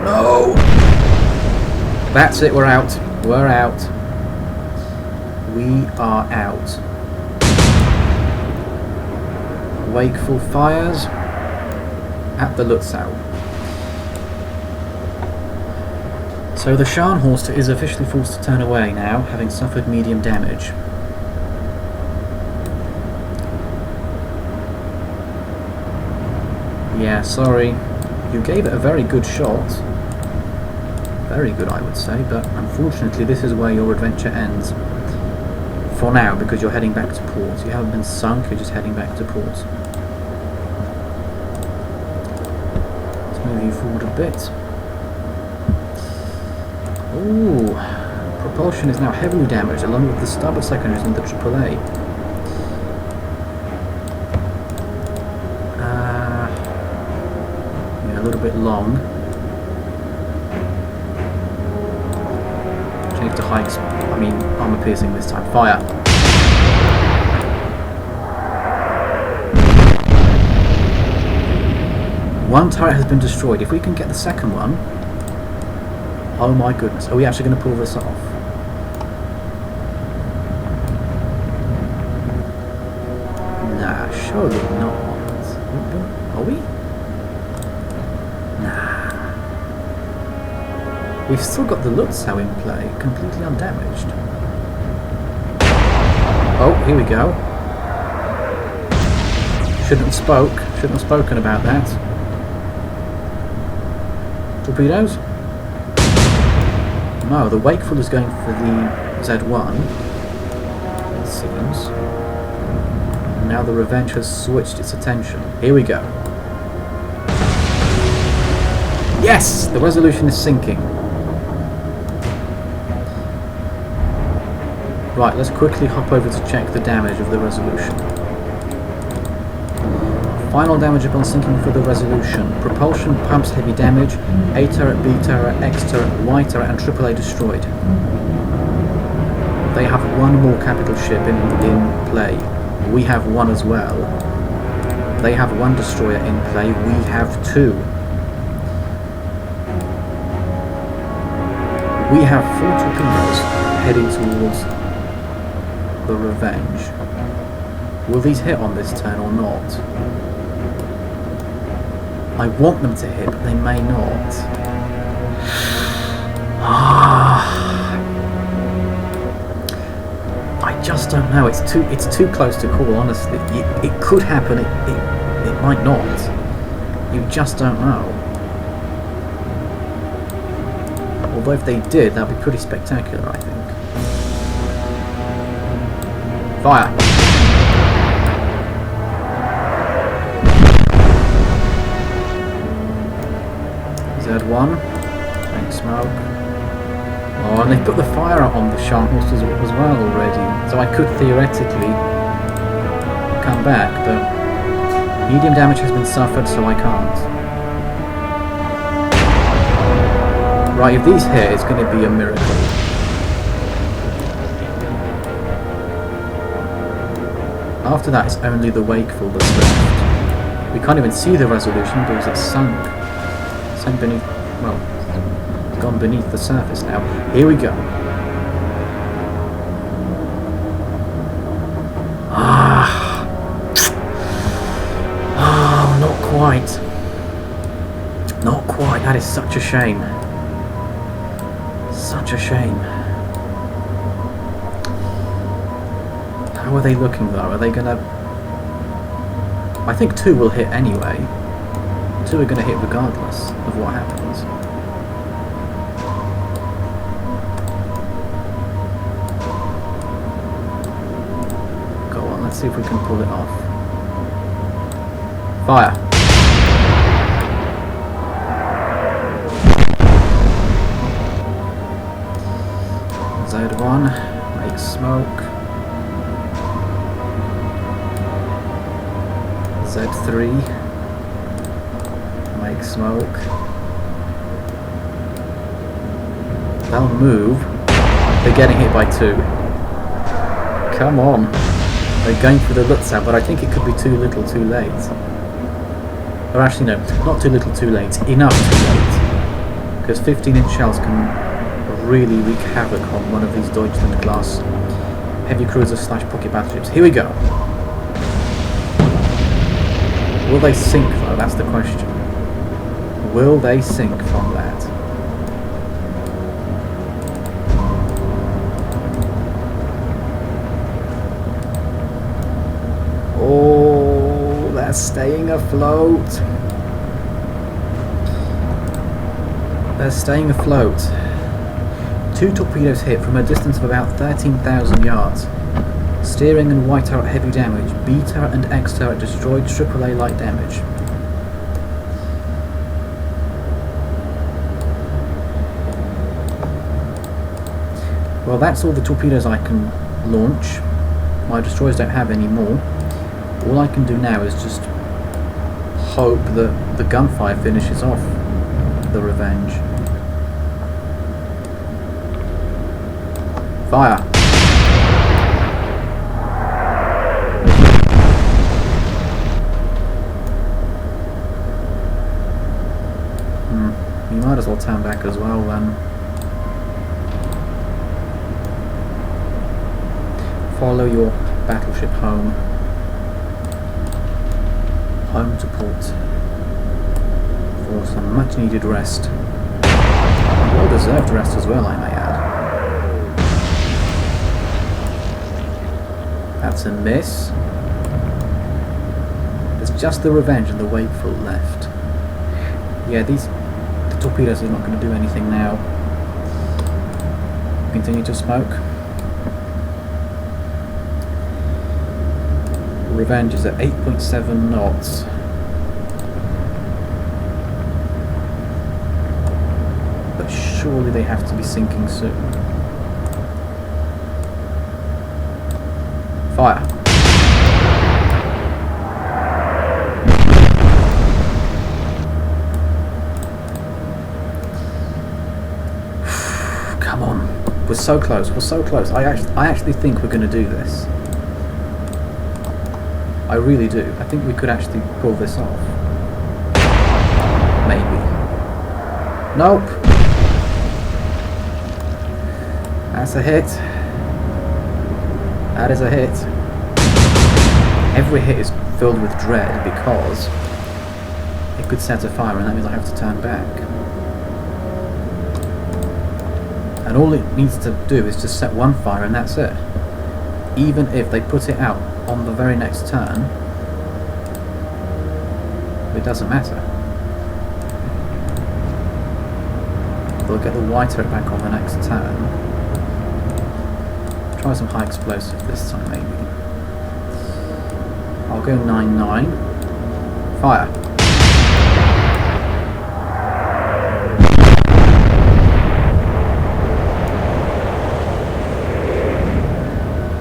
No! That's it, we're out. We're out. We are out. Wakeful fires at the Lutzow. So the Scharnhorst is officially forced to turn away now, having suffered medium damage. Yeah, sorry. You gave it a very good shot. Very good, I would say, but unfortunately this is where your adventure ends. For now, because you're heading back to port. You haven't been sunk, you're just heading back to port. Let's move you forward a bit. Ooh, propulsion is now heavily damaged, along with the starboard secondaries and the AAA. Yeah, a little bit long. Change to hikes. I mean, armor piercing this time. Fire! One turret has been destroyed. If we can get the second one... Oh my goodness. Are we actually going to pull this off? Nah, surely not. Are we? Nah. We've still got the Lutzow in play, completely undamaged. Oh, here we go. Shouldn't have spoken about that. Torpedoes? No, the Wakeful is going for the Z1, it seems. And now the Revenge has switched its attention. Here we go. Yes! The Resolution is sinking. Right, let's quickly hop over to check the damage of the Resolution. Final damage upon sinking for the Resolution. Propulsion, pumps heavy damage. A turret, B turret, X turret, Y turret and AAA destroyed. They have one more capital ship in play. We have one as well. They have one destroyer in play. We have two. We have 4 torpedoes heading towards the Revenge. Will these hit on this turn or not? I want them to hit, but they may not. I just don't know. It's too close to call, honestly. It could happen, it might not. You just don't know. Although if they did, that'd be pretty spectacular, I think. Fire! Z1, make smoke. Oh, and they've put the fire out on the Scharnhorst as well already, so I could theoretically come back, but medium damage has been suffered, so I can't. Right, if these hit, it's going to be a miracle. After that, it's only the Wakeful that's left. We can't even see the Resolution because it's sunk. Beneath, well, it's gone beneath the surface now. Here we go. Not quite. Not quite. That is such a shame. Such a shame. How are they looking though? Are they gonna... I think 2 will hit anyway. 2 are going to hit regardless of what happens. Go on, let's see if we can pull it off. Fire! Z1, make smoke. Z3. Make smoke. They'll move. They're getting hit by 2. Come on. They're going for the Lutzow, but I think it could be too little too late. Or actually no, not too little too late. Enough too late. Because 15-inch shells can really wreak havoc on one of these Deutschland class heavy cruiser / pocket battleships. Here we go. Will they sink though? That's the question. Will they sink from that? Oh, they're staying afloat. They're staying afloat. 2 torpedoes hit from a distance of about 13,000 yards. Steering and Y turret heavy damage. B turret and X turret destroyed. AAA light damage. Well, that's all the torpedoes I can launch. My destroyers don't have any more. All I can do now is just hope that the gunfire finishes off the Revenge. Fire! You might as well turn back as well then. Follow your battleship home. Home to port. For some much needed rest. Well deserved rest as well, I may add. That's a miss. There's just the Revenge and the Wakeful left. Yeah, the torpedoes are not going to do anything now. Continue to smoke. Revenge is at 8.7 knots. But surely they have to be sinking soon. Fire! Come on. We're so close, we're so close. I actually think we're going to do this. I really do. I think we could actually pull this off. Maybe. Nope. That's a hit. That is a hit. Every hit is filled with dread because it could set a fire and that means I have to turn back. And all it needs to do is just set one fire and that's it. Even if they put it out on the very next turn, it doesn't matter. They'll get the Y turret back on the next turn. Try some high explosive this time maybe. I'll go 9-9. Fire!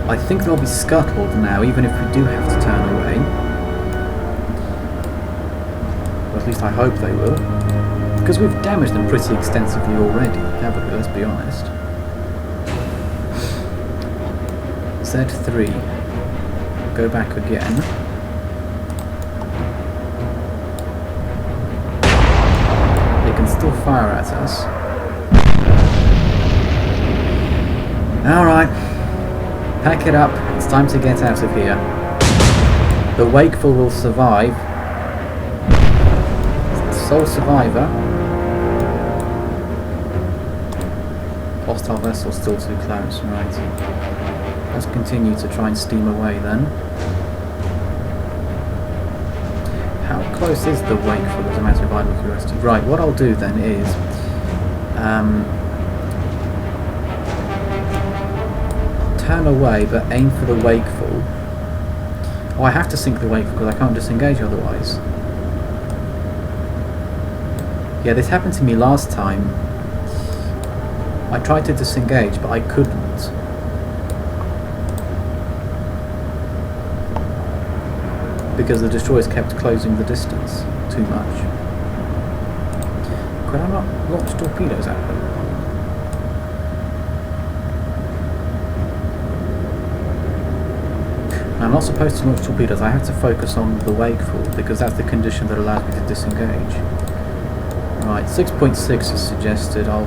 I think they'll be scuttled now, even if we do have to turn away. Or at least I hope they will. Because we've damaged them pretty extensively already, haven't we? Let's be honest. Z3. Go back again. They can still fire at us. Alright. Pack it up, it's time to get out of here. The Wakeful will survive. The sole survivor. Hostile vessel still too close, right. Let's continue to try and steam away then. How close is the Wakeful as a matter of idle curiosity? Right, what I'll do then is turn away but aim for the Wakeful. Oh, I have to sink the Wakeful because I can't disengage otherwise. Yeah, this happened to me last time. I tried to disengage but I couldn't. Because the destroyers kept closing the distance too much. Could I not launch torpedoes at them? I'm not supposed to launch torpedoes, I have to focus on the Wakeful because that's the condition that allows me to disengage. Right, 6.6 is suggested. I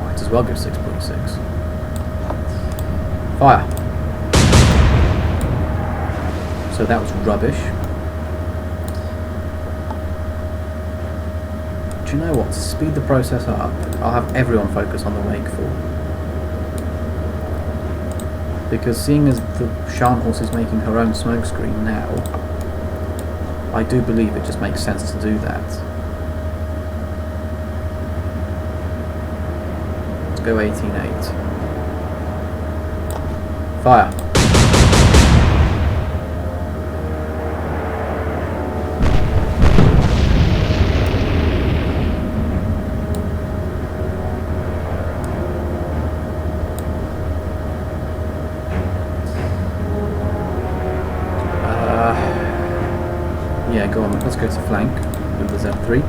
might as well give 6.6. Fire. So that was rubbish. Do you know what? To speed the process up, I'll have everyone focus on the wakeful. Because seeing as the Scharnhorst is making her own smokescreen now, I do believe it just makes sense to do that. Let's go 18.8. Fire. Yeah, go on, let's go to flank with the Z3.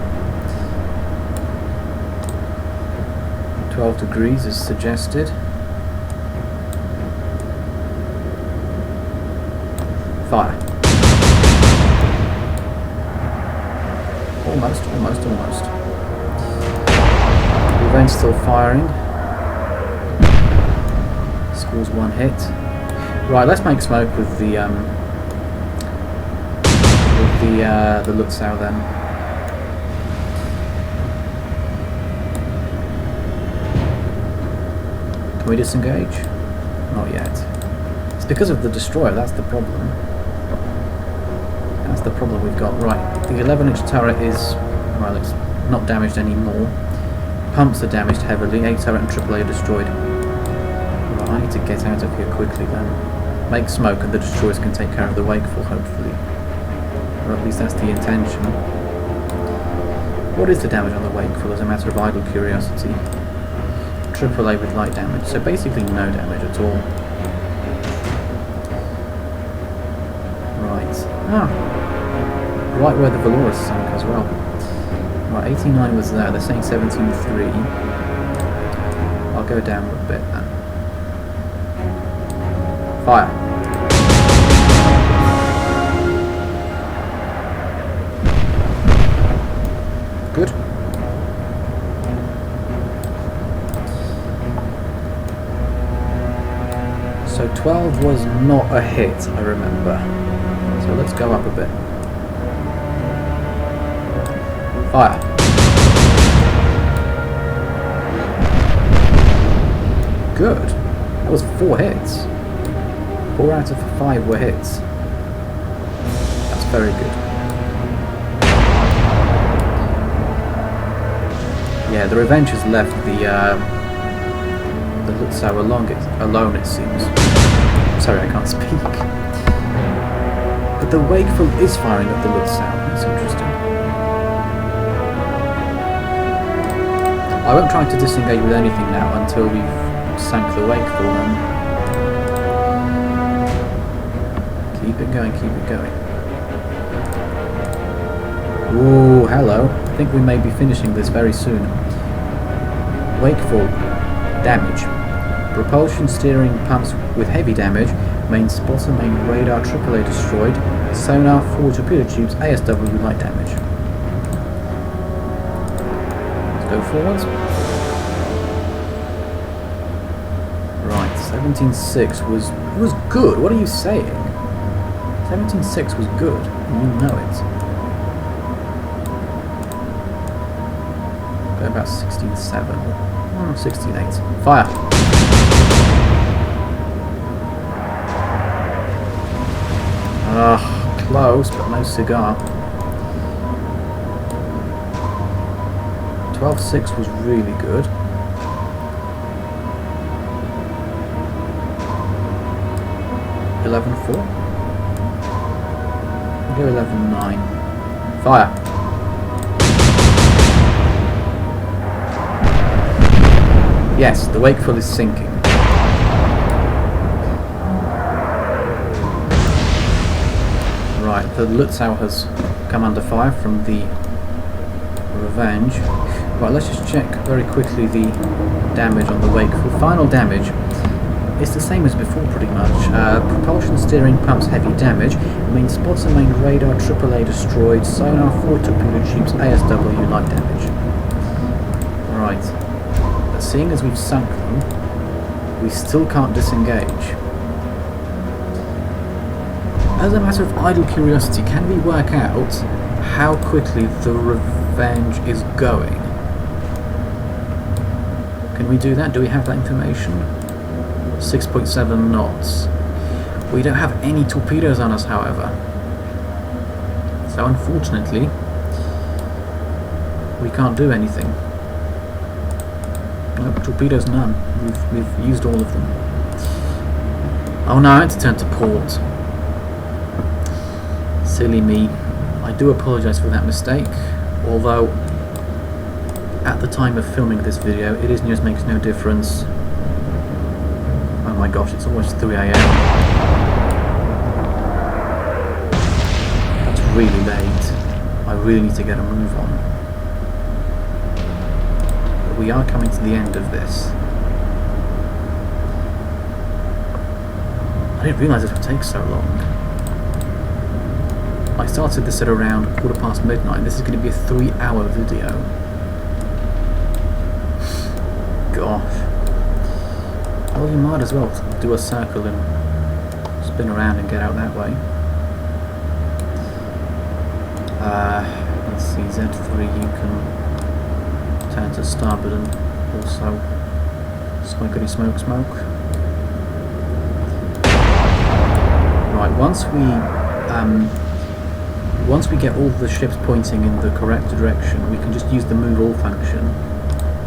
12 degrees is suggested. Fire. Almost. Revenge still firing. Scores 1 hit. Right, let's make smoke with the Lutzow then. Can we disengage? Not yet. It's because of the destroyer, that's the problem. That's the problem we've got. Right, the 11-inch turret is, well, it's not damaged anymore. Pumps are damaged heavily, A turret and AAA are destroyed. Right, I need to get out of here quickly then. Make smoke and the destroyers can take care of the wakeful, hopefully. Or at least that's the intention. What is the damage on the wakeful as a matter of idle curiosity? AAA with light damage, so basically no damage at all. Right. Ah! Right where the Valorous sunk as well. Right, 89 was there, they're saying 17.3. I'll go down a bit then. Fire! Good. So 12 was not a hit, I remember. So let's go up a bit. Fire. Good. That was 4 hits. 4 out of 5 were hits. That's very good. Yeah, the Revenge has left the Lutzow alone, it seems. Sorry, I can't speak. But the wakeful is firing at the Lutzow. That's interesting. I won't try to disengage with anything now until we've sank the wakeful. Keep it going, keep it going. Ooh, hello. I think we may be finishing this very soon. Wakeful. Damage. Propulsion steering pumps with heavy damage. Main spotter, main radar, AAA destroyed. Sonar, 4 torpedo tubes, ASW light damage. Let's go forwards. Right, 17.6 was good. What are you saying? 17.6 was good. You know it. Go about 16.7. 16.8. Fire! Close, but no cigar. 12.6 was really good. $11.4. Go 11.9. Fire! Yes, the wakeful is sinking. Right, the Lutzow has come under fire from the Revenge. Right, let's just check very quickly the damage on the wakeful. Final damage is the same as before pretty much. Propulsion steering pumps heavy damage. Main spotter, main radar, AAA destroyed. Sonar, 4 torpedo tubes, ASW light damage. Right. Let's seeing as we've sunk them, we still can't disengage. As a matter of idle curiosity, can we work out how quickly the Revenge is going? Can we do that? Do we have that information? 6.7 knots. We don't have any torpedoes on us, however. So unfortunately, we can't do anything. Nope, torpedoes none. We've used all of them. Oh no, I had to turn to port. Silly me. I do apologise for that mistake, although at the time of filming this video it just makes no difference. Oh my gosh, it's almost 3 AM. That's really late. I really need to get a move on. But we are coming to the end of this. I didn't realise this would take so long. I started this at around midnight. This is going to be a 3-hour video. Gosh. Well, you might as well do a circle and spin around and get out that way. Let's see, Z3 you can turn to starboard and also smoke any smoke. Right, once we get all the ships pointing in the correct direction, we can just use the move all function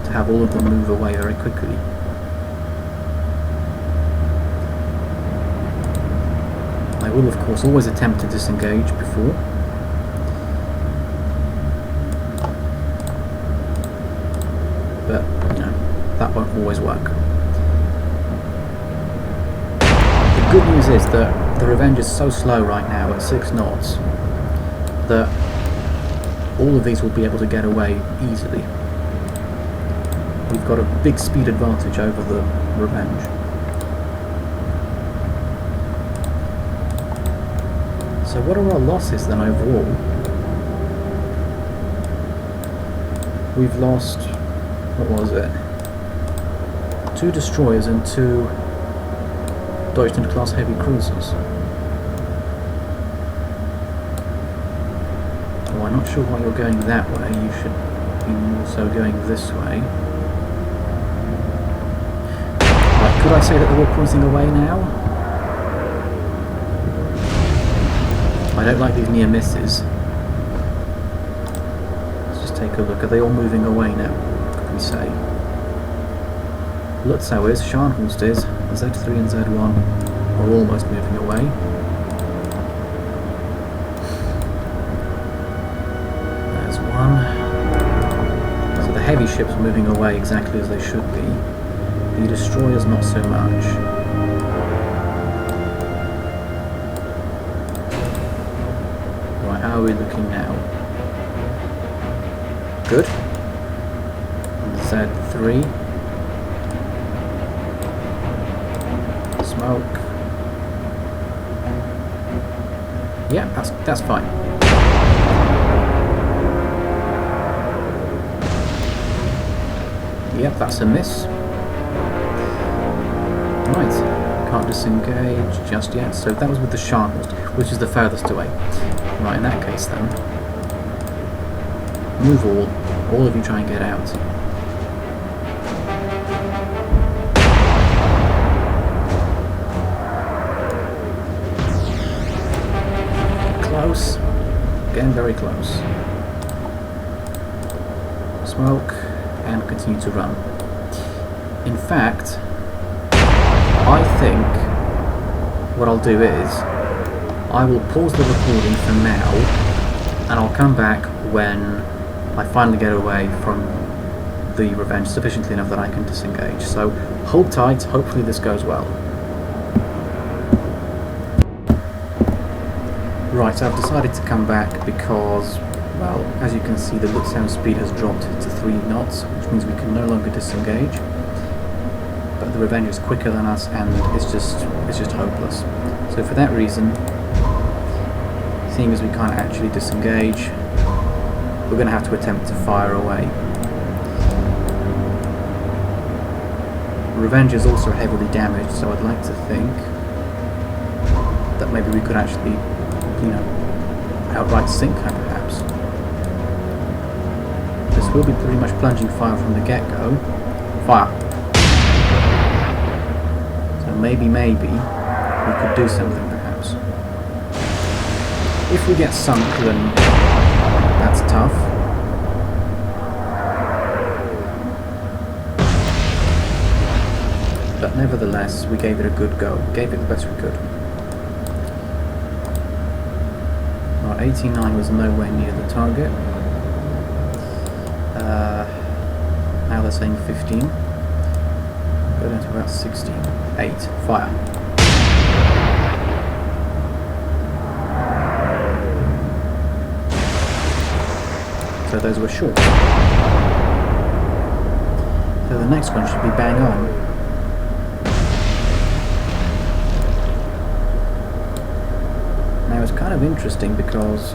to have all of them move away very quickly. I will of course always attempt to disengage before. But, you know, that won't always work. The good news is that the Revenge is so slow right now at 6 knots that all of these will be able to get away easily. We've got a big speed advantage over the Revenge. So what are our losses then overall? We've lost, what was it? 2 destroyers and 2 Deutschland class heavy cruisers. Oh, I'm not sure why you're going that way. You should be more so going this way. Right, could I say that they're all pointing away now? I don't like these near misses. Let's just take a look. Are they all moving away now? Could we say? Lutzow is, Scharnhorst is, Z3 and Z1 are almost moving away. There's one. So the heavy ships are moving away exactly as they should be. The destroyers not so much. Right, how are we looking now? Good. And Z3. Smoke. Yeah, that's fine. Yep, that's a miss. Right, can't disengage just yet. So that was with the Scharnhorst, which is the furthest away. Right, in that case then, move all of you try and get out. Close. Again, very close. Smoke, and continue to run. In fact, I think what I'll do is, I will pause the recording for now, and I'll come back when I finally get away from the Revenge sufficiently enough that I can disengage. So, hold tight, hopefully this goes well. Right, so I've decided to come back because, well, as you can see, the Lutzow speed has dropped to 3 knots, which means we can no longer disengage. But the Revenge is quicker than us, and it's just hopeless. So for that reason, seeing as we can't actually disengage, we're going to have to attempt to fire away. Revenge is also heavily damaged, so I'd like to think that maybe we could actually, you know, outright sink her perhaps. This will be pretty much plunging fire from the get-go. Fire! So maybe we could do something perhaps. If we get sunk, then that's tough. But nevertheless, we gave it a good go. Gave it the best we could. Our 89 was nowhere near the target. Now they're saying 15. Go down to about 16. 8. Fire. So those were short. So the next one should be bang on. Now it's kind of interesting because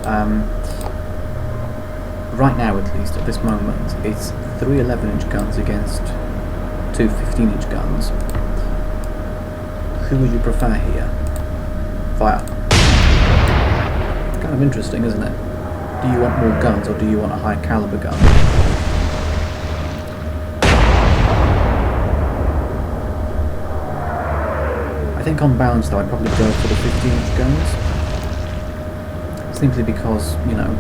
right now, at least at this moment, it's 3 11-inch guns against 2 15-inch guns. Who would you prefer here? Fire. Kind of interesting, isn't it? Do you want more guns or do you want a high caliber gun? I think on balance though I'd probably go for the 15-inch guns. Simply because, you know,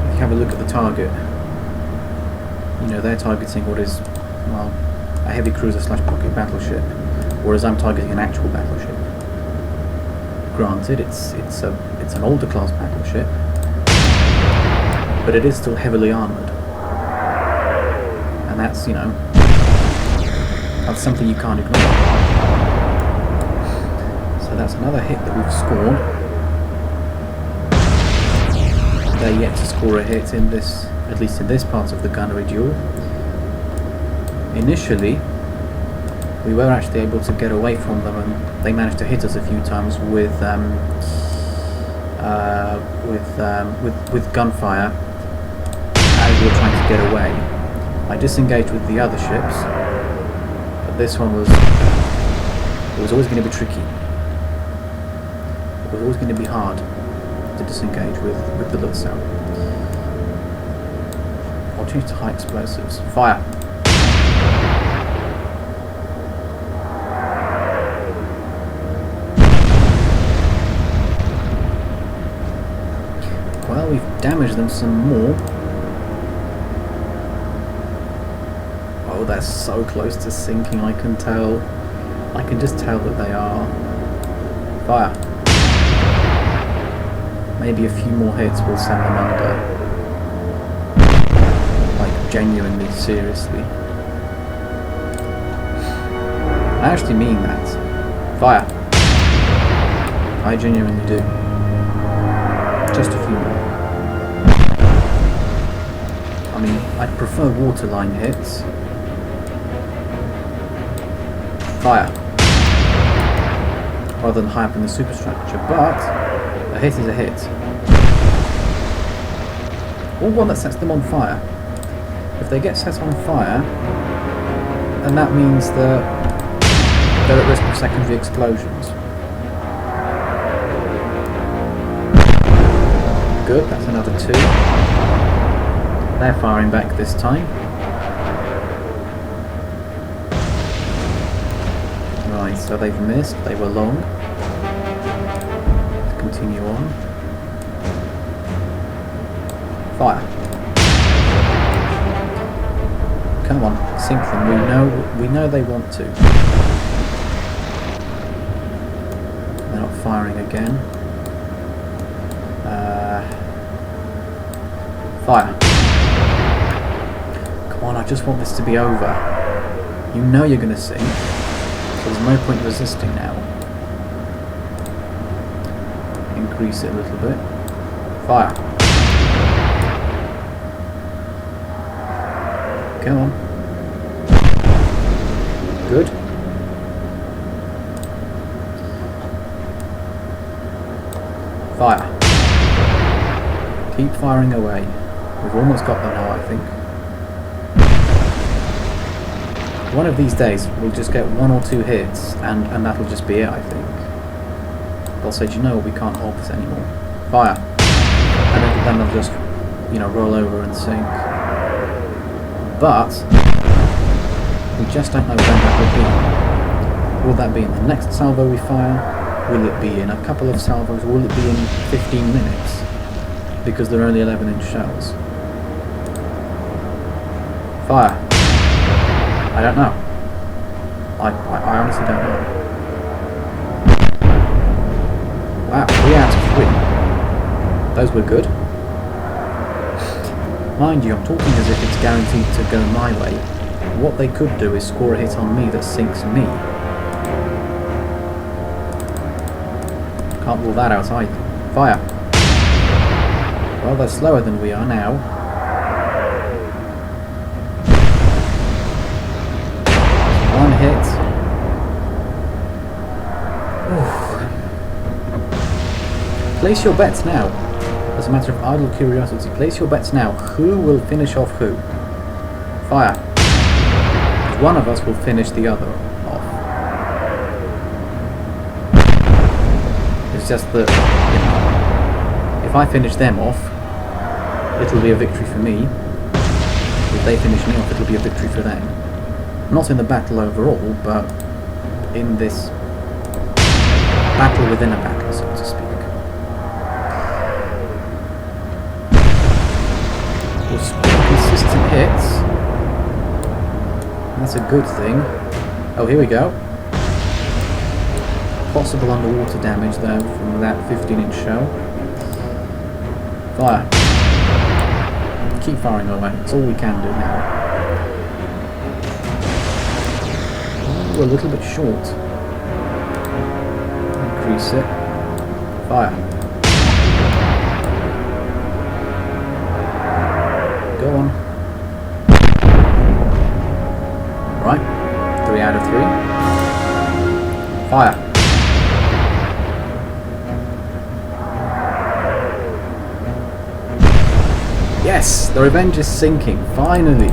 if you have a look at the target, you know, they're targeting what is, well, a heavy cruiser / pocket battleship, whereas I'm targeting an actual battleship. Granted, it's an older class battleship, but it is still heavily armoured, and that's, you know, that's something you can't ignore. So that's another hit that we've scored. They're yet to score a hit in this, at least in this part of the gunnery duel. Initially, we were actually able to get away from them, and they managed to hit us a few times with gunfire as we were trying to get away. I disengaged with the other ships, but this one was always going to be tricky. It was always going to be hard to disengage with the Lutzow. I'll change to high explosives. Fire! Well, we've damaged them some more. Oh, they're so close to sinking, I can tell. I can just tell that they are. Fire! Maybe a few more hits will send them under. Like, genuinely, seriously. I actually mean that. Fire! I genuinely do. Just a few more. I mean, I'd prefer waterline hits. Fire! Rather than high up in the superstructure, but a hit is a hit. Or one that sets them on fire. If they get set on fire, then that means that they're at risk of secondary explosions. Good, that's another 2. They're firing back this time. Right, so they've missed, they were long. Let's continue on. Fire. Come on, sink them. We know they want to. They're not firing again. Fire. Come on, I just want this to be over. You know you're going to sink, so there's no point resisting now. Increase it a little bit. Fire. Come on. Good. Fire. Keep firing away. We've almost got them now, I think. One of these days, we'll just get 1 or 2 hits, and that'll just be it, I think. They'll say, do you know what, we can't hold this anymore. Fire. And then they'll just, you know, roll over and sink. But we just don't know when that will be. Will that be in the next salvo we fire? Will it be in a couple of salvos? Will it be in 15 minutes? Because they're only 11-inch shells. Fire. I don't know. I honestly don't know. Wow, 3 out of 3. Those were good. Mind you, I'm talking as if it's guaranteed to go my way. What they could do is score a hit on me that sinks me. Can't rule that out either. Fire. Well, they're slower than we are now. One hit. Oof. Place your bets now. As a matter of idle curiosity, place your bets now. Who will finish off who? Fire. One of us will finish the other off. It's just that, you know, if I finish them off, it'll be a victory for me. If they finish me off, it'll be a victory for them. Not in the battle overall, but in this battle within a battle, so to speak. We'll score consistent hits. That's a good thing. Oh, here we go. Possible underwater damage though from that 15-inch shell. Fire. Keep firing away. That's all we can do now. Ooh, a little bit short. Increase it. Fire. Go on. Right. 3 out of 3. Fire. Yes! The Revenge is sinking. Finally!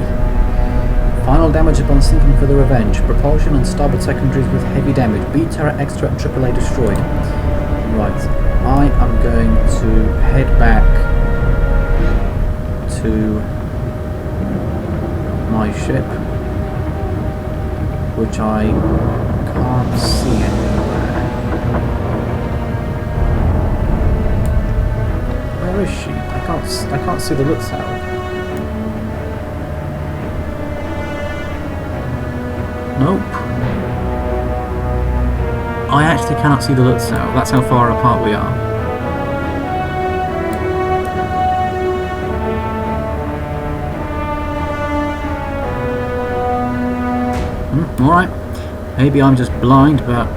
Final damage upon sinking for the Revenge. Propulsion and starboard secondaries with heavy damage. B turret, X turret and AAA destroyed. Right. I am going to head back to my ship, which I can't see anywhere. Where is she? I can't see the Lutzow. Nope. I actually cannot see the Lutzow. That's how far apart we are. Alright. Maybe I'm just blind, but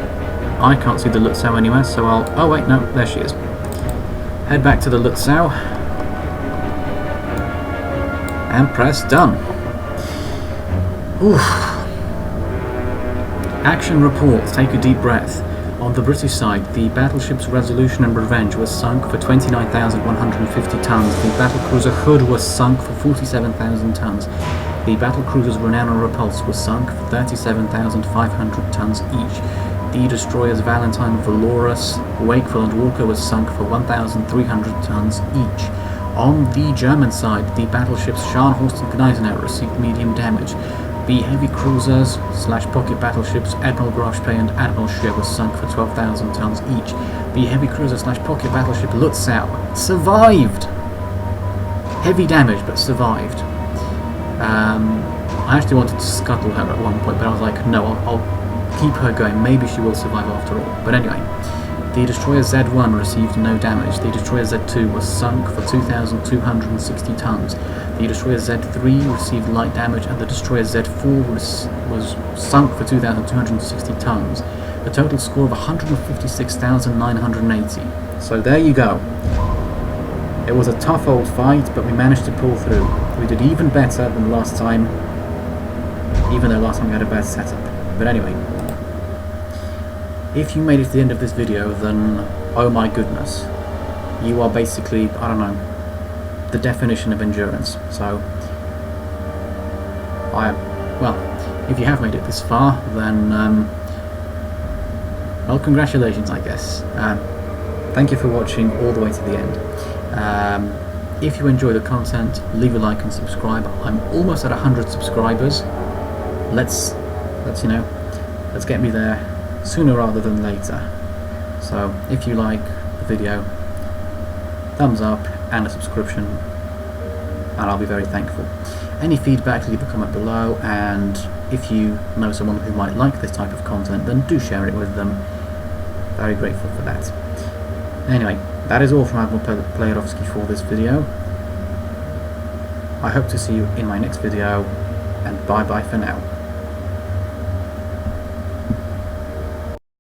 I can't see the Lutzow anywhere, so I'll... Oh wait, no, there she is. Head back to the Lutzow. And press done. Oof. Action report. Take a deep breath. On the British side, the battleships Resolution and Revenge were sunk for 29,150 tons. The battlecruiser Hood was sunk for 47,000 tons. The battlecruisers Renown and Repulse were sunk for 37,500 tons each. The destroyers Valentine, Valorous, Wakeful and Walker was sunk for 1,300 tons each. On the German side, the battleships Scharnhorst and Gneisenau received medium damage. The heavy cruisers / pocket battleships Admiral Grafspee and Admiral Scheer was sunk for 12,000 tons each. The heavy cruiser / pocket battleship Lutzow survived! Heavy damage, but survived. I actually wanted to scuttle her at one point, but I was like, no, I'll keep her going. Maybe she will survive after all. But anyway, the destroyer Z1 received no damage. The destroyer Z2 was sunk for 2,260 tons. The destroyer Z3 received light damage, and the destroyer Z4 was sunk for 2,260 tons. A total score of 156,980. So there you go. It was a tough old fight, but we managed to pull through. We did even better than last time, even though last time we had a bad setup. But anyway, if you made it to the end of this video, then oh my goodness, you are basically, I don't know, the definition of endurance. So, well, if you have made it this far, then well, congratulations, I guess. Thank you for watching all the way to the end. If you enjoy the content, leave a like and subscribe. I'm almost at 100 subscribers. Let's get me there sooner rather than later. So if you like the video, thumbs up and a subscription, and I'll be very thankful. Any feedback, leave a comment below, and if you know someone who might like this type of content, then do share it with them. Very grateful for that. Anyway, that is all from Admiral Playerovski for this video. I hope to see you in my next video, and bye bye for now.